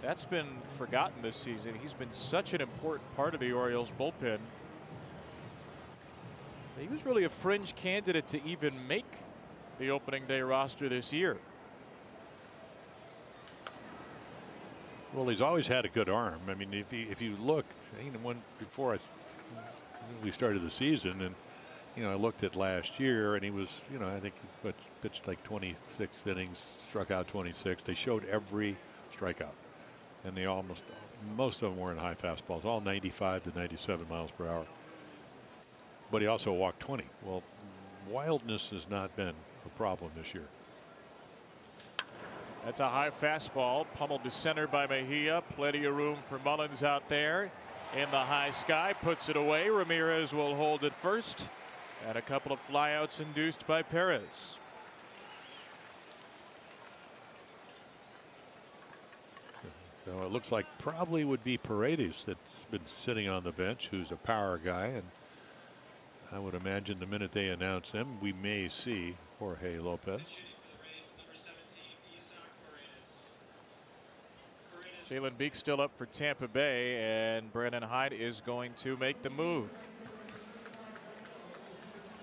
that's been forgotten this season. He's been such an important part of the Orioles bullpen. He was really a fringe candidate to even make the opening day roster this year. Well, he's always had a good arm. I mean, if you looked, before we started the season, and I looked at last year, and he was, I think he pitched like 26 innings, struck out 26. They showed every strikeout, and most of them were in high fastballs, all 95 to 97 miles per hour. But he also walked 20. Well, wildness has not been a problem this year. That's a high fastball, pummeled to center by Mejia. Plenty of room for Mullins out there in the high sky. Puts it away. Ramirez will hold it first. And a couple of flyouts induced by Perez. So it looks like probably would be Paredes that's been sitting on the bench, who's a power guy. And I would imagine the minute they announce him, we may see Jorge Lopez. Jalen Beek still up for Tampa Bay, and Brandon Hyde is going to make the move.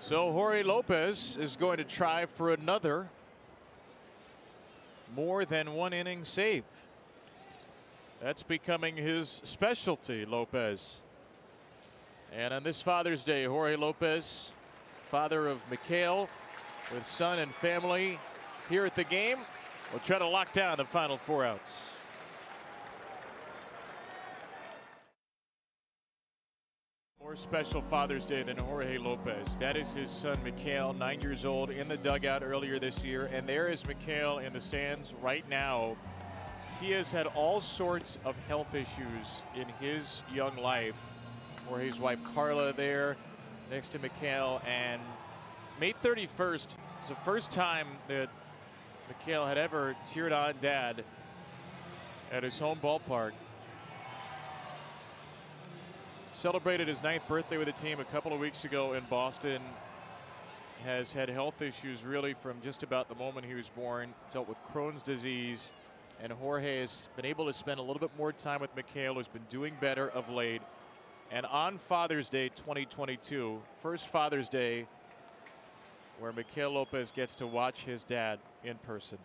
So Jorge Lopez is going to try for another more than one inning save. That's becoming his specialty, Lopez. And on this Father's Day, Jorge Lopez, father of Mikhail, with son and family here at the game, will try to lock down the final 4 outs. More special Father's Day than Jorge Lopez. That is his son Mikhail, 9 years old, in the dugout earlier this year. And there is Mikhail in the stands right now. He has had all sorts of health issues in his young life. Jorge's wife Carla there next to Mikhail. And May 31st is the first time that Mikhail had ever cheered on Dad at his home ballpark. Celebrated his 9th birthday with the team a couple of weeks ago in Boston. Has had health issues really from just about the moment he was born. Dealt with Crohn's disease. And Jorge has been able to spend a little bit more time with Mikhail, who's been doing better of late. And on Father's Day 2022, first Father's Day where Mikhail Lopez gets to watch his dad in person.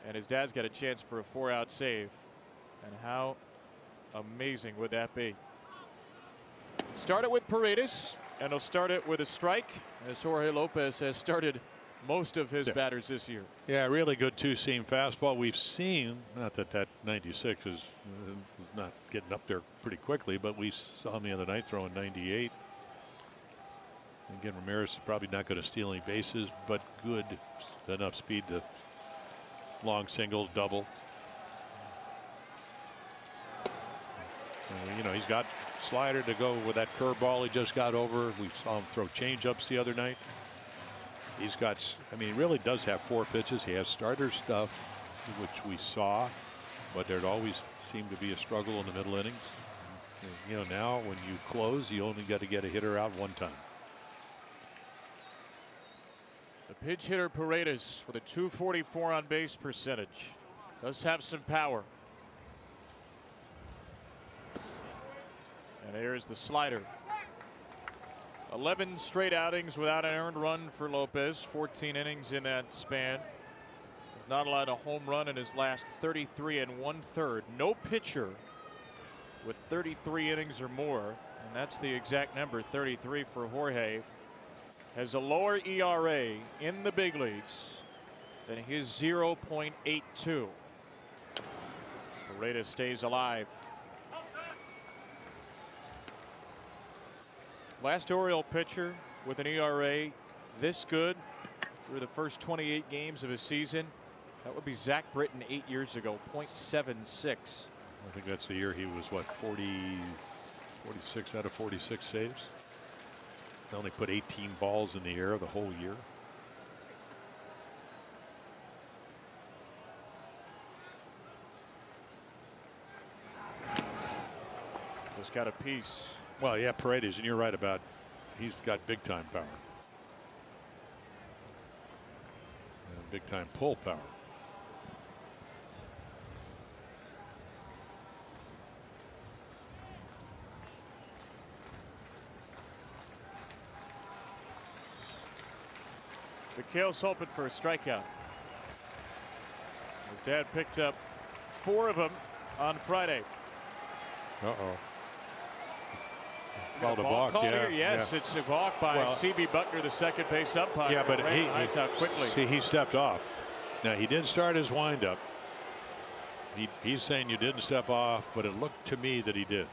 And his dad's got a chance for a 4-out save. And how amazing would that be? Start it with Paredes, and he'll start it with a strike, as Jorge Lopez has started most of his batters this year. Yeah, really good two-seam fastball. We've seen, not that 96 is not getting up there pretty quickly, but we saw him the other night throwing 98. Again, Ramirez is probably not going to steal any bases, but good enough speed to long single, double. He's got slider to go with that curveball he just got over. We saw him throw changeups the other night. He's got, he really does have 4 pitches. He has starter stuff, which we saw, but there'd always seem to be a struggle in the middle innings. Now when you close, you only got to get a hitter out one time. The pinch hitter Paredes with a .244 on base percentage. Does have some power. And there's the slider. 11 straight outings without an earned run for Lopez. 14 innings in that span. He's not allowed a home run in his last 33 1/3. No pitcher with 33 innings or more, and that's the exact number, 33 for Jorge, has a lower ERA in the big leagues than his 0.82. Paredes stays alive. Last Oriole pitcher with an ERA this good through the first 28 games of his season, that would be Zach Britton 8 years ago, .76. I think that's the year he was, what, 46 out of 46 saves? He only put 18 balls in the air the whole year. Just got a piece. Well, yeah, Paredes, and you're right about he's got big time power. And big time pull power. McHale's hoping for a strikeout. His dad picked up 4 of them on Friday. Uh-oh. Called a balk, call yeah, here? Yes, yeah. it's a balk by C.B. Buckner, the second base umpire. Yeah, but he out quickly. See, he stepped off. Now, he did start his windup. He's saying you didn't step off, but it looked to me that he did.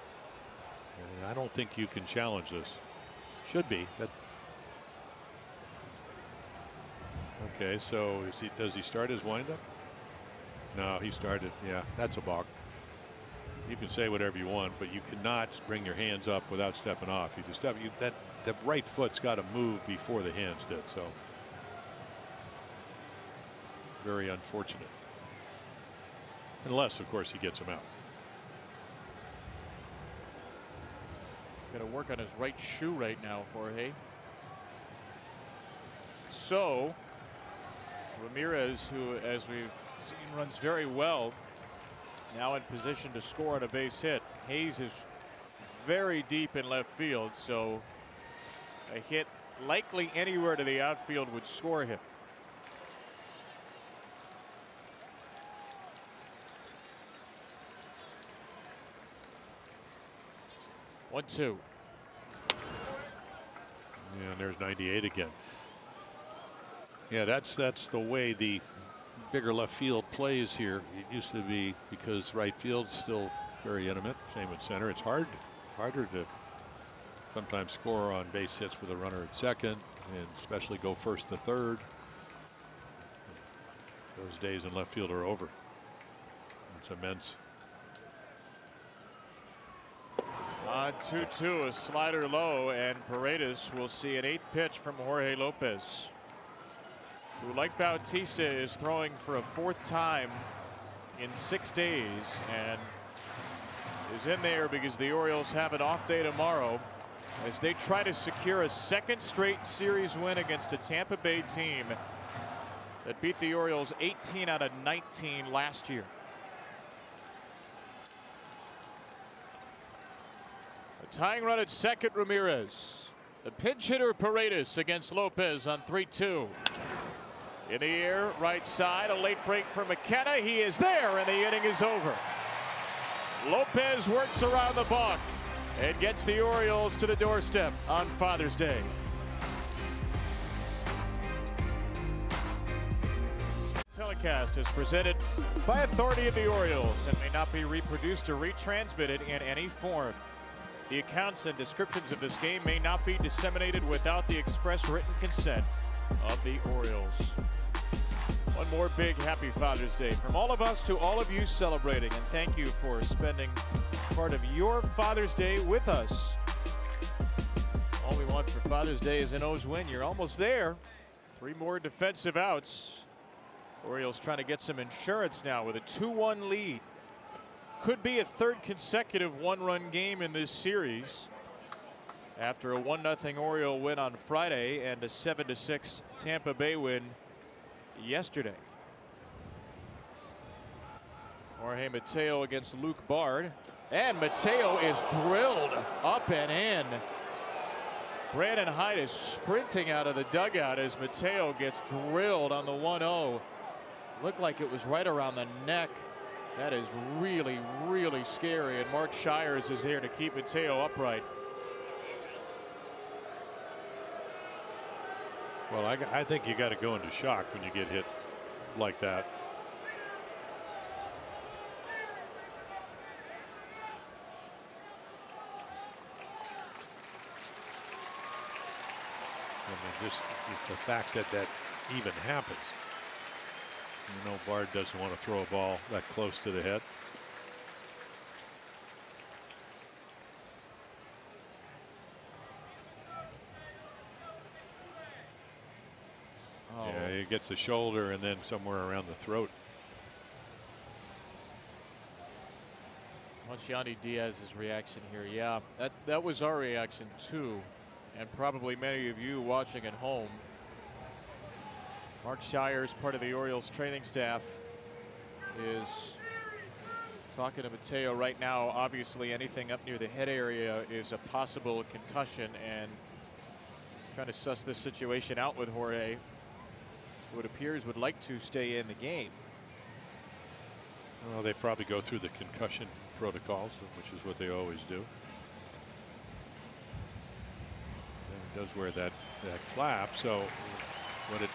And I don't think you can challenge this. Should be. Okay, so does he start his windup? No, he started. Yeah, that's a balk. You can say whatever you want, but you cannot bring your hands up without stepping off. If you step, the right foot's got to move before the hands did. So very unfortunate. Unless, of course, he gets him out. Got to work on his right shoe right now, Jorge. So Ramirez, who, as we've seen, runs very well, now in position to score on a base hit. Hayes is very deep in left field, so a hit likely anywhere to the outfield would score him. One, two. Yeah, and there's 98 again. Yeah, that's the way the bigger left field plays here. It used to be, because right field's still very intimate. Same with center. It's harder to sometimes score on base hits with a runner at second, and especially go first to third. Those days in left field are over. It's immense. 2-2, a slider low, and Paredes will see an 8th pitch from Jorge Lopez, who, like Bautista, is throwing for a 4th time in 6 days and is in there because the Orioles have an off day tomorrow as they try to secure a 2nd straight series win against a Tampa Bay team that beat the Orioles 18 out of 19 last year. A tying run at second, Ramirez. The pinch hitter Paredes against Lopez on 3-2. In the air, right side, a late break for McKenna. He is there, and the inning is over. Lopez works around the balk and gets the Orioles to the doorstep on Father's Day. Telecast is presented by authority of the Orioles and may not be reproduced or retransmitted in any form. The accounts and descriptions of this game may not be disseminated without the express written consent of the Orioles. One more big happy Father's Day from all of us to all of you celebrating, and thank you for spending part of your Father's Day with us. All we want for Father's Day is an O's win. You're almost there. 3 more defensive outs. Orioles trying to get some insurance now with a 2-1 lead. Could be a 3rd consecutive 1-run game in this series after a 1-0 Oriole win on Friday and a 7-6 Tampa Bay win yesterday. Jorge Mateo against Luke Bard, and Mateo is drilled up and in. Brandon Hyde is sprinting out of the dugout as Mateo gets drilled on the 1-0. Looked like it was right around the neck That is really, really scary, and Mark Shires is here to keep Mateo upright. Well, I think you got to go into shock when you get hit like that. I mean, just the fact that that even happens. You know, Bard doesn't want to throw a ball that close to the head. Oh. Yeah, he gets the shoulder and then somewhere around the throat. Watch Yandy Diaz's reaction here. Yeah, that was our reaction too, and probably many of you watching at home. Mark Shires, part of the Orioles training staff, is talking to Mateo right now. Obviously, anything up near the head area is a possible concussion, and he's trying to suss this situation out with Jorge, who it appears would like to stay in the game. Well, they probably go through the concussion protocols, which is what they always do. And it does wear that flap, so but it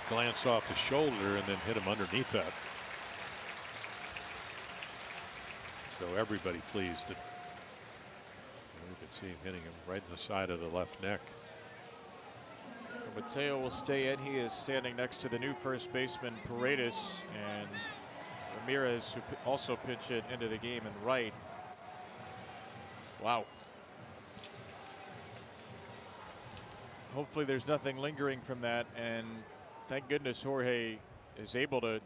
glanced off the shoulder and then hit him underneath that. So everybody pleased that you can see him hitting him right in the side of the left neck. Mateo will stay in. He is standing next to the new first baseman Paredes and Ramirez, who also pitch it into the game in right. Wow. Hopefully there's nothing lingering from that, and thank goodness Jorge is able to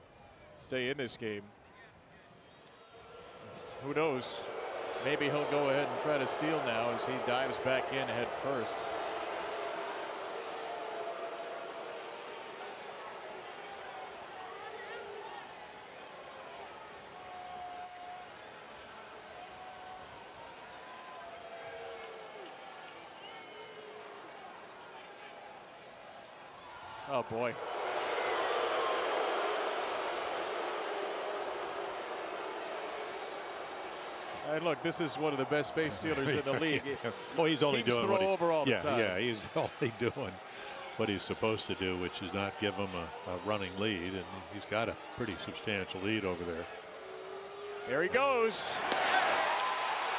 stay in this game. Who knows? Maybe he'll go ahead and try to steal now as he dives back in head first. Oh boy. And look, this is one of the best base stealers in the league. Well, he's only Teams doing throw what over all the time. Yeah, he's only doing what he's supposed to do, which is not give him a running lead, and he's got a pretty substantial lead over there. There he goes.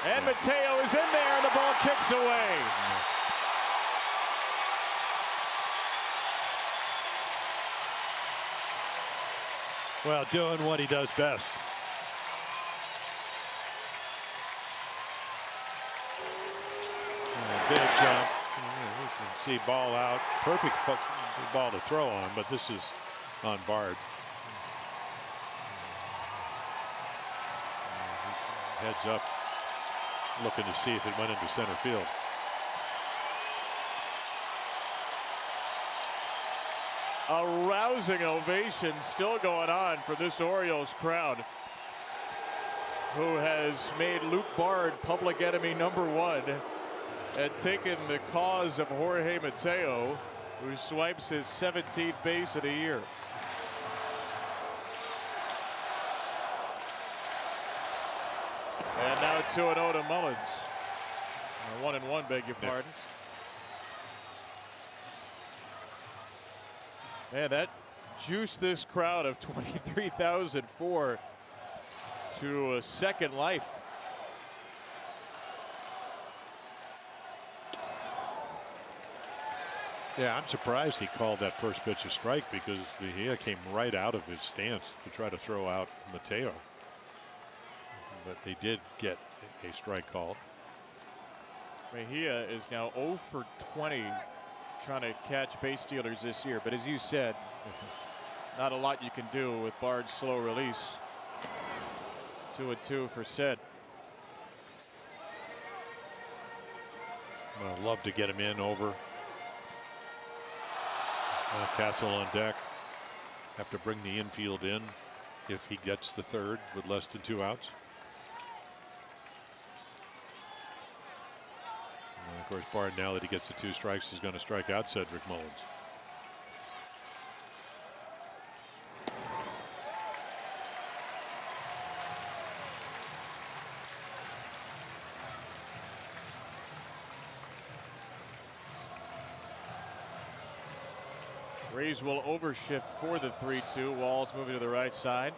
And Mateo is in there, and the ball kicks away. Well, doing what he does best. Big jump. You can see ball out. Perfect ball to throw on, but this is on Bard. Heads up, looking to see if it went into center field. A rousing ovation still going on for this Orioles crowd, who has made Luke Bard public enemy #1 and taken the cause of Jorge Mateo, who swipes his 17th base of the year. And now 2-0 to Mullins. 1-1, beg your pardon. Man, that juiced this crowd of 23,004 to a second life. Yeah, I'm surprised he called that first pitch a strike, because Mejia came right out of his stance to try to throw out Mateo. But they did get a strike called. Mejia is now 0 for 20 trying to catch base stealers this year. But as you said, not a lot you can do with Bard's slow release. 2-2 for Sid. I'd love to get him in over. Castle on deck. Have to bring the infield in if he gets the third with less than 2 outs. And of course, Bard, now that he gets the 2 strikes, is going to strike out Cedric Mullins. Rays will overshift for the 3-2. Walls moving to the right side.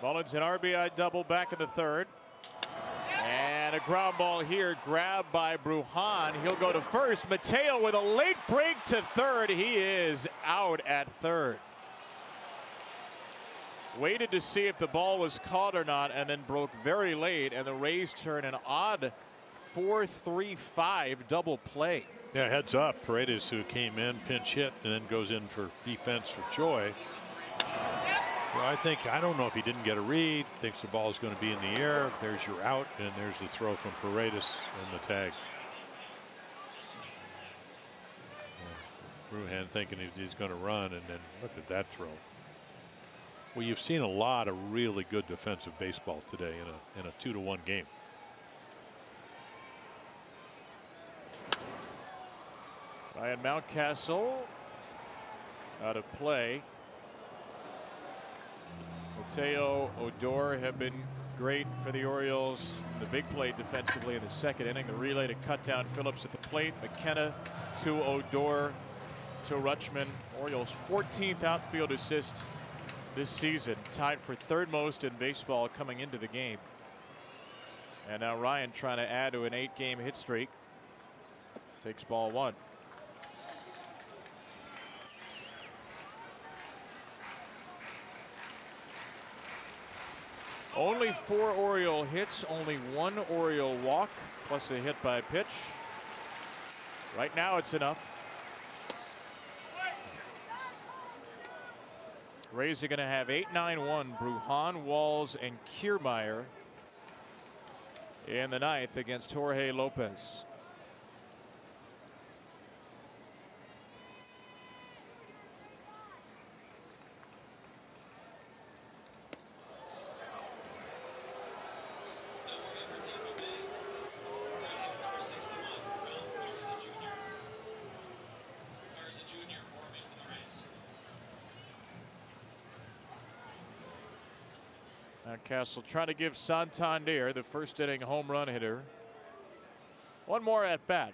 Mullins an RBI double back in the third. And a ground ball here, grabbed by Brujan. He'll go to first. Mateo with a late break to third. He is out at third. Waited to see if the ball was caught or not, and then broke very late, and the Rays turn an odd 4-3-5 double play. Yeah, heads up. Paredes, who came in, pinch hit, and then goes in for defense for Choi. Well, I don't know if he didn't get a read, thinks the ball is going to be in the air. There's your out, and there's the throw from Paredes and the tag. Brujan thinking he's going to run, and then look at that throw. Well, you've seen a lot of really good defensive baseball today in a 2-1 game. Ryan Mountcastle out of play. Mateo, Odor have been great for the Orioles. The big play defensively in the second inning. The relay to cut down Phillips at the plate. McKenna to Odor to Rutschman. Orioles 14th outfield assist this season, tied for third most in baseball coming into the game. And now Ryan trying to add to an 8-game hit streak. Takes ball one. Only 4 Oriole hits, only 1 Oriole walk, plus a hit by pitch. Right now it's enough. Rays are going to have 8-9-1 Brujan, Walls, and Kiermaier in the ninth against Jorge Lopez. Castle trying to give Santander, the first inning home run hitter, one more at bat,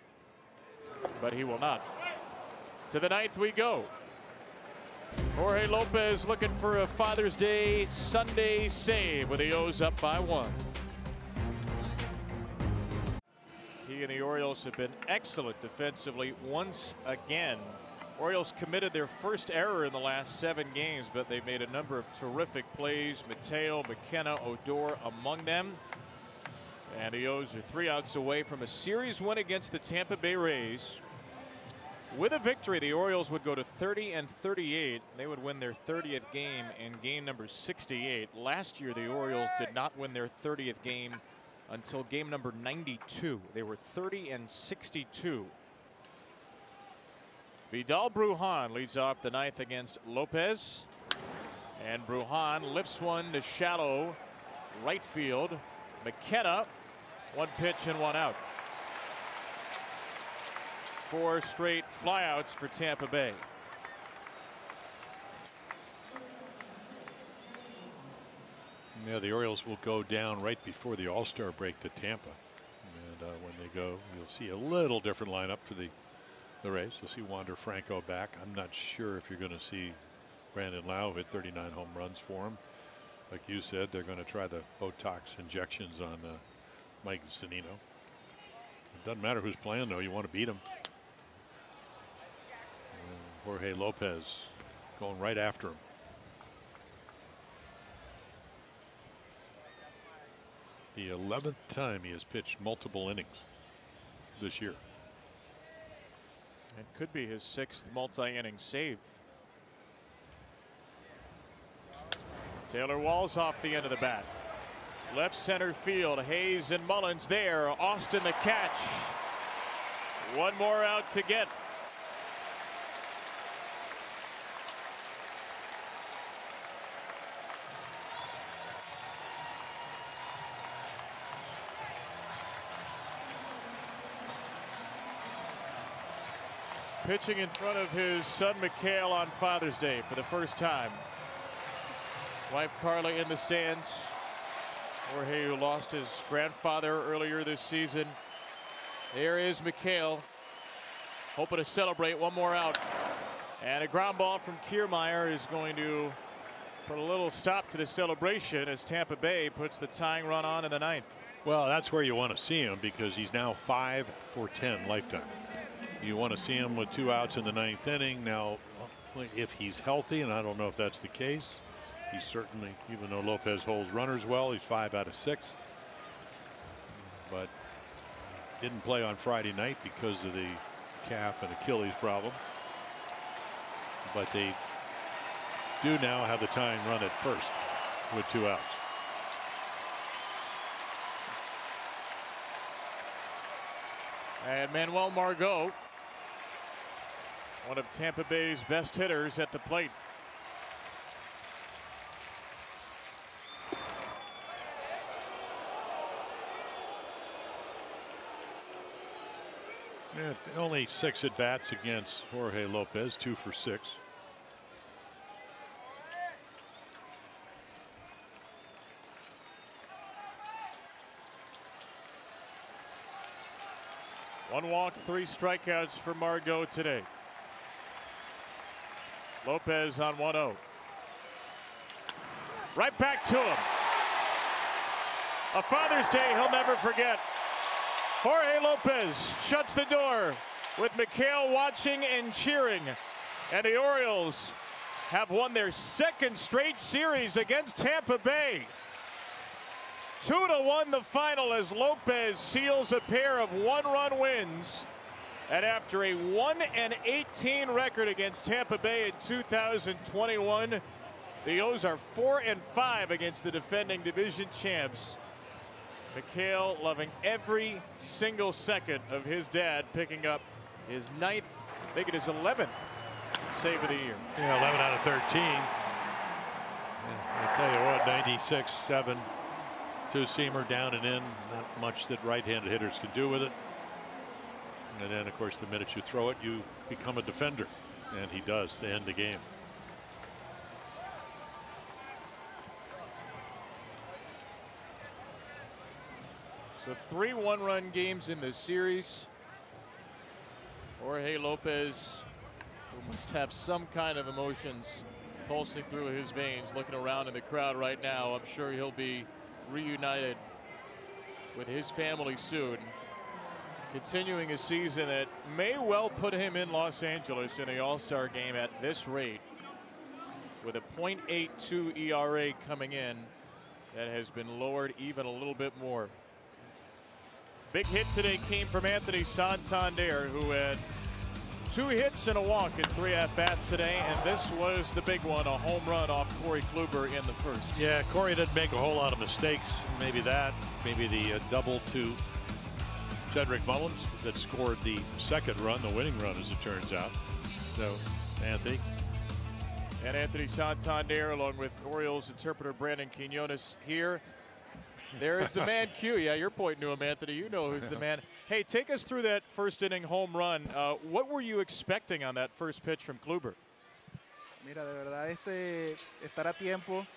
but he will not. To the ninth we go. Jorge Lopez looking for a Father's Day Sunday save with the O's up by 1. He and the Orioles have been excellent defensively once again. Orioles committed their first error in the last 7 games, but they made a number of terrific plays. Mateo, McKenna, Odor among them. And the O's are 3 outs away from a series win against the Tampa Bay Rays. With a victory, the Orioles would go to 30-38. They would win their 30th game in game number 68. Last year, the Orioles did not win their 30th game until game number 92. They were 30-62. Vidal Brujan leads off the ninth against Lopez, and Brujan lifts one to shallow right field. McKenna, 1 pitch and 1 out. 4 straight flyouts for Tampa Bay. Yeah, the Orioles will go down right before the All-Star break to Tampa, and when they go, you'll see a little different lineup for the Rays. You'll see Wander Franco back. I'm not sure if you're going to see Brandon Lau hit 39 home runs for him. Like you said, they're going to try the Botox injections on Mike Zunino. It doesn't matter who's playing, though. You want to beat him. Jorge Lopez going right after him. The 11th time he has pitched multiple innings this year. It could be his 6th multi-inning save. Taylor Walls off the end of the bat. Left center field. Hayes and Mullins there. Austin the catch. 1 more out to get. Pitching in front of his son Mikhail on Father's Day for the first time. Wife Carla in the stands. Jorge, who lost his grandfather earlier this season, There is McHale, hoping to celebrate. One more out. And a ground ball from Kiermaier is going to put a little stop to the celebration as Tampa Bay puts the tying run on in the ninth. Well, that's where you want to see him because he's now 5 for 10 lifetime. You want to see him with 2 outs in the ninth inning. Now, if he's healthy, and I don't know if that's the case, he's certainly, even though Lopez holds runners well, he's 5 out of 6. But didn't play on Friday night because of the calf and Achilles problem. But they do now have the tying run at first with 2 outs. And Manuel Margot, one of Tampa Bay's best hitters, at the plate. Yeah, only 6 at bats against Jorge Lopez, 2 for 6. One walk, 3 strikeouts for Margot today. Lopez on 1-0. Right back to him. A Father's Day he'll never forget. Jorge Lopez shuts the door with McHale watching and cheering. And the Orioles have won their 2nd straight series against Tampa Bay. 2-1 the final as Lopez seals a pair of 1-run wins. And after a 1-18 record against Tampa Bay in 2021, the O's are 4-5 against the defending division champs. McHale loving every single second of his dad picking up his 9th, making his 11th save of the year. Yeah, 11 out of 13. Yeah, I tell you what, 96-7. 2-seamer down and in. Not much that right-handed hitters can do with it. And then, of course, the minute you throw it, you become a defender. And he does to end the game. So 3 one-run games in the series. Jorge Lopez, who must have some kind of emotions pulsing through his veins, looking around in the crowd right now. I'm sure he'll be reunited with his family soon, continuing a season that may well put him in Los Angeles in the All-Star game at this rate, with a .82 ERA coming in that has been lowered even a little bit more. Big hit today came from Anthony Santander, who had 2 hits and a walk in 3 at-bats today, and this was the big one, a home run off Corey Kluber in the first. Yeah, Corey didn't make a whole lot of mistakes. Maybe that, maybe the double to Cedric Mullins that scored the 2nd run, the winning run, as it turns out. So, Anthony. And Anthony Santander, along with Orioles interpreter Brandon Quinones here. There is the man Q. Yeah, you're pointing to him, Anthony. You know who's the man. Hey, take us through that first inning home run. What were you expecting on that first pitch from Kluber? Mira, de verdad, estar a tiempo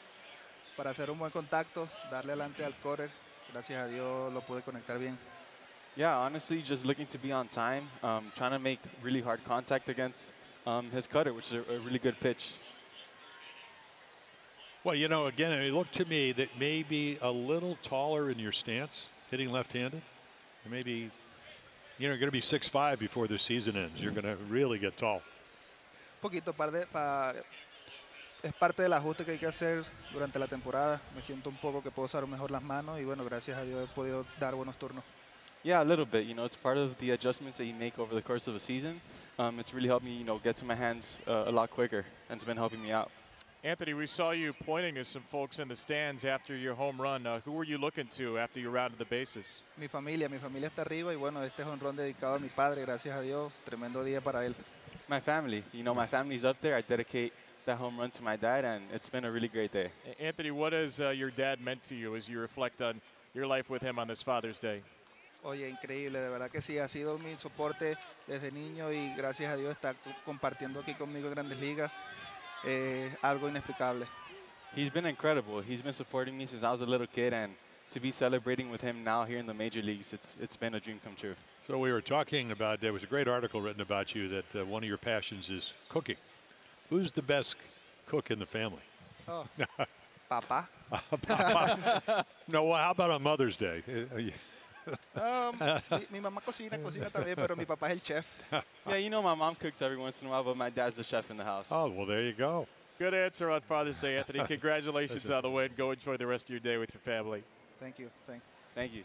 para hacer un buen contacto, darle adelante al correr. Gracias a Dios lo pude conectar bien. Yeah, honestly, just looking to be on time, trying to make really hard contact against his cutter, which is a really good pitch. Well, you know, again, it looked to me that maybe a little taller in your stance, hitting left-handed. Maybe, you know, you're going to be 6'5" before the season ends. You're going to really get tall. Poquito, es parte del ajuste que hay que hacer durante la temporada. Me siento un poco que puedo usar mejor las manos y bueno, gracias a Dios he podido dar buenos turnos. Yeah, a little bit. You know, it's part of the adjustments that you make over the course of a season. It's really helped me, you know, get to my hands a lot quicker, and it's been helping me out. Anthony, we saw you pointing to some folks in the stands after your home run. Who were you looking to after you rounded the bases? Mi familia está arriba y bueno, este jonrón dedicado a mi padre, gracias a Dios, tremendo día para él. My family, you know, my family's up there. I dedicate that home run to my dad, and it's been a really great day. Anthony, what has your dad meant to you as you reflect on your life with him on this Father's Day? Oye, increíble, de verdad que sí, ha sido mi soporte desde niño y gracias a Dios está compartiendo aquí conmigo en Grandes Ligas. Algo inexplicable. He's been incredible. He's been supporting me since I was a little kid, and to be celebrating with him now here in the major leagues, it's been a dream come true. So we were talking about, there was a great article written about you that one of your passions is cooking. Who's the best cook in the family? Oh, Papa. Papa. No, well, how about on Mother's Day? Mi mamá cocina también, pero mi papá es el chef. Yeah, you know, my mom cooks every once in a while, but my dad's the chef in the house. Oh, well, there you go. Good answer on Father's Day, Anthony. Congratulations on the win. Go enjoy the rest of your day with your family. Thank you. Thank you.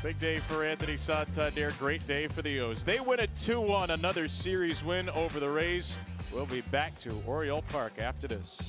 Big day for Anthony Santander. Great day for the O's. They win it 2-1. Another series win over the Rays. We'll be back to Oriole Park after this.